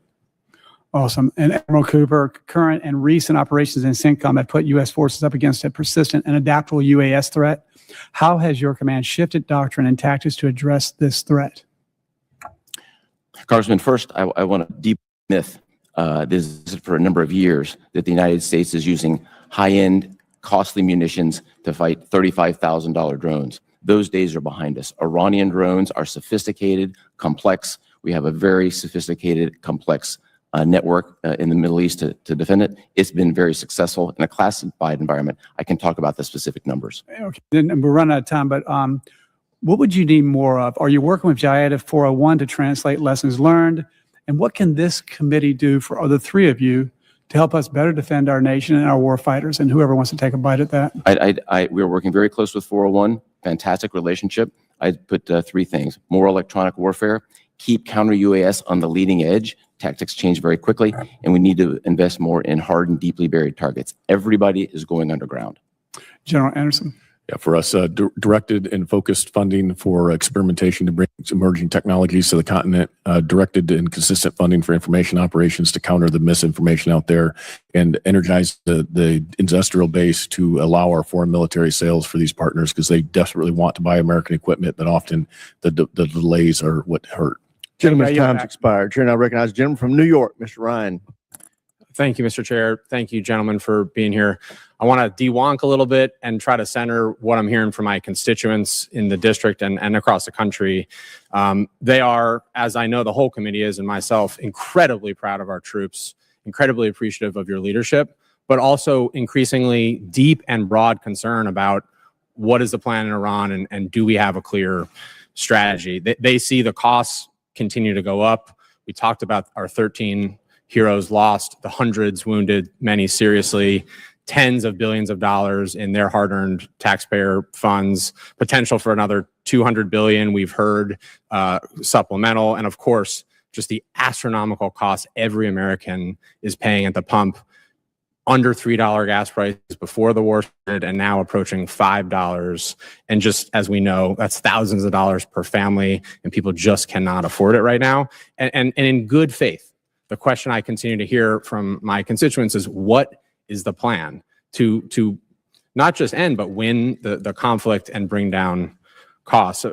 Awesome. And Admiral Cooper, current and recent operations in CENTCOM have put U.S. forces up against a persistent and adaptable UAS threat. How has your command shifted doctrine and tactics to address this threat? Congressman, first, I want to deep myth. This is for a number of years that the United States is using high-end, costly munitions to fight $35,000 drones. Those days are behind us. Iranian drones are sophisticated, complex. We have a very sophisticated, complex network in the Middle East to defend it. It's been very successful in a classified environment. I can talk about the specific numbers. Okay, then we're running out of time, but what would you need more of? Are you working with JIAD 401 to translate lessons learned? And what can this committee do for the three of you to help us better defend our nation and our war fighters? And whoever wants to take a bite at that. We're working very close with 401, fantastic relationship. I put three things: more electronic warfare, keep counter UAS on the leading edge. Tactics change very quickly, and we need to invest more in hard and deeply buried targets. Everybody is going underground. General Anderson. Yeah, for us, directed and focused funding for experimentation to bring emerging technologies to the continent, directed and consistent funding for information operations to counter the misinformation out there, and energize the industrial base to allow our foreign military sales for these partners, because they desperately want to buy American equipment, but often the delays are what hurt. Gentleman's time's expired. Chair now recognizes the gentleman from New York, Mr. Ryan. Thank you, Mr. Chair. Thank you, gentlemen, for being here. I want to de-wonk a little bit and try to center what I'm hearing from my constituents in the district and across the country. They are, as I know the whole committee is and myself, incredibly proud of our troops, incredibly appreciative of your leadership, but also increasingly deep and broad concern about what is the plan in Iran and do we have a clear strategy. They see the costs continue to go up. We talked about our 13 heroes lost, the hundreds wounded, many seriously, tens of billions of dollars in their hard-earned taxpayer funds, potential for another 200 billion, we've heard, supplemental, and of course, just the astronomical cost every American is paying at the pump. Under $3 gas prices before the war started, and now approaching $5. And just as we know, that's thousands of dollars per family, and people just cannot afford it right now. And in good faith, the question I continue to hear from my constituents is, what is the plan to not just end, but win the conflict and bring down costs?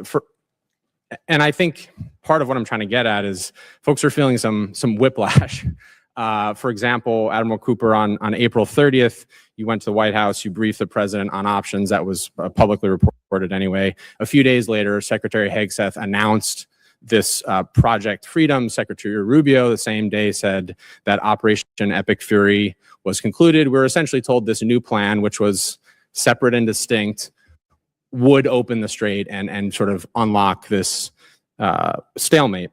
And I think part of what I'm trying to get at is folks are feeling some whiplash. For example, Admiral Cooper, on April 30th, you went to the White House, you briefed the president on options. That was publicly reported anyway. A few days later, Secretary Hegseth announced this Project Freedom. Secretary Rubio the same day said that Operation Epic Fury was concluded. We were essentially told this new plan, which was separate and distinct, would open the strait and sort of unlock this stalemate.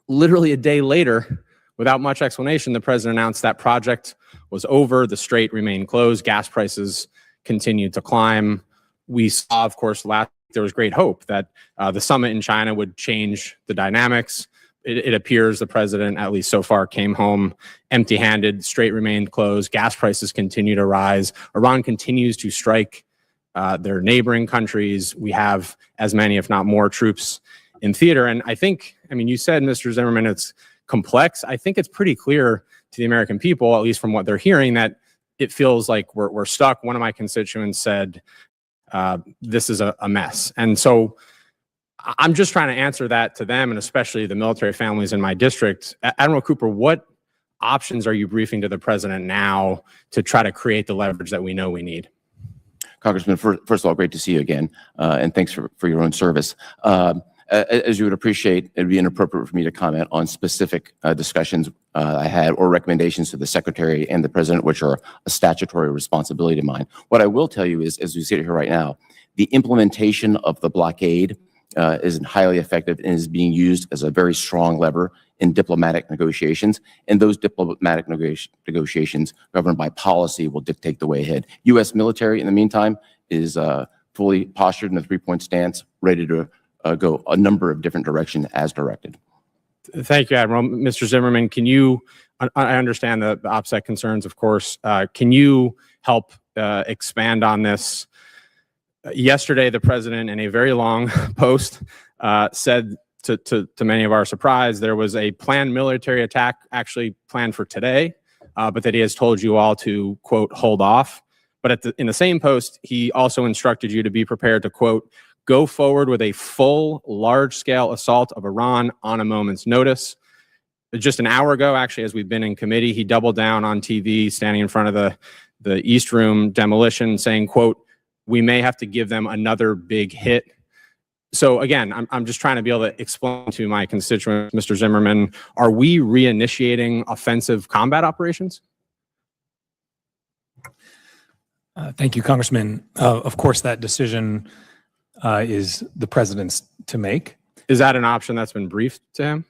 Literally a day later, without much explanation, the president announced that project was over, the strait remained closed, gas prices continued to climb. We saw, of course, last week there was great hope that the summit in China would change the dynamics. It appears the president, at least so far, came home empty-handed, strait remained closed, gas prices continue to rise. Iran continues to strike their neighboring countries. We have as many, if not more, troops in theater. And I think, I mean, you said, Mr. Zimmerman, it's complex. I think it's pretty clear to the American people, at least from what they're hearing, that it feels like we're stuck. One of my constituents said, this is a mess. And so I'm just trying to answer that to them, and especially the military families in my district. Admiral Cooper, what options are you briefing to the president now to try to create the leverage that we know we need? Congressman, first of all, great to see you again, and thanks for your own service. As you would appreciate, it would be inappropriate for me to comment on specific discussions I had or recommendations to the Secretary and the President, which are a statutory responsibility of mine. What I will tell you is, as we sit here right now, the implementation of the blockade is highly effective and is being used as a very strong lever in diplomatic negotiations. And those diplomatic negotiations governed by policy will dictate the way ahead. U.S. military, in the meantime, is fully postured in a three-point stance, ready to go a number of different directions as directed. Thank you, Admiral. Mr. Zimmerman, can you, I understand the OPSEC concerns, of course. Can you help expand on this? Yesterday, the president, in a very long post, said to many of our surprise, there was a planned military attack actually planned for today, but that he has told you all to, quote, hold off. But in the same post, he also instructed you to be prepared to, quote, go forward with a full, large-scale assault of Iran on a moment's notice. Just an hour ago, actually, as we've been in committee, he doubled down on TV, standing in front of the East Room demolition, saying, quote, we may have to give them another big hit. So again, I'm just trying to be able to explain to my constituents, Mr. Zimmerman, are we reinitiating offensive combat operations? Thank you, Congressman. Of course, that decision is the president's to make. Is that an option that's been briefed to him?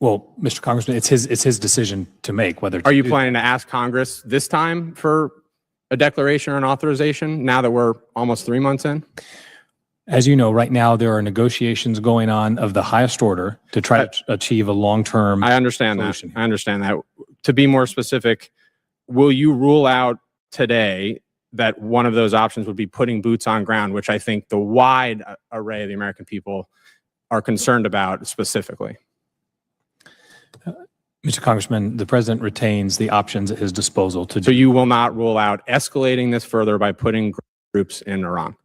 Well, Mr. Congressman, it's his decision to make. Whether are you planning to ask Congress this time for a declaration or an authorization now that we're almost 3 months in? As you know, right now there are negotiations going on of the highest order to try to achieve a long-term. I understand solution. That. I understand that. To be more specific, will you rule out today that one of those options would be putting boots on ground, which I think the wide array of the American people are concerned about specifically? Mr. Congressman, the president retains the options at his disposal to do. So you will not rule out escalating this further by putting groups in Iran?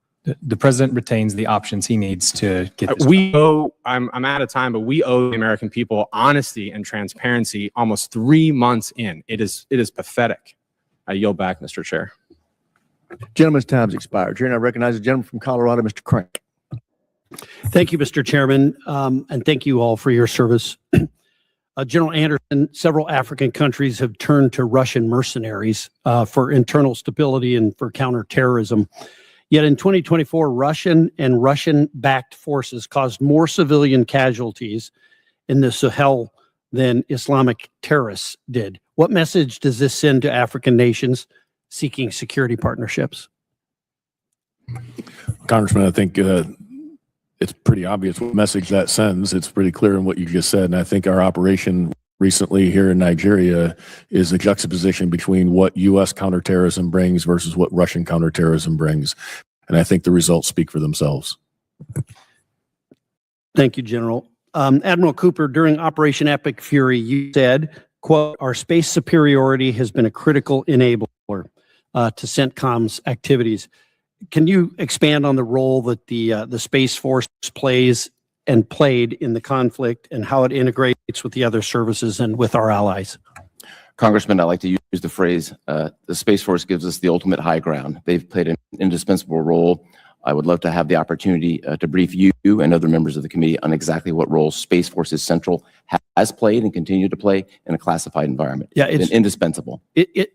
The president retains the options he needs to get this done. I'm out of time, but we owe the American people honesty and transparency almost 3 months in. It is pathetic. I yield back, Mr. Chair. Gentleman's time's expired. Chair, I recognize the gentleman from Colorado, Mr. Crank. Thank you, Mr. Chairman, and thank you all for your service. General Anderson, several African countries have turned to Russian mercenaries for internal stability and for counterterrorism. Yet in 2024, Russian and Russian-backed forces caused more civilian casualties in the Sahel than Islamic terrorists did. What message does this send to African nations seeking security partnerships? Congressman, I think it's pretty obvious what message that sends. It's pretty clear in what you just said. And I think our operation recently here in Nigeria is a juxtaposition between what U.S. counterterrorism brings versus what Russian counterterrorism brings. And I think the results speak for themselves. Thank you, General. Admiral Cooper, during Operation Epic Fury, you said, quote, "Our space superiority has been a critical enabler to CENTCOM's activities." Can you expand on the role that the Space Force plays and played in the conflict and how it integrates with the other services and with our allies? Congressman, I like to use the phrase, the Space Force gives us the ultimate high ground. They've played an indispensable role. I would love to have the opportunity to brief you and other members of the committee on exactly what role Space Force Central has played and continue to play in a classified environment. Yeah, it's been indispensable.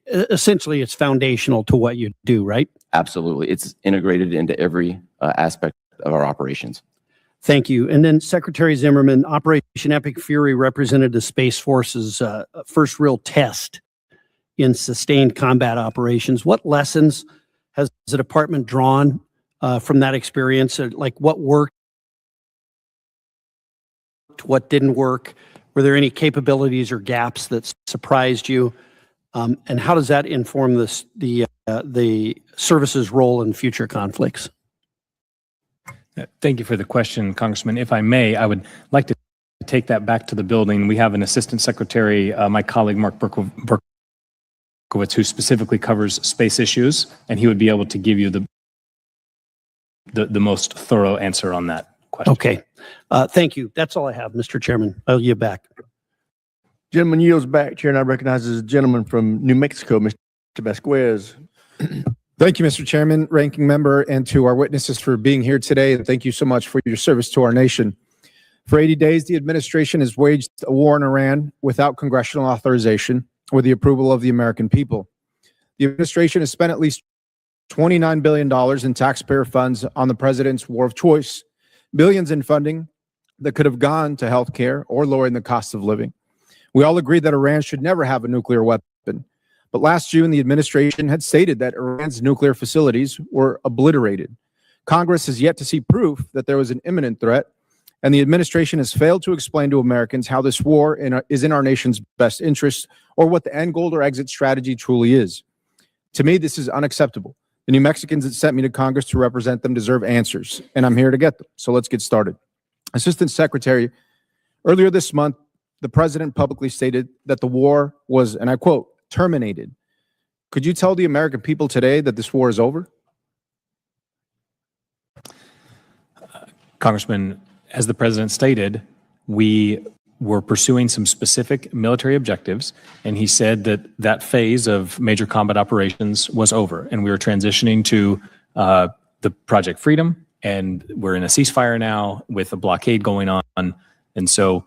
Essentially, it's foundational to what you do, right? Absolutely. It's integrated into every aspect of our operations. Thank you. And then Secretary Zimmerman, Operation Epic Fury represented the Space Force's first real test in sustained combat operations. What lessons has the department drawn from that experience? Like what worked, what didn't work? Were there any capabilities or gaps that surprised you? And how does that inform the service's role in future conflicts? Thank you for the question, Congressman. If I may, I would like to take that back to the building. We have an Assistant Secretary, my colleague Mark Berkowitz, who specifically covers space issues, and he would be able to give you the most thorough answer on that question. Okay. Thank you. That's all I have, Mr. Chairman. I'll yield back. Gentleman yields back. Chair now recognizes a gentleman from New Mexico, Mr. Vasquez. Thank you, Mr. Chairman, ranking member, and to our witnesses for being here today. And thank you so much for your service to our nation. For 80 days, the administration has waged a war in Iran without congressional authorization or the approval of the American people. The administration has spent at least $29 billion in taxpayer funds on the president's war of choice, billions in funding that could have gone to health care or lowering the cost of living. We all agree that Iran should never have a nuclear weapon. But last June, the administration had stated that Iran's nuclear facilities were obliterated. Congress has yet to see proof that there was an imminent threat, and the administration has failed to explain to Americans how this war is in our nation's best interest or what the end goal or exit strategy truly is. To me, this is unacceptable. The New Mexicans that sent me to Congress to represent them deserve answers, and I'm here to get them. So let's get started. Assistant Secretary, earlier this month, the president publicly stated that the war was, and I quote, terminated. Could you tell the American people today that this war is over? Congressman, as the president stated, we were pursuing some specific military objectives, and he said that that phase of major combat operations was over, and we were transitioning to the Project Freedom, and we're in a ceasefire now with a blockade going on, and so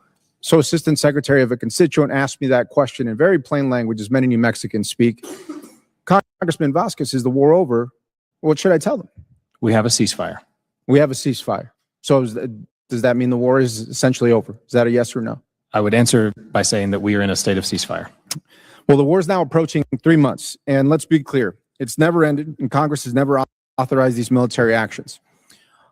Assistant Secretary, if a constituent asked me that question in very plain language, as many New Mexicans speak, Congressman Vasquez, is the war over? What should I tell them? we have a ceasefire. We have a ceasefire. So does that mean the war is essentially over? Is that a yes or no? I would answer by saying that we are in a state of ceasefire. Well, the war is now approaching 3 months, and let's be clear, it's never ended, and Congress has never authorized these military actions.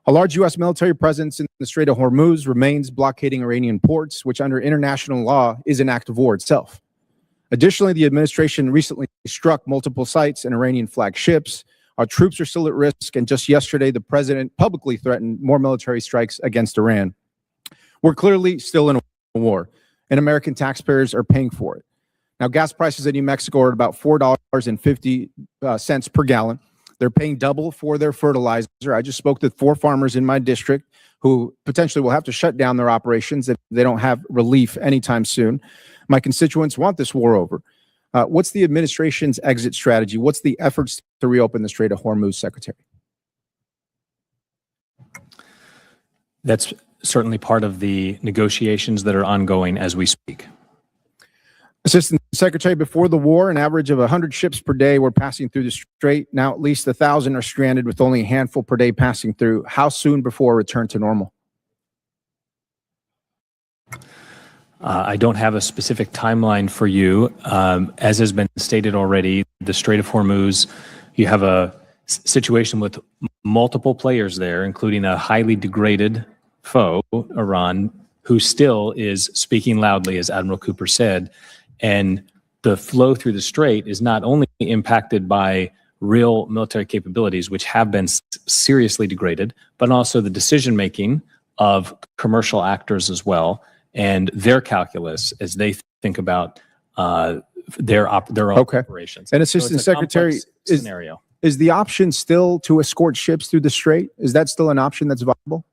A large U.S. military presence in the Strait of Hormuz remains blockading Iranian ports, which under international law is an act of war itself. Additionally, the administration recently struck multiple sites and Iranian flagged ships. Our troops are still at risk, and just yesterday, the president publicly threatened more military strikes against Iran. We're clearly still in a war, and American taxpayers are paying for it. Now, gas prices in New Mexico are about $4.50 per gallon. They're paying double for their fertilizer. I just spoke to 4 farmers in my district who potentially will have to shut down their operations if they don't have relief anytime soon. My constituents want this war over. What's the administration's exit strategy? What's the efforts to reopen the Strait of Hormuz, Secretary? That's certainly part of the negotiations that are ongoing as we speak. Assistant Secretary, before the war, an average of 100 ships per day were passing through the strait. Now at least 1,000 are stranded with only a handful per day passing through. How soon before a return to normal? I don't have a specific timeline for you. As has been stated already, the Strait of Hormuz, you have a situation with multiple players there, including a highly degraded foe, Iran, who still is speaking loudly, as Admiral Cooper said. And the flow through the strait is not only impacted by real military capabilities, which have been seriously degraded, but also the decision-making of commercial actors as well, and their calculus as they think about their own operations. And So Assistant it's a Secretary, complex scenario. is the option still to escort ships through the strait? Is that still an option that's viable?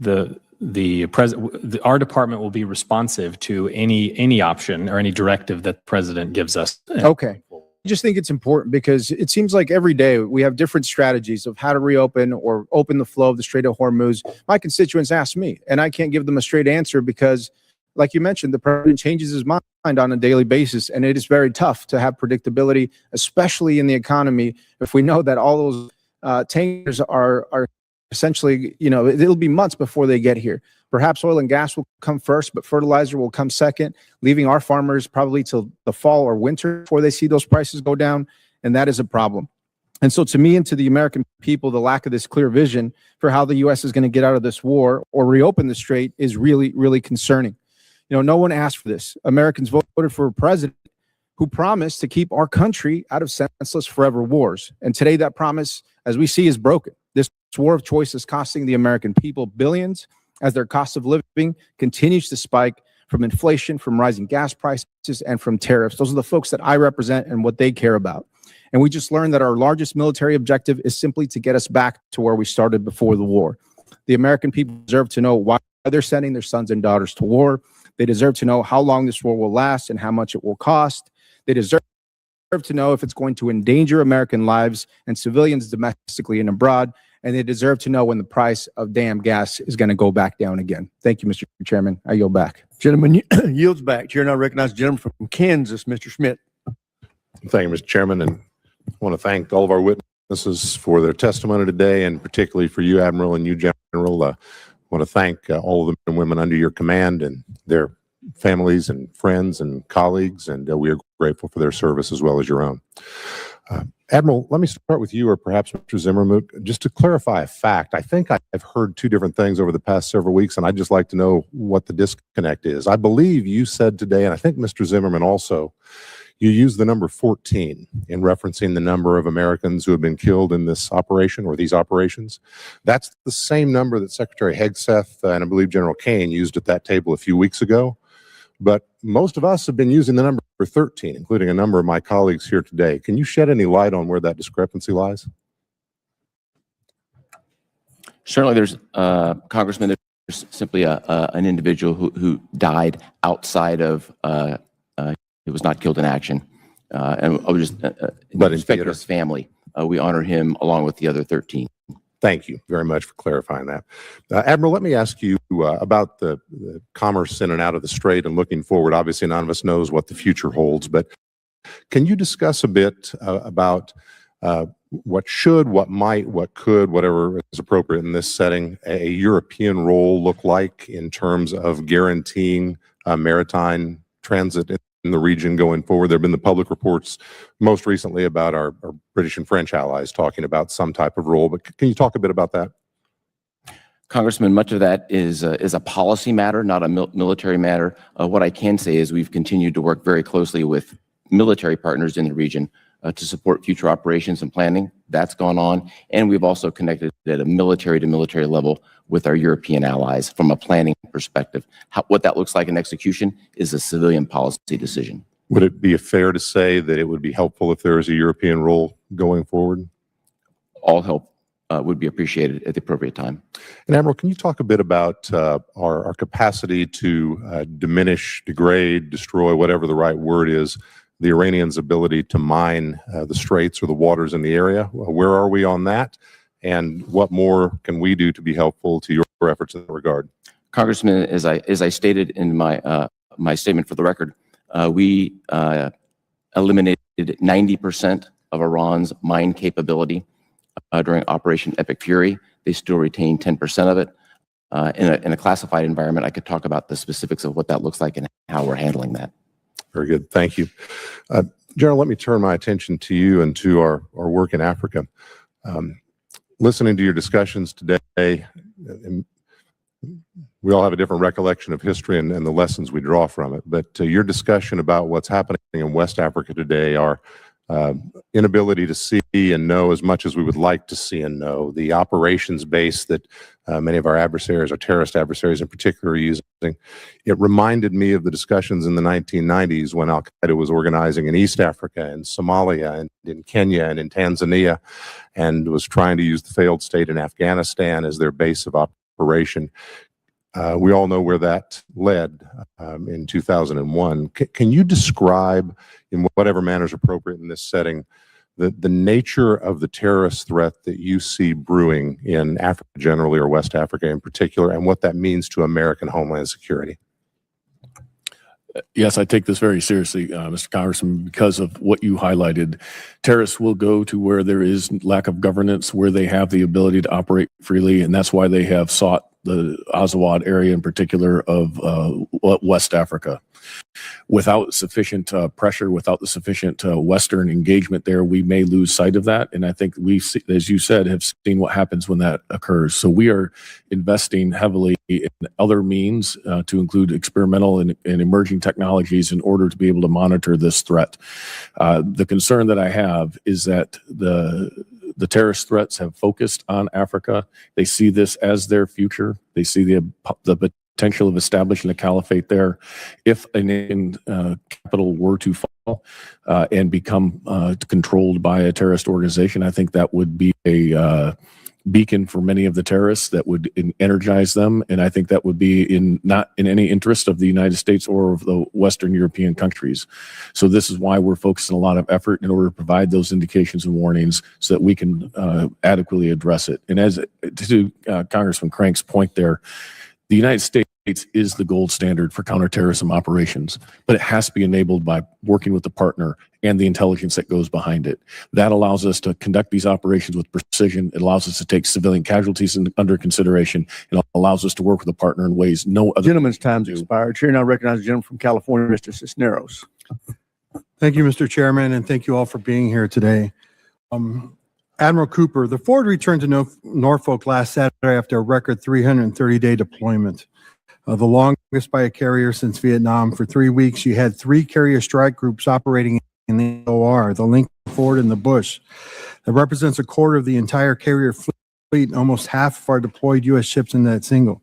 Our department will be responsive to any option or any directive that the president gives us. Okay. I just think it's important because it seems like every day we have different strategies of how to reopen or open the flow of the Strait of Hormuz. My constituents ask me, and I can't give them a straight answer because, like you mentioned, the president changes his mind on a daily basis, and it is very tough to have predictability, especially in the economy, if we know that all those tankers are essentially, it'll be months before they get here. Perhaps oil and gas will come first, but fertilizer will come second, leaving our farmers probably till the fall or winter before they see those prices go down, and that is a problem. And so to me and to the American people, the lack of this clear vision for how the U.S. is going to get out of this war or reopen the strait is really, really concerning. No one asked for this. Americans voted for a president who promised to keep our country out of senseless forever wars. And today that promise, as we see, is broken. This war of choice is costing the American people billions as their cost of living continues to spike from inflation, from rising gas prices, and from tariffs. Those are the folks that I represent and what they care about. And we just learned that our largest military objective is simply to get us back to where we started before the war. The American people deserve to know why they're sending their sons and daughters to war. They deserve to know how long this war will last and how much it will cost. They deserve to know if it's going to endanger American lives and civilians domestically and abroad. And they deserve to know when the price of damn gas is going to go back down again. Thank you, Mr. Chairman. I yield back. Gentleman yields back. Chair now recognizes the gentleman from Kansas, Mr. Schmidt. Thank you, Mr. Chairman, and I want to thank all of our witnesses for their testimony today, and particularly for you, Admiral, and you, General. I want to thank all of the men and women under your command and their families and friends and colleagues, and we are grateful for their service as well as your own. Admiral, let me start with you, or perhaps Mr. Zimmerman, just to clarify a fact. I think I've heard two different things over the past several weeks, and I'd just like to know what the disconnect is. I believe you said today, and I think Mr. Zimmerman also, you used the number 14 in referencing the number of Americans who have been killed in this operation or these operations. That's the same number that Secretary Hegseth and I believe General Kane used at that table a few weeks ago. But most of us have been using the number 13, including a number of my colleagues here today. Can you shed any light on where that discrepancy lies? Certainly, there's Congressman. There's simply an individual who died outside of. He was not killed in action, and I would just but in respect to his family, we honor him along with the other 13. Thank you very much for clarifying that. Admiral, let me ask you about the commerce in and out of the strait and looking forward. Obviously, none of us knows what the future holds, but can you discuss a bit about what should, what might, what could, whatever is appropriate in this setting, a European role look like in terms of guaranteeing maritime transit in the region going forward? There have been the public reports most recently about our British and French allies talking about some type of role, but can you talk a bit about that? Congressman, much of that is a policy matter, not a military matter. What I can say is we've continued to work very closely with military partners in the region to support future operations and planning. That's gone on, and we've also connected at a military-to-military level with our European allies from a planning perspective. What that looks like in execution is a civilian policy decision. Would it be fair to say that it would be helpful if there is a European role going forward? All help would be appreciated at the appropriate time. And Admiral, can you talk a bit about our capacity to diminish, degrade, destroy, whatever the right word is, the Iranians' ability to mine the straits or the waters in the area? Where are we on that? And what more can we do to be helpful to your efforts in that regard? Congressman, as I stated in my my statement for the record, we eliminated 90% of Iran's mine capability during Operation Epic Fury. They still retain 10% of it. in a classified environment, I could talk about the specifics of what that looks like and how we're handling that. Very good. Thank you. General, let me turn my attention to you and to our work in Africa. Listening to your discussions today, we all have a different recollection of history and the lessons we draw from it. But your discussion about what's happening in West Africa today, our inability to see and know as much as we would like to see and know, the operations base that many of our adversaries, our terrorist adversaries in particular, are using. It reminded me of the discussions in the 1990s when Al-Qaeda was organizing in East Africa and Somalia and in Kenya and in Tanzania, and was trying to use the failed state in Afghanistan as their base of operation. We all know where that led in 2001. Can you describe, in whatever manner is appropriate in this setting, the nature of the terrorist threat that you see brewing in Africa generally, or West Africa in particular, and what that means to American homeland security? Yes, I take this very seriously, Mr. Congressman, because of what you highlighted. Terrorists will go to where there is lack of governance, where they have the ability to operate freely, and that's why they have sought the Azawad area in particular of West Africa. Without sufficient pressure, without the sufficient Western engagement there, we may lose sight of that. And I think we, as you said, have seen what happens when that occurs. So we are investing heavily in other means to include experimental and emerging technologies in order to be able to monitor this threat. The concern that I have is that the terrorist threats have focused on Africa. They see this as their future. They see the potential of establishing a caliphate there. If a nation capital were to fall and become controlled by a terrorist organization, I think that would be a beacon for many of the terrorists that would energize them. And I think that would be not in any interest of the United States or of the Western European countries. So this is why we're focusing a lot of effort in order to provide those indications and warnings so that we can adequately address it. And as to Congressman Crank's point there, the United States is the gold standard for counterterrorism operations, but it has to be enabled by working with the partner and the intelligence that goes behind it. That allows us to conduct these operations with precision. It allows us to take civilian casualties under consideration. It allows us to work with a partner in ways no other. Gentleman's time's expired. Chair now recognizes the gentleman from California, Mr. Cisneros. Thank you, Mr. Chairman, and thank you all for being here today. Admiral Cooper, the Ford returned to Norfolk last Saturday after a record 330-day deployment, the longest by a carrier since Vietnam. For 3 weeks, you had 3 carrier strike groups operating in the OR, the Lincoln, Ford, and the Bush. That represents a quarter of the entire carrier fleet and almost half of our deployed U.S. ships in that single.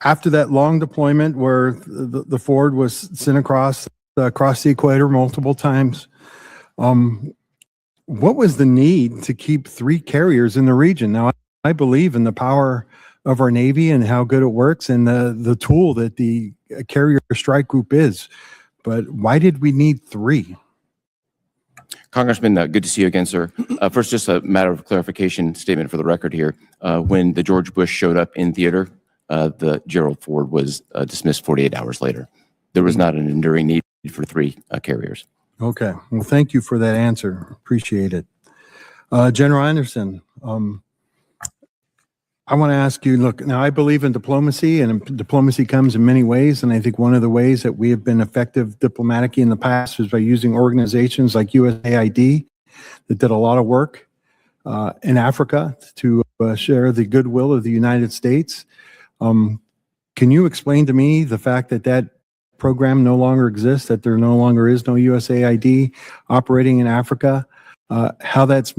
After that long deployment where the Ford was sent across the equator multiple times, what was the need to keep 3 carriers in the region? Now, I believe in the power of our Navy and how good it works and the tool that the carrier strike group is. But why did we need 3? Congressman, good to see you again, sir. First, just a matter of clarification statement for the record here. When the George Bush showed up in theater, the Gerald Ford was dismissed 48 hours later. There was not an enduring need for 3 carriers. Okay. Well, thank you for that answer. Appreciate it. General Anderson, I want to ask you, look, now I believe in diplomacy, and diplomacy comes in many ways. And I think one of the ways that we have been effective diplomatically in the past is by using organizations like USAID that did a lot of work in Africa to share the goodwill of the United States. Can you explain to me the fact that that program no longer exists, that there no longer is no USAID operating in Africa, how that's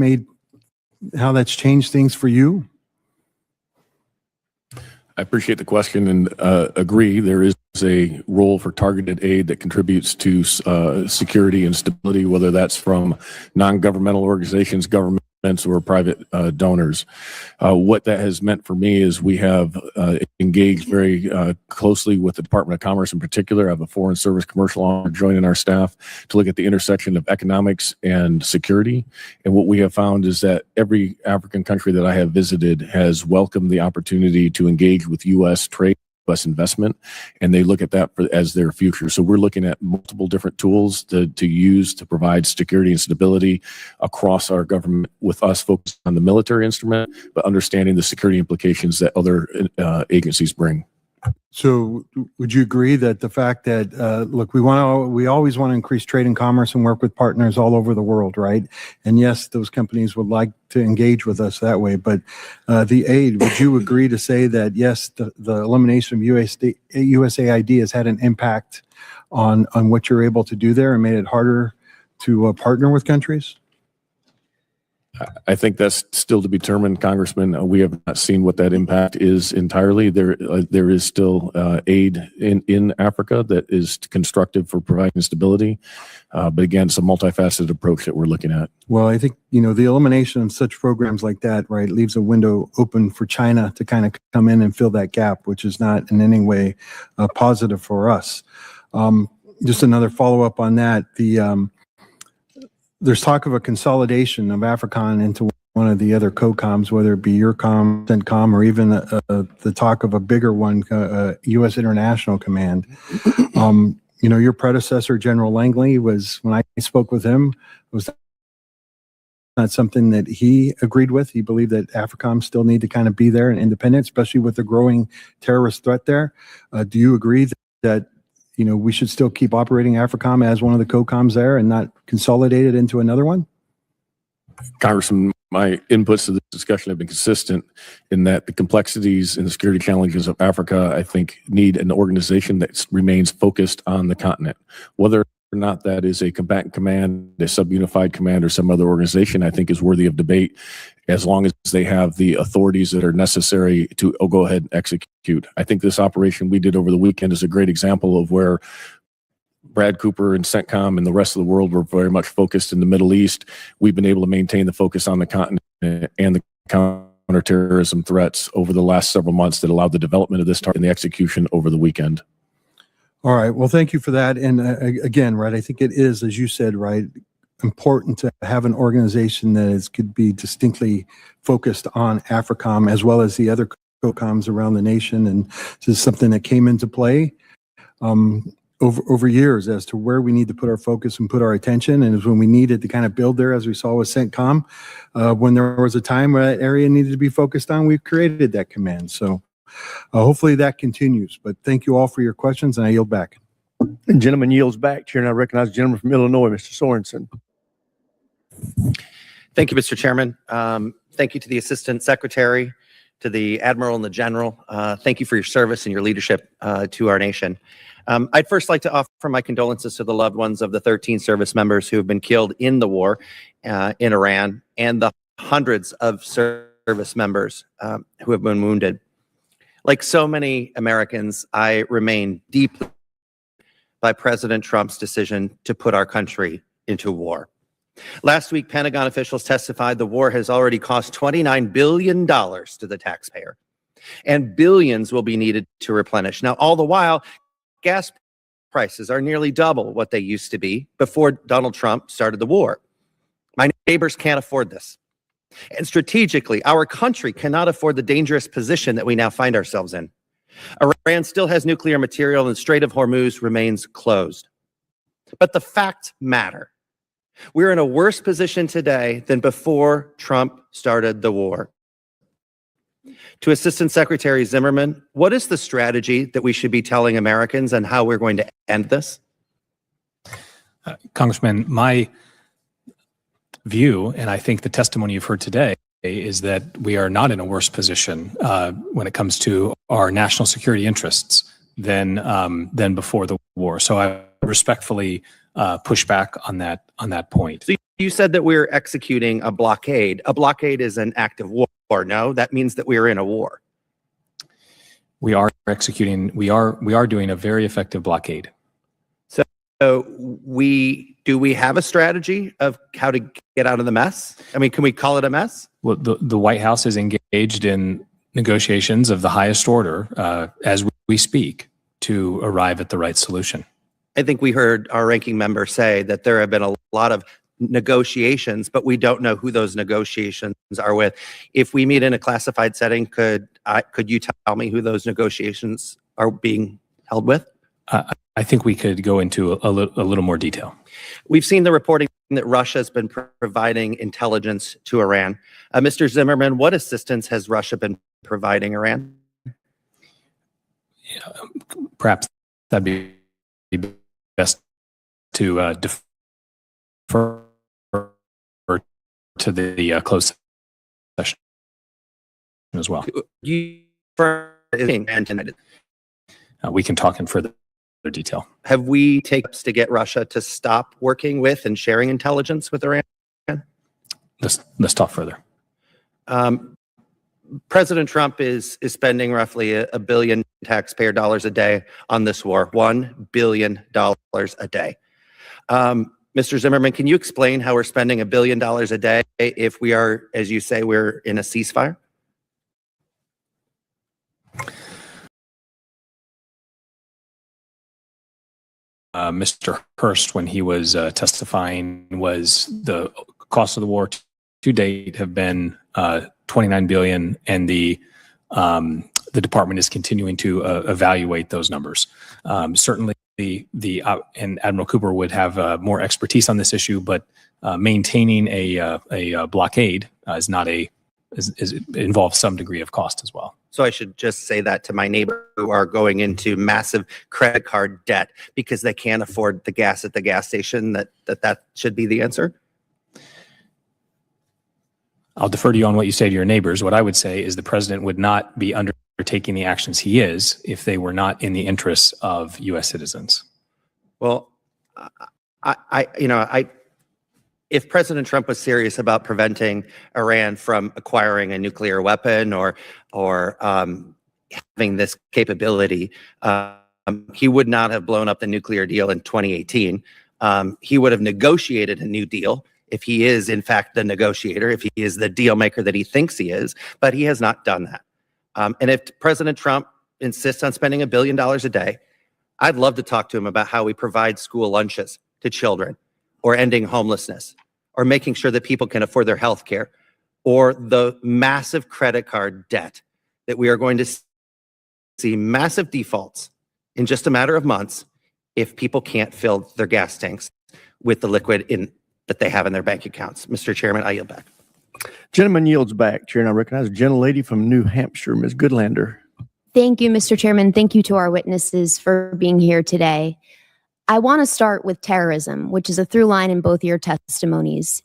changed things for you? I appreciate the question and agree there is a role for targeted aid that contributes to security and stability, whether that's from non-governmental organizations, governments, or private donors. What that has meant for me is we have engaged very closely with the Department of Commerce in particular. I have a Foreign Service Commercial Officer joining our staff to look at the intersection of economics and security. And what we have found is that every African country that I have visited has welcomed the opportunity to engage with U.S. trade, U.S. investment, and they look at that as their future. So we're looking at multiple different tools to use to provide security and stability across our government, with us focused on the military instrument, but understanding the security implications that other agencies bring. So would you agree that the fact that, look, we always want to increase trade and commerce and work with partners all over the world, right? And yes, those companies would like to engage with us that way, but the aid, would you agree to say that, yes, the elimination of USAID has had an impact on what you're able to do there and made it harder to partner with countries? I think that's still to be determined, Congressman. We have not seen what that impact is entirely. There is still aid in Africa that is constructive for providing stability. But again, it's a multifaceted approach that we're looking at. Well, I think, the elimination of such programs like that, right, leaves a window open for China to kind of come in and fill that gap, which is not in any way positive for us. Just another follow-up on that. There's talk of a consolidation of AFRICOM into one of the other COCOMs, whether it be your CENTCOM, or even the talk of a bigger one, U.S. International Command. Your predecessor, General Langley, when I spoke with him, was not something that he agreed with. He believed that AFRICOM still need to kind of be there and independent, especially with the growing terrorist threat there. Do you agree that we should still keep operating AFRICOM as one of the COCOMs there and not consolidate it into another one? Congressman, my inputs to this discussion have been consistent in that the complexities and the security challenges of Africa, I think, need an organization that remains focused on the continent. Whether or not that is a combatant command, a subunified command, or some other organization, I think is worthy of debate, as long as they have the authorities that are necessary to go ahead and execute. I think this operation we did over the weekend is a great example of where Brad Cooper and CENTCOM and the rest of the world were very much focused in the Middle East. We've been able to maintain the focus on the continent and the counterterrorism threats over the last several months that allowed the development of this target and the execution over the weekend. All right. Well, thank you for that. And again, right, I think it is, as you said, right, important to have an organization that could be distinctly focused on AFRICOM as well as the other COCOMs around the nation. And this is something that came into play over years as to where we need to put our focus and put our attention. And it was when we needed to kind of build there, as we saw with CENTCOM, when there was a time where that area needed to be focused on, we created that command. So hopefully that continues. But thank you all for your questions, and I yield back. The gentleman yields back. Chair, and I recognize the gentleman from Illinois, Mr. Sorensen. Thank you, Mr. Chairman. Thank you to the Assistant Secretary, to the Admiral and the General. Thank you for your service and your leadership to our nation. I'd first like to offer my condolences to the loved ones of the 13 service members who have been killed in the war in Iran, and the hundreds of service members who have been wounded. Like so many Americans, I remain deeply by President Trump's decision to put our country into war. Last week, Pentagon officials testified the war has already cost $29 billion to the taxpayer, and billions will be needed to replenish. Now, all the while, gas prices are nearly double what they used to be before Donald Trump started the war. My neighbors can't afford this. And strategically, our country cannot afford the dangerous position that we now find ourselves in. Iran still has nuclear material, and the Strait of Hormuz remains closed. But the facts matter. We're in a worse position today than before Trump started the war. To Assistant Secretary Zimmerman, what is the strategy that we should be telling Americans and how we're going to end this? Congressman, my view, and I think the testimony you've heard today, is that we are not in a worse position when it comes to our national security interests than before the war. So I respectfully push back on that point. So you said that we're executing a blockade. A blockade is an act of war. No, that means that we are in a war. We are executing. We are doing a very effective blockade. So do we have a strategy of how to get out of the mess? I mean, can we call it a mess? Well, the White House is engaged in negotiations of the highest order as we speak to arrive at the right solution. I think we heard our ranking member say that there have been a lot of negotiations, but we don't know who those negotiations are with. If we meet in a classified setting, could you tell me who those negotiations are being held with? I think we could go into a little more detail. We've seen the reporting that Russia has been providing intelligence to Iran. Mr. Zimmerman, what assistance has Russia been providing Iran? Perhaps that'd be best to defer to the closed session as well. We can talk in further detail. Have we taken steps to get Russia to stop working with and sharing intelligence with Iran? Let's talk further. President Trump is spending roughly $1 billion taxpayer dollars a day on this war, $1 billion a day. Mr. Zimmerman, can you explain how we're spending $1 billion a day if we are, as you say, we're in a ceasefire? Mr. Hurst, when he was testifying, was the cost of the war to date have been $29 billion, and the department is continuing to evaluate those numbers. Certainly, and Admiral Cooper would have more expertise on this issue, but maintaining a blockade involves some degree of cost as well. So I should just say that to my neighbor who are going into massive credit card debt because they can't afford the gas at the gas station, that should be the answer? I'll defer to you on what you say to your neighbors. What I would say is the president would not be undertaking the actions he is if they were not in the interests of U.S. citizens. Well, if President Trump was serious about preventing Iran from acquiring a nuclear weapon or having this capability, he would not have blown up the nuclear deal in 2018. He would have negotiated a new deal if he is, in fact, the negotiator, if he is the deal maker that he thinks he is, but he has not done that. And if President Trump insists on spending $1 billion a day, I'd love to talk to him about how we provide school lunches to children, or ending homelessness, or making sure that people can afford their health care, or the massive credit card debt that we are going to see massive defaults in just a matter of months if people can't fill their gas tanks with the liquid that they have in their bank accounts. Mr. Chairman, I yield back. Gentleman yields back. Chair, and I recognize a gentlelady from New Hampshire, Ms. Goodlander. Thank you, Mr. Chairman. Thank you to our witnesses for being here today. I want to start with terrorism, which is a through line in both your testimonies.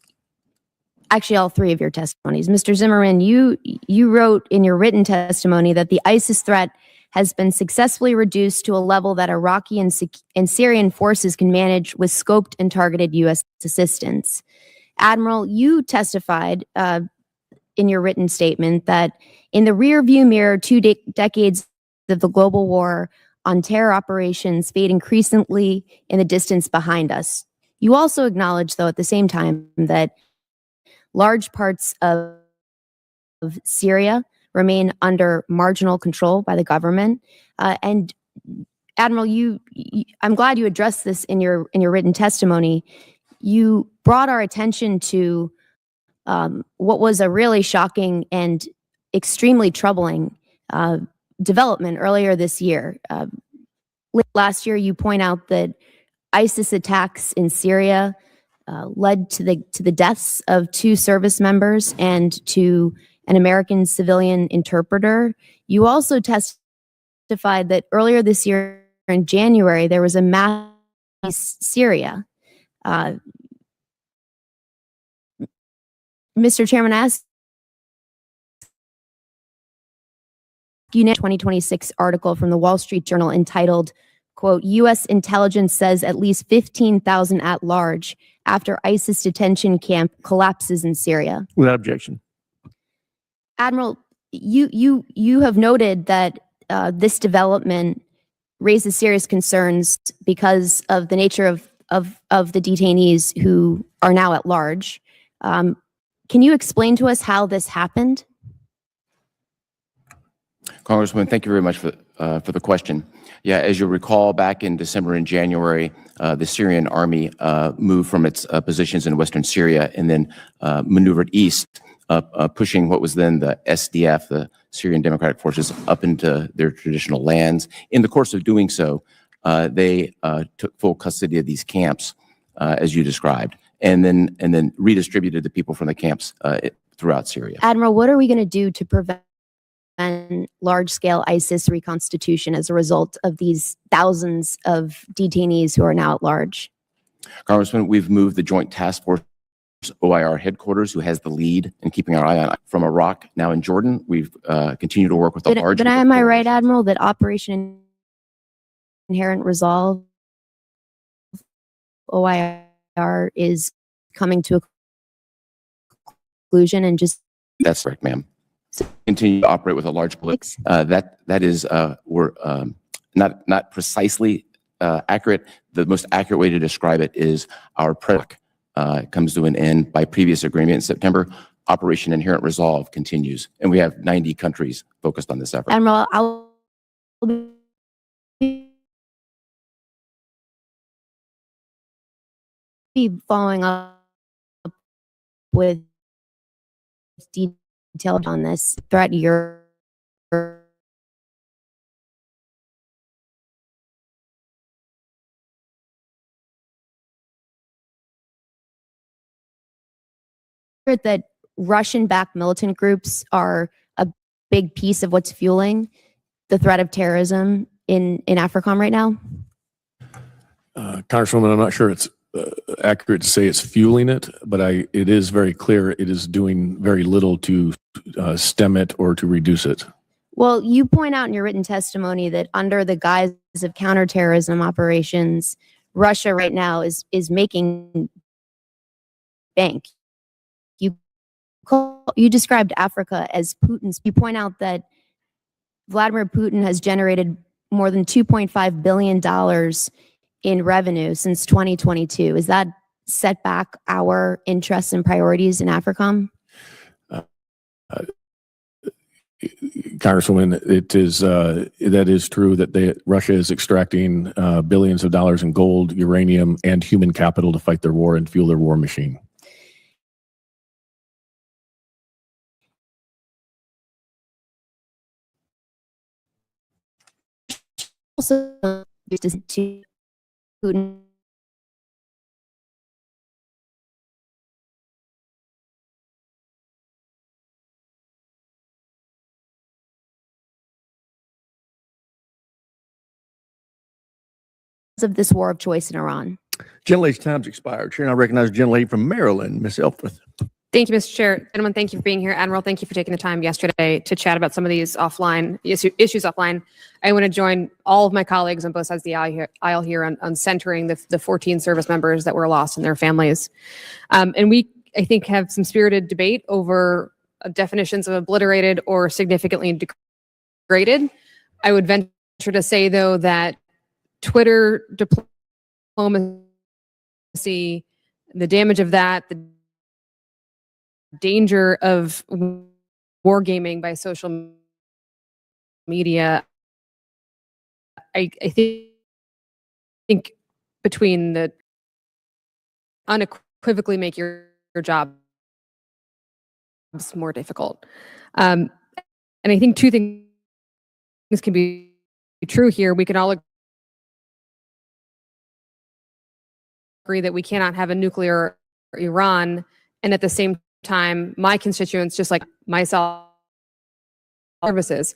Actually, all three of your testimonies. Mr. Zimmerman, you wrote in your written testimony that the ISIS threat has been successfully reduced to a level that Iraqi and Syrian forces can manage with scoped and targeted U.S. assistance. Admiral, you testified in your written statement that in the rearview mirror, 2 decades of the global war on terror operations fade increasingly in the distance behind us. You also acknowledge, though, at the same time that large parts of Syria remain under marginal control by the government. And Admiral, I'm glad you addressed this in your written testimony. You brought our attention to what was a really shocking and extremely troubling development earlier this year. Last year, you point out that ISIS attacks in Syria led to the deaths of 2 service members and to an American civilian interpreter. You also testified that earlier this year in January, there was a mass in Syria. Mr. Chairman, I ask you 2026 article from the Wall Street Journal entitled, quote, U.S. intelligence says at least 15,000 at large after ISIS detention camp collapses in Syria. Without objection. Admiral, you have noted that this development raises serious concerns because of the nature of the detainees who are now at large. Can you explain to us how this happened? Congressman, thank you very much for the question. Yeah, as you'll recall, back in December and January, the Syrian army moved from its positions in western Syria and then maneuvered east, pushing what was then the SDF, the Syrian Democratic Forces, up into their traditional lands. In the course of doing so, they took full custody of these camps, as you described, and then redistributed the people from the camps throughout Syria. Admiral, what are we going to do to prevent large-scale ISIS reconstitution as a result of these thousands of detainees who are now at large? Congressman, we've moved the Joint Task Force OIR headquarters, who has the lead in keeping our eye on from Iraq, now in Jordan. We've continued to work with a large. But am I right, Admiral, that Operation Inherent Resolve OIR is coming to a conclusion and just? That's correct, ma'am. Continue to operate with a large police. That is we're not precisely accurate. The most accurate way to describe it is our PREC comes to an end by previous agreement in September. Operation Inherent Resolve continues, and we have 90 countries focused on this effort. Admiral, I'll be following up with detail on this threat you're that Russian-backed militant groups are a big piece of what's fueling the threat of terrorism in AFRICOM right now? Congresswoman, I'm not sure it's accurate to say it's fueling it, but it is very clear it is doing very little to stem it or to reduce it. Well, you point out in your written testimony that under the guise of counterterrorism operations, Russia right now is making bank. You described Africa as Putin's. You point out that Vladimir Putin has generated more than $2.5 billion in revenue since 2022. Is that set back our interests and priorities in AFRICOM? Congresswoman, it is that is true that Russia is extracting billions of dollars in gold, uranium, and human capital to fight their war and fuel their war machine. Also, to Putin. Of this war of choice in Iran. Gentlelady's time's expired. Chair, and I recognize the gentlelady from Maryland, Ms. Elfreth. Thank you, Mr. Chair. Gentlemen, thank you for being here. Admiral, thank you for taking the time yesterday to chat about some of these issues offline. I want to join all of my colleagues on both sides of the aisle here on centering the 14 service members that were lost and their families. And we, I think, have some spirited debate over definitions of obliterated or significantly degraded. I would venture to say, though, that Twitter diplomacy, the damage of that, the danger of wargaming by social media, I think between the unequivocally make your job more difficult. And I think two things can be true here. We can all agree that we cannot have a nuclear Iran, and at the same time, my constituents, just like myself, services.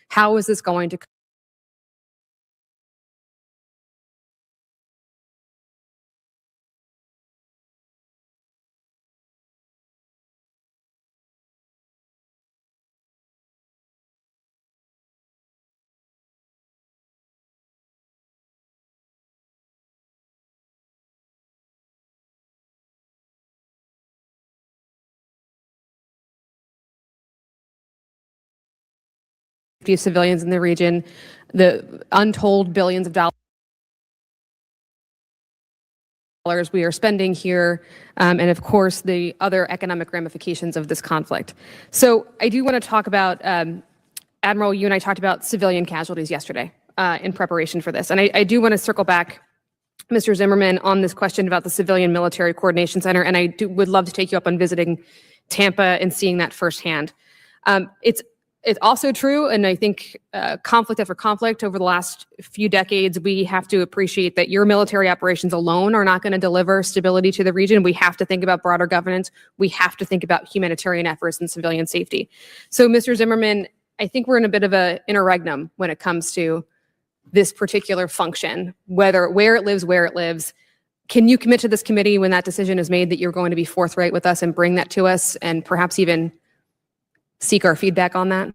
How is this going to few civilians in the region, the untold billions of dollars we are spending here, and of course the other economic ramifications of this conflict. So I do want to talk about Admiral, you and I talked about civilian casualties yesterday in preparation for this. And I do want to circle back, Mr. Zimmerman, on this question about the Civilian Military Coordination Center. And I would love to take you up on visiting Tampa and seeing that firsthand. It's also true, and I think conflict after conflict over the last few decades, we have to appreciate that your military operations alone are not going to deliver stability to the region. We have to think about broader governance. We have to think about humanitarian efforts and civilian safety. So, Mr. Zimmerman, I think we're in a bit of an interregnum when it comes to this particular function, where it lives. Can you commit to this committee when that decision is made that you're going to be forthright with us and bring that to us and perhaps even seek our feedback on that?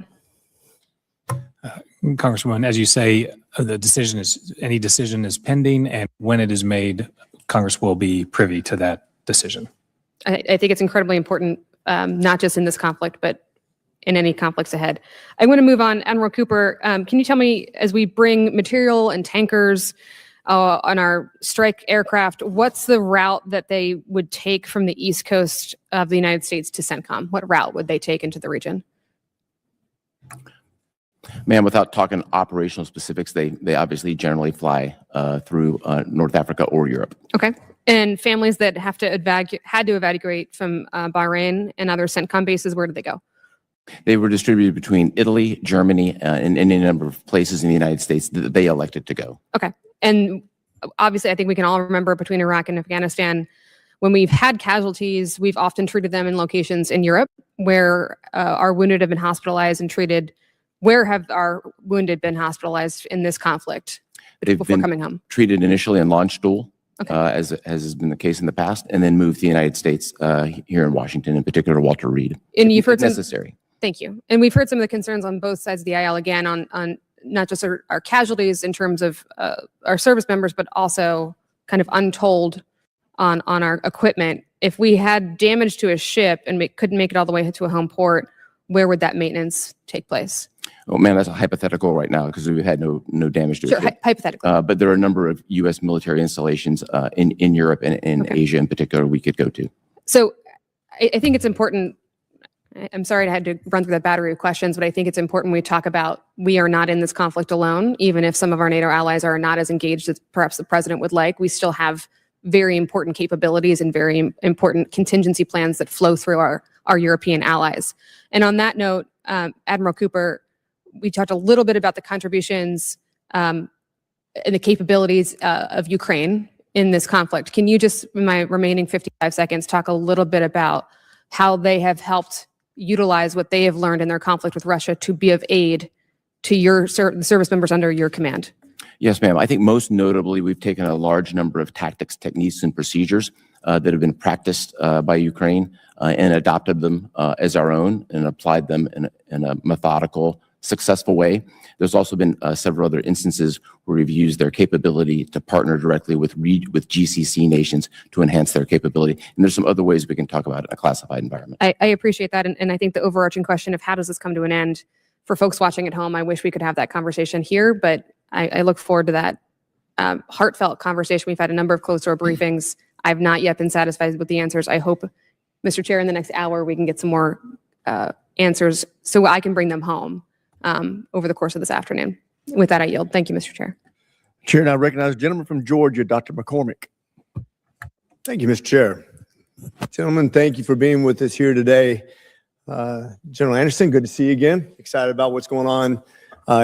Congresswoman, as you say, any decision is pending, and when it is made, Congress will be privy to that decision. I think it's incredibly important, not just in this conflict, but in any conflicts ahead. I want to move on. Admiral Cooper, can you tell me, as we bring material and tankers on our strike aircraft, what's the route that they would take from the East Coast of the United States to CENTCOM? What route would they take into the region? Ma'am, without talking operational specifics, they obviously generally fly through North Africa or Europe. Okay. And families that had to evacuate from Bahrain and other CENTCOM bases, where did they go? They were distributed between Italy, Germany, and any number of places in the United States that they elected to go. Okay. And obviously, I think we can all remember between Iraq and Afghanistan, when we've had casualties, we've often treated them in locations in Europe where our wounded have been hospitalized and treated. Where have our wounded been hospitalized in this conflict before coming home? Treated initially in Landstuhl, Okay. as has been the case in the past, and then moved to the United States here in Washington, in particular Walter Reed. And you've heard if necessary. Thank you. And we've heard some of the concerns on both sides of the aisle again on not just our casualties in terms of our service members, but also kind of untold on our equipment. If we had damage to a ship and couldn't make it all the way to a home port, where would that maintenance take place? Oh man, that's a hypothetical right now because we've had no damage to it. Sure, hypothetically. But there are a number of U.S. military installations in Europe and in Asia in particular we could go to. So I think it's important. I'm sorry I had to run through that battery of questions, but I think it's important we talk about we are not in this conflict alone. Even if some of our NATO allies are not as engaged as perhaps the president would like, we still have very important capabilities and very important contingency plans that flow through our European allies. And on that note, Admiral Cooper, we talked a little bit about the contributions and the capabilities of Ukraine in this conflict. Can you just, in my remaining 55 seconds, talk a little bit about how they have helped utilize what they have learned in their conflict with Russia to be of aid to your service members under your command? Yes, ma'am. I think most notably, we've taken a large number of tactics, techniques, and procedures that have been practiced by Ukraine and adopted them as our own and applied them in a methodical, successful way. There's also been several other instances where we've used their capability to partner directly with GCC nations to enhance their capability. And there's some other ways we can talk about it in a classified environment. I appreciate that. And I think the overarching question of how does this come to an end for folks watching at home, I wish we could have that conversation here, but I look forward to that heartfelt conversation. We've had a number of closed-door briefings. I've not yet been satisfied with the answers. I hope, Mr. Chair, in the next hour, we can get some more answers so I can bring them home over the course of this afternoon. With that, I yield. Thank you, Mr. Chair. Chair, now recognize the gentleman from Georgia, Dr. McCormick. Thank you, Mr. Chair. Gentlemen, thank you for being with us here today. General Anderson, good to see you again. Excited about what's going on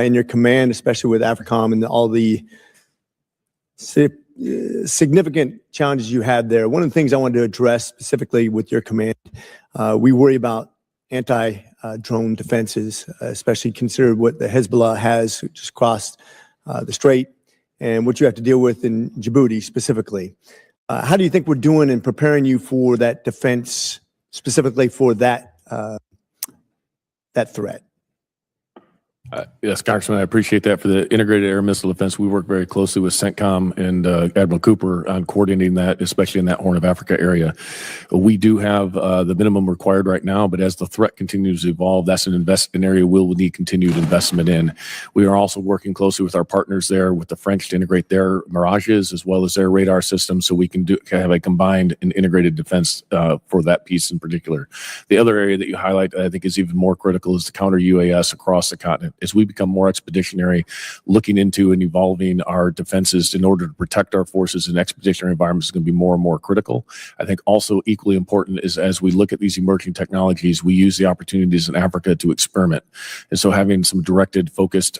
in your command, especially with AFRICOM and all the significant challenges you had there. One of the things I wanted to address specifically with your command, we worry about anti-drone defenses, especially consider what the Hezbollah has just crossed the strait and what you have to deal with in Djibouti specifically. How do you think we're doing in preparing you for that defense, specifically for that threat? Yes, Congressman, I appreciate that. For the integrated air missile defense, we work very closely with CENTCOM and Admiral Cooper on coordinating that, especially in that Horn of Africa area. We do have the minimum required right now, but as the threat continues to evolve, that's an area we'll need continued investment in. We are also working closely with our partners there, with the French, to integrate their Mirages as well as their radar systems, so we can have a combined and integrated defense for that piece in particular. The other area that you highlight, I think, is even more critical is the counter UAS across the continent. As we become more expeditionary, looking into and evolving our defenses in order to protect our forces in expeditionary environments is going to be more and more critical. I think also equally important is as we look at these emerging technologies, we use the opportunities in Africa to experiment. And so having some directed, focused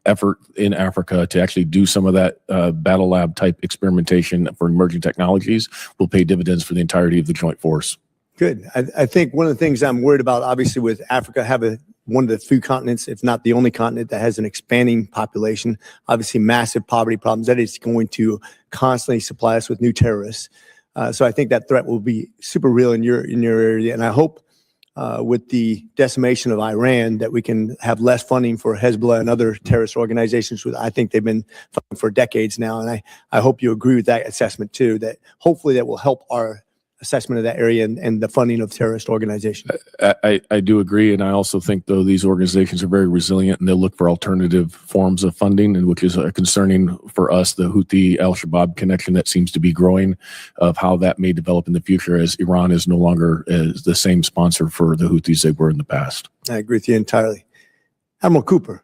effort in Africa to actually do some of that battle lab type experimentation for emerging technologies will pay dividends for the entirety of the joint force. Good. I think one of the things I'm worried about, obviously, with Africa, one of the few continents, if not the only continent, that has an expanding population, obviously massive poverty problems, that is going to constantly supply us with new terrorists. So I think that threat will be super real in your area. And I hope with the decimation of Iran that we can have less funding for Hezbollah and other terrorist organizations. I think they've been funding for decades now. And I hope you agree with that assessment too, that hopefully that will help our assessment of that area and the funding of terrorist organizations. I do agree. And I also think, though, these organizations are very resilient and they'll look for alternative forms of funding, and which is concerning for us, the Houthi al-Shabaab connection that seems to be growing, of how that may develop in the future as Iran is no longer the same sponsor for the Houthis they were in the past. I agree with you entirely. Admiral Cooper,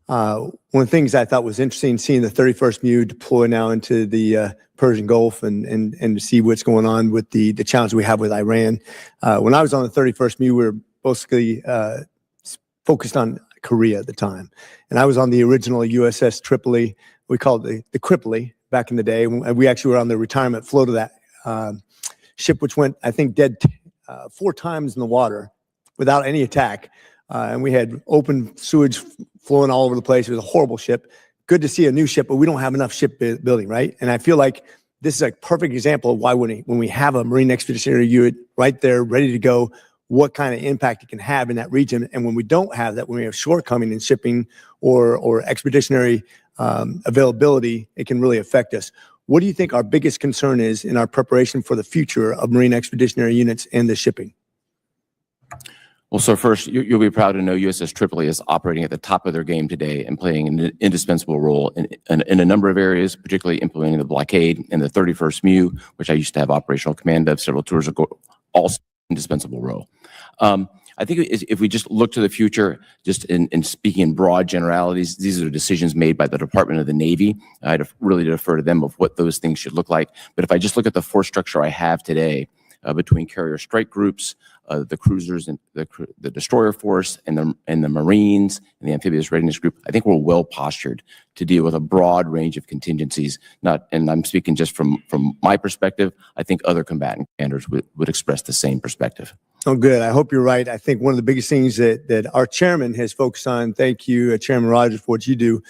one of the things I thought was interesting, seeing the 31st MEU deploy now into the Persian Gulf and to see what's going on with the challenge we have with Iran. When I was on the 31st MEU, we were mostly focused on Korea at the time. And I was on the original USS Tripoli. We called it the Cripoli back in the day. And we actually were on the retirement float of that ship, which went, I think, dead 4 times in the water without any attack. And we had open sewage flowing all over the place. It was a horrible ship. Good to see a new ship, but we don't have enough ship building, right? And I feel like this is a perfect example of why when we have a Marine Expeditionary Unit right there, ready to go, what kind of impact it can have in that region. And when we don't have that, when we have shortcoming in shipping or expeditionary availability, it can really affect us. What do you think our biggest concern is in our preparation for the future of Marine Expeditionary Units and the shipping? Well, so first, you'll be proud to know USS Tripoli is operating at the top of their game today and playing an indispensable role in a number of areas, particularly implementing the blockade and the 31st MEU, which I used to have operational command of several tours ago, also indispensable role. I think if we just look to the future, just in speaking in broad generalities, these are decisions made by the Department of the Navy. I'd really defer to them of what those things should look like. But if I just look at the force structure I have today, between carrier strike groups, the cruisers and the destroyer force, and the Marines and the amphibious readiness group, I think we're well postured to deal with a broad range of contingencies. And I'm speaking just from my perspective. I think other combatant commanders would express the same perspective. Oh, good. I hope you're right. I think one of the biggest things that our chairman has focused on, thank you, Chairman Rogers, for what you do,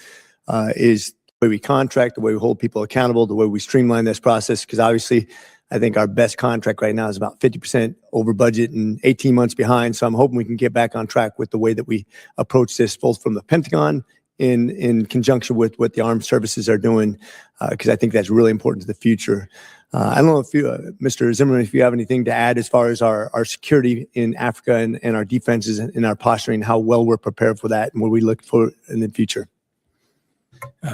is the way we contract, the way we hold people accountable, the way we streamline this process, because obviously I think our best contract right now is about 50% over budget and 18 months behind. So I'm hoping we can get back on track with the way that we approach this, both from the Pentagon in conjunction with what the armed services are doing, because I think that's really important to the future. I don't know if you, Mr. Zimmerman, if you have anything to add as far as our security in Africa and our defenses and our posturing, how well we're prepared for that and what we look for in the future.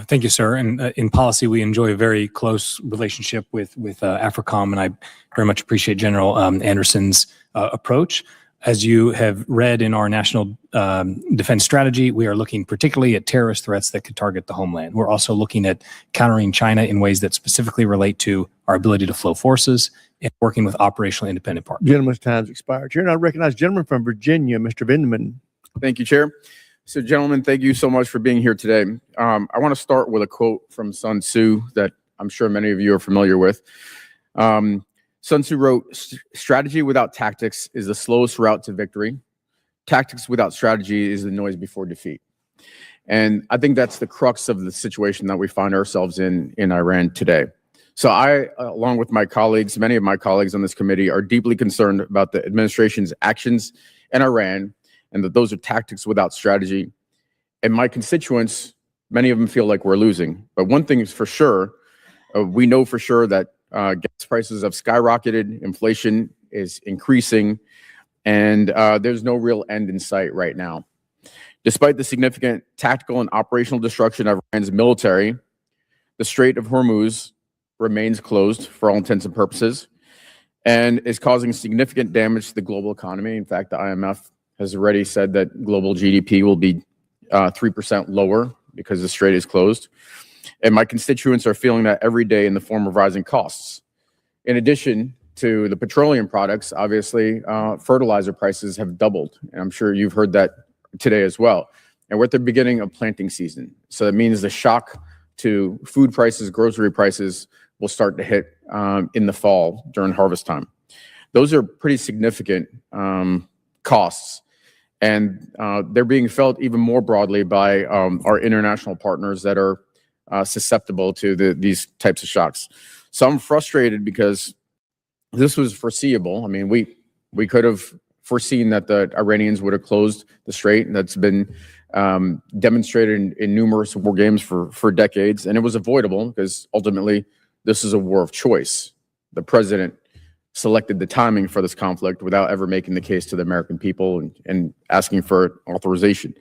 Thank you, sir. And in policy, we enjoy a very close relationship with AFRICOM, and I very much appreciate General Anderson's approach. As you have read in our national defense strategy, we are looking particularly at terrorist threats that could target the homeland. We're also looking at countering China in ways that specifically relate to our ability to flow forces and working with operational independent partners. Gentleman's time's expired. Chair, and I recognize gentleman from Virginia, Mr. Vindeman. Thank you, Chair. So, gentlemen, thank you so much for being here today. I want to start with a quote from Sun Tzu that I'm sure many of you are familiar with. Sun Tzu wrote, "Strategy without tactics is the slowest route to victory. Tactics without strategy is the noise before defeat." And I think that's the crux of the situation that we find ourselves in Iran today. So I, along with my colleagues, many of my colleagues on this committee, are deeply concerned about the administration's actions in Iran, and that those are tactics without strategy. And my constituents, many of them feel like we're losing. But one thing is for sure, we know for sure that gas prices have skyrocketed, inflation is increasing, and there's no real end in sight right now. Despite the significant tactical and operational destruction of Iran's military, the Strait of Hormuz remains closed for all intents and purposes and is causing significant damage to the global economy. In fact, the IMF has already said that global GDP will be 3% lower because the strait is closed. And my constituents are feeling that every day in the form of rising costs. In addition to the petroleum products, obviously, fertilizer prices have doubled. And I'm sure you've heard that today as well. And we're at the beginning of planting season. So that means the shock to food prices, grocery prices will start to hit in the fall during harvest time. Those are pretty significant costs. And they're being felt even more broadly by our international partners that are susceptible to these types of shocks. So I'm frustrated because this was foreseeable. I mean, we could have foreseen that the Iranians would have closed the strait, and that's been demonstrated in numerous war games for decades, and it was avoidable because ultimately this is a war of choice. The president selected the timing for this conflict without ever making the case to the American people and asking for authorization.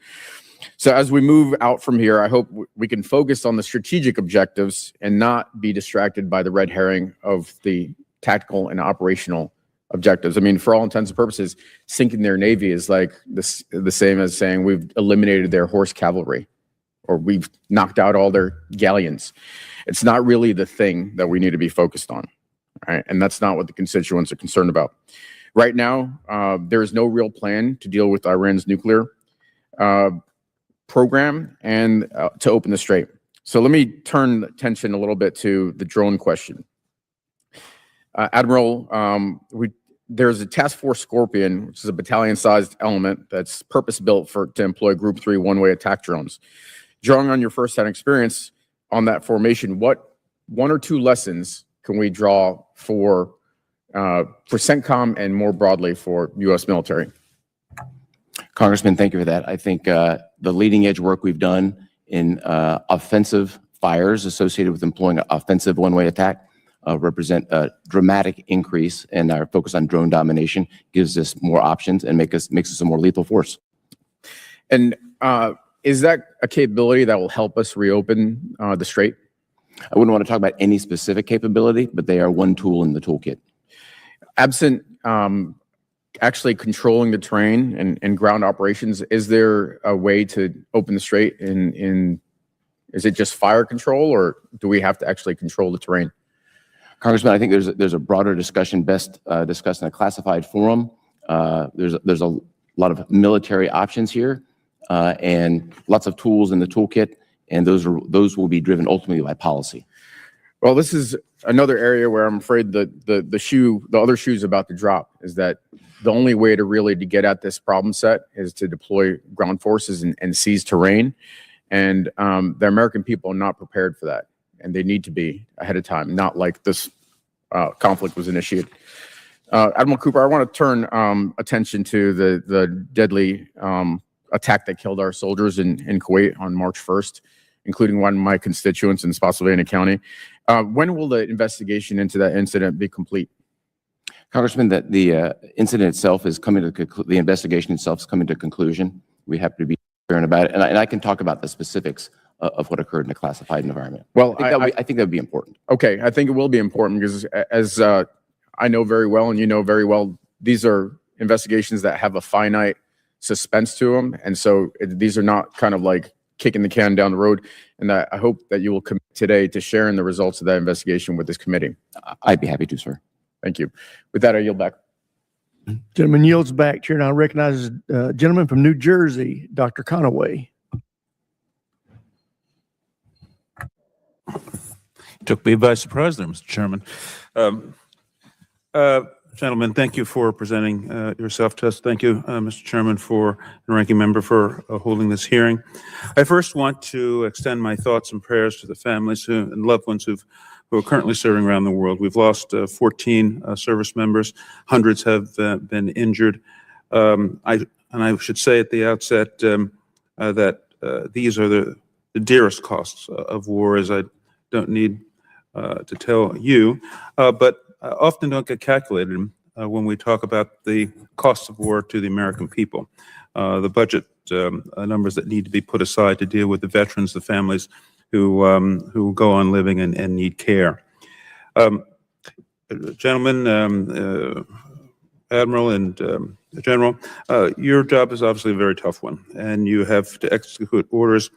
So as we move out from here, I hope we can focus on the strategic objectives and not be distracted by the red herring of the tactical and operational objectives. I mean, for all intents and purposes, sinking their navy is like the same as saying we've eliminated their horse cavalry or we've knocked out all their galleons. It's not really the thing that we need to be focused on, right? And that's not what the constituents are concerned about. Right now, there is no real plan to deal with Iran's nuclear program and to open the strait. So let me turn attention a little bit to the drone question. Admiral, there's a Task Force Scorpion, which is a battalion-sized element that's purpose-built to employ Group 3 one-way attack drones. Drawing on your first-hand experience on that formation, what one or two lessons can we draw for CENTCOM and more broadly for U.S. military? Congressman, thank you for that. I think the leading edge work we've done in offensive fires associated with employing an offensive one-way attack represent a dramatic increase in our focus on drone domination, gives us more options and makes us a more lethal force. And is that a capability that will help us reopen the strait? I wouldn't want to talk about any specific capability, but they are one tool in the toolkit. Absent actually controlling the terrain and ground operations, is there a way to open the strait is it just fire control, or do we have to actually control the terrain? Congressman, I think there's a broader discussion best discussed in a classified forum. There's a lot of military options here and lots of tools in the toolkit, and those will be driven ultimately by policy. Well, this is another area where I'm afraid the other shoe's about to drop, is that the only way to get at this problem set is to deploy ground forces and seize terrain. And the American people are not prepared for that. And they need to be ahead of time, not like this conflict was initiated. Admiral Cooper, I want to turn attention to the deadly attack that killed our soldiers in Kuwait on March 1st, including one of my constituents in Spotsylvania County. When will the investigation into that incident be complete? Congressman, that the incident itself is coming to the investigation itself is coming to conclusion. We have to be transparent about it, and I can talk about the specifics of what occurred in a classified environment. Well, I think that would be important. Okay, I think it will be important because as I know very well, and you know very well, these are investigations that have a finite suspense to them, and so these are not kind of like kicking the can down the road. And I hope that you will commit today to sharing the results of that investigation with this committee. I'd be happy to, sir. Thank you. With that, I yield back. Gentleman yields back. Chair now recognizes gentleman from New Jersey, Dr. Conaway. Took me by surprise there, Mr. Chairman. Gentlemen, thank you for presenting yourself to us. Thank you, Mr. Chairman, and Ranking Member for holding this hearing. I first want to extend my thoughts and prayers to the families and loved ones who are currently serving around the world. We've lost 14 service members. Hundreds have been injured. I should say at the outset that these are the dearest costs of war, as I don't need to tell you, but often don't get calculated when we talk about the costs of war to the American people. The budget numbers that need to be put aside to deal with the veterans, the families who go on living and need care. Gentlemen, Admiral and General, your job is obviously a very tough one, and you have to execute orders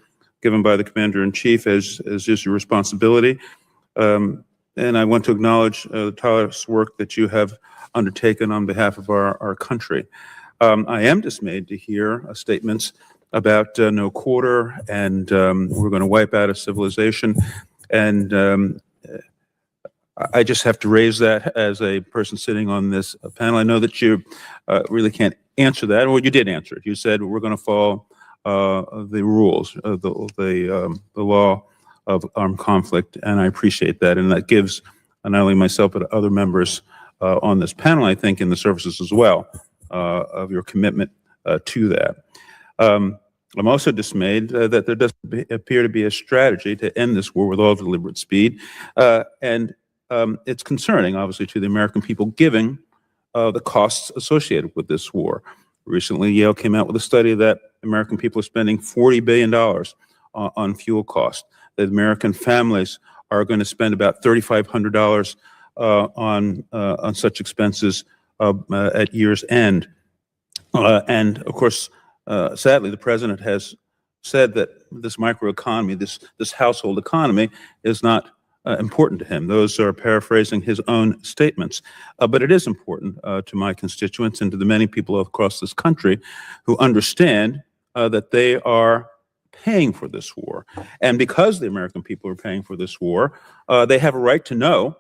given by the Commander-in-Chief as is your responsibility. And I want to acknowledge the tireless work that you have undertaken on behalf of our country. I am dismayed to hear statements about no quarter and we're going to wipe out a civilization. And I just have to raise that as a person sitting on this panel. I know that you really can't answer that. Well, you did answer it. You said we're going to follow the rules, the law of armed conflict, and I appreciate that. And that gives not only myself but other members on this panel, I think, in the services as well, of your commitment to that. I'm also dismayed that there doesn't appear to be a strategy to end this war with all deliberate speed, and it's concerning, obviously, to the American people, given the costs associated with this war. Recently, Yale came out with a study that American people are spending $40 billion on fuel costs. That American families are going to spend about $3,500 on such expenses at year's end. And of course, sadly, the president has said that this microeconomy, this household economy, is not important to him. Those are paraphrasing his own statements. But it is important to my constituents and to the many people across this country who understand that they are paying for this war. And because the American people are paying for this war, they have a right to know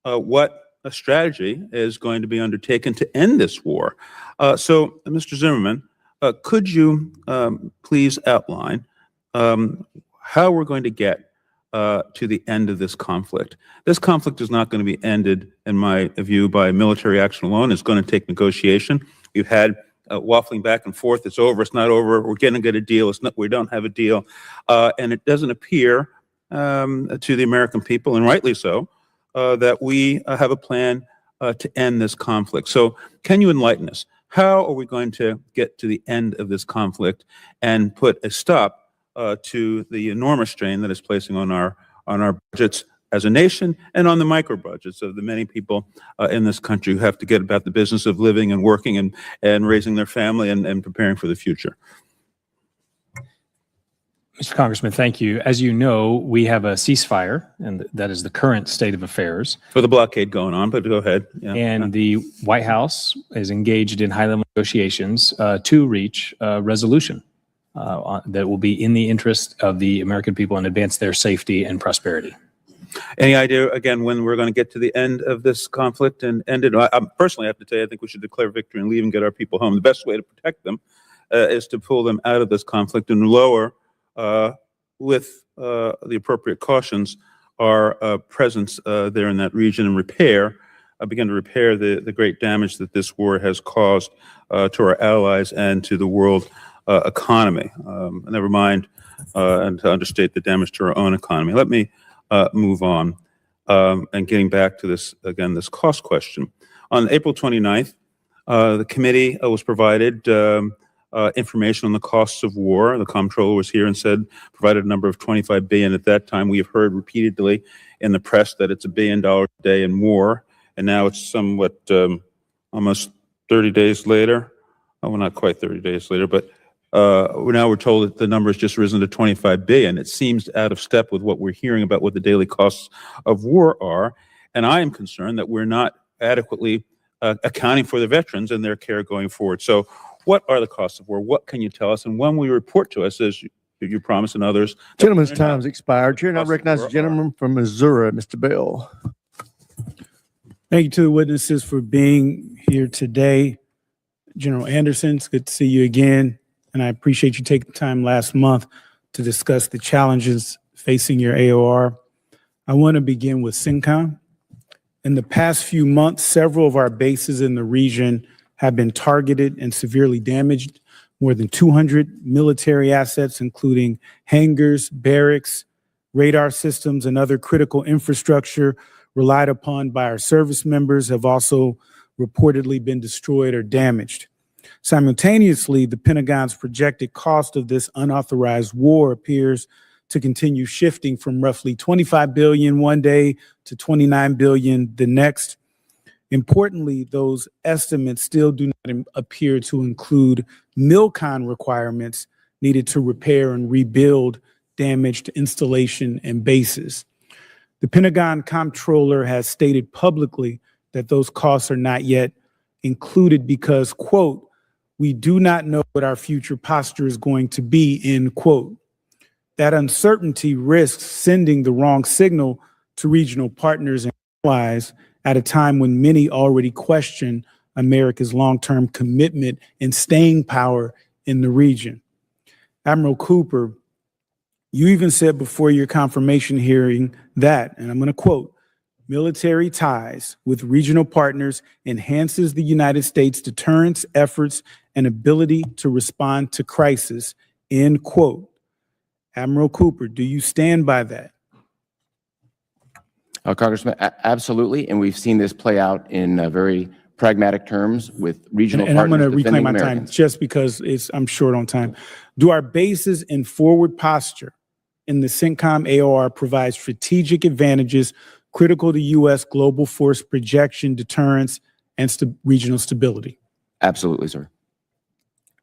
what a strategy is going to be undertaken to end this war. So, Mr. Zimmerman, could you please outline how we're going to get to the end of this conflict? This conflict is not going to be ended, in my view, by military action alone. It's going to take negotiation. We've had waffling back and forth. It's over. It's not over. We're going to get a deal. It's not. We don't have a deal, and it doesn't appear to the American people, and rightly so, that we have a plan to end this conflict. So, can you enlighten us? How are we going to get to the end of this conflict and put a stop to the enormous strain that is placing on our budgets as a nation and on the micro budgets of the many people in this country who have to get about the business of living and working and raising their family and preparing for the future? Mr. Congressman, thank you. As you know, we have a ceasefire, and that is the current state of affairs. For the blockade going on, but go ahead. Yeah. And the White House is engaged in high-level negotiations to reach a resolution that will be in the interest of the American people and advance their safety and prosperity. Any idea, again, when we're going to get to the end of this conflict and end it? I personally have to tell you, I think we should declare victory and leave and get our people home. The best way to protect them is to pull them out of this conflict and lower, with the appropriate cautions, our presence there in that region and begin to repair the great damage that this war has caused to our allies and to the world economy. Never mind, and to understate the damage to our own economy. Let me move on and getting back to this, again, this cost question. On April 29th, the committee was provided information on the costs of war. The comptroller was here and provided a number of $25 billion. At that time, we have heard repeatedly in the press that it's $1 billion a day and more. And now it's somewhat almost 30 days later. Oh, well, not quite 30 days later, but now we're told that the number has just risen to $25 billion. It seems out of step with what we're hearing about what the daily costs of war are. And I am concerned that we're not adequately accounting for the veterans and their care going forward. So what are the costs of war? What can you tell us? And when we report to us, as you promised and others. Gentleman's time's expired. Chair now recognizes the gentleman from Missouri, Mr. Bell. Thank you to the witnesses for being here today. General Anderson, it's good to see you again. And I appreciate you taking time last month to discuss the challenges facing your AOR. I want to begin with CENTCOM. In the past few months, several of our bases in the region have been targeted and severely damaged. More than 200 military assets, including hangars, barracks, radar systems, and other critical infrastructure relied upon by our service members, have also reportedly been destroyed or damaged. Simultaneously, the Pentagon's projected cost of this unauthorized war appears to continue shifting from roughly $25 billion one day to $29 billion the next. Importantly, those estimates still do not appear to include MILCON requirements needed to repair and rebuild damaged installation and bases. The Pentagon comptroller has stated publicly that those costs are not yet included because, quote, we do not know what our future posture is going to be, end quote. That uncertainty risks sending the wrong signal to regional partners and allies at a time when many already question America's long-term commitment and staying power in the region. Admiral Cooper, you even said before your confirmation hearing that, and I'm going to quote, military ties with regional partners enhances the United States' deterrence efforts and ability to respond to crisis, end quote. Admiral Cooper, do you stand by that? Congressman, absolutely. And we've seen this play out in very pragmatic terms with regional And I'm partners going to reclaim defending my Americans. time just because I'm short on time. Do our bases and forward posture in the CENTCOM AOR provide strategic advantages critical to U.S. global force projection, deterrence, and regional stability? Absolutely, sir.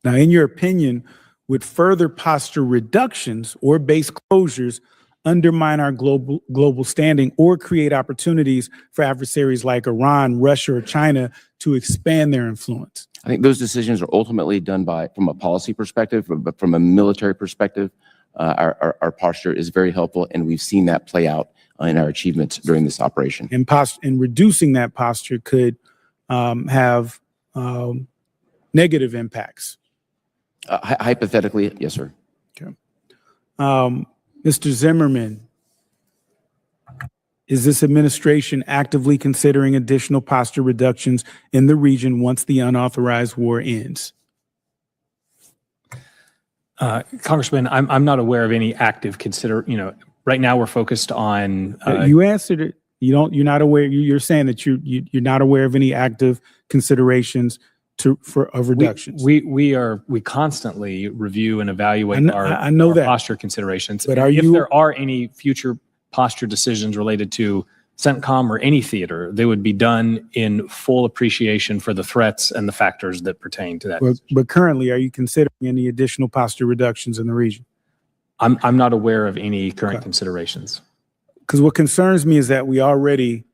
Now, in your opinion, would further posture reductions or base closures undermine our global standing or create opportunities for adversaries like Iran, Russia, or China to expand their influence? I think those decisions are ultimately done from a policy perspective, but from a military perspective, our posture is very helpful, and we've seen that play out in our achievements during this operation. And reducing that posture could have negative impacts. Hypothetically, yes, sir. Okay. Mr. Zimmerman, is this administration actively considering additional posture reductions in the region once the unauthorized war ends? Congressman, I'm not aware of any active right now we're focused on. You answered it. You're not aware. You're saying that you're not aware of any active considerations of reductions. We constantly review and evaluate I know our that. posture considerations. But if there are any future posture decisions related to CENTCOM or any theater, they would be done in full appreciation for the threats and the factors that pertain to that. But currently, are you considering any additional posture reductions in the region? I'm not aware of any current considerations. Because what concerns me is that we already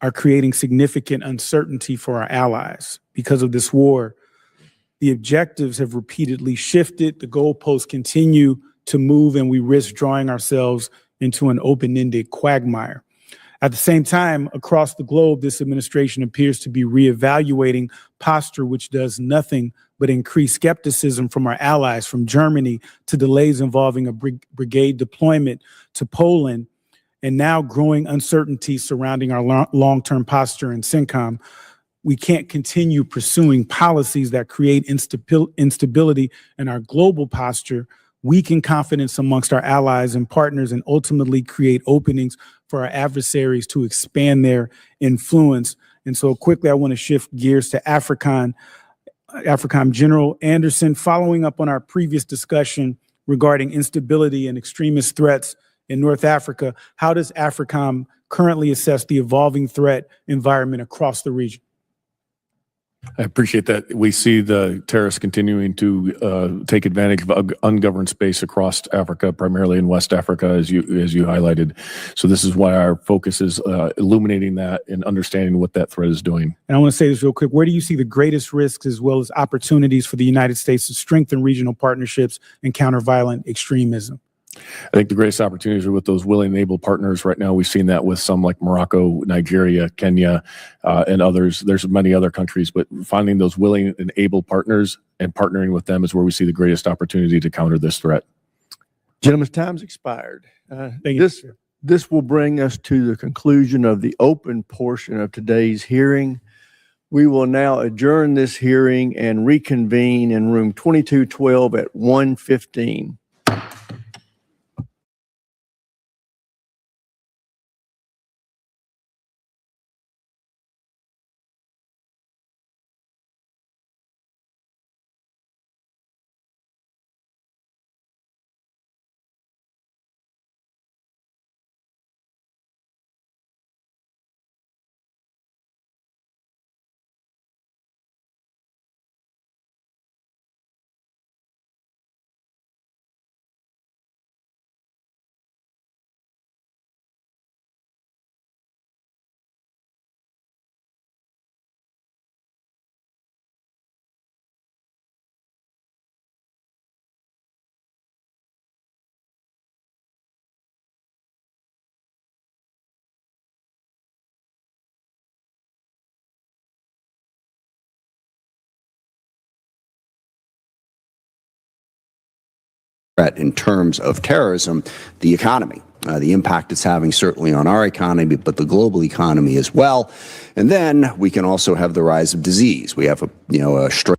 are creating significant uncertainty for our allies because of this war. The objectives have repeatedly shifted. The goalposts continue to move, and we risk drawing ourselves into an open-ended quagmire. At the same time, across the globe, this administration appears to be reevaluating posture, which does nothing but increase skepticism from our allies, from Germany to delays involving a brigade deployment to Poland, and now growing uncertainty surrounding our long-term posture in CENTCOM. We can't continue pursuing policies that create instability in our global posture, weaken confidence amongst our allies and partners, and ultimately create openings for our adversaries to expand their influence. And so quickly, I want to shift gears to AFRICOM. General Anderson, following up on our previous discussion regarding instability and extremist threats in North Africa, how does AFRICOM currently assess the evolving threat environment across the region? I appreciate that. We see the terrorists continuing to take advantage of ungoverned space across Africa, primarily in West Africa, as you highlighted. So this is why our focus is illuminating that and understanding what that threat is doing. And I want to say this real quick. Where do you see the greatest risks as well as opportunities for the United States to strengthen regional partnerships and counter violent extremism? I think the greatest opportunities are with those willing and able partners. Right now, we've seen that with some like Morocco, Nigeria, Kenya, and others. There's many other countries, but finding those willing and able partners and partnering with them is where we see the greatest opportunity to counter this threat. Gentlemen's time's expired. Thank you. This will bring us to the conclusion of the open portion of today's hearing. We will now adjourn this hearing and reconvene in room 2212 at 1:15. threat in terms of terrorism, the economy. The impact it's having certainly on our economy, but the global economy as well. And then we can also have the rise of disease. We have a strain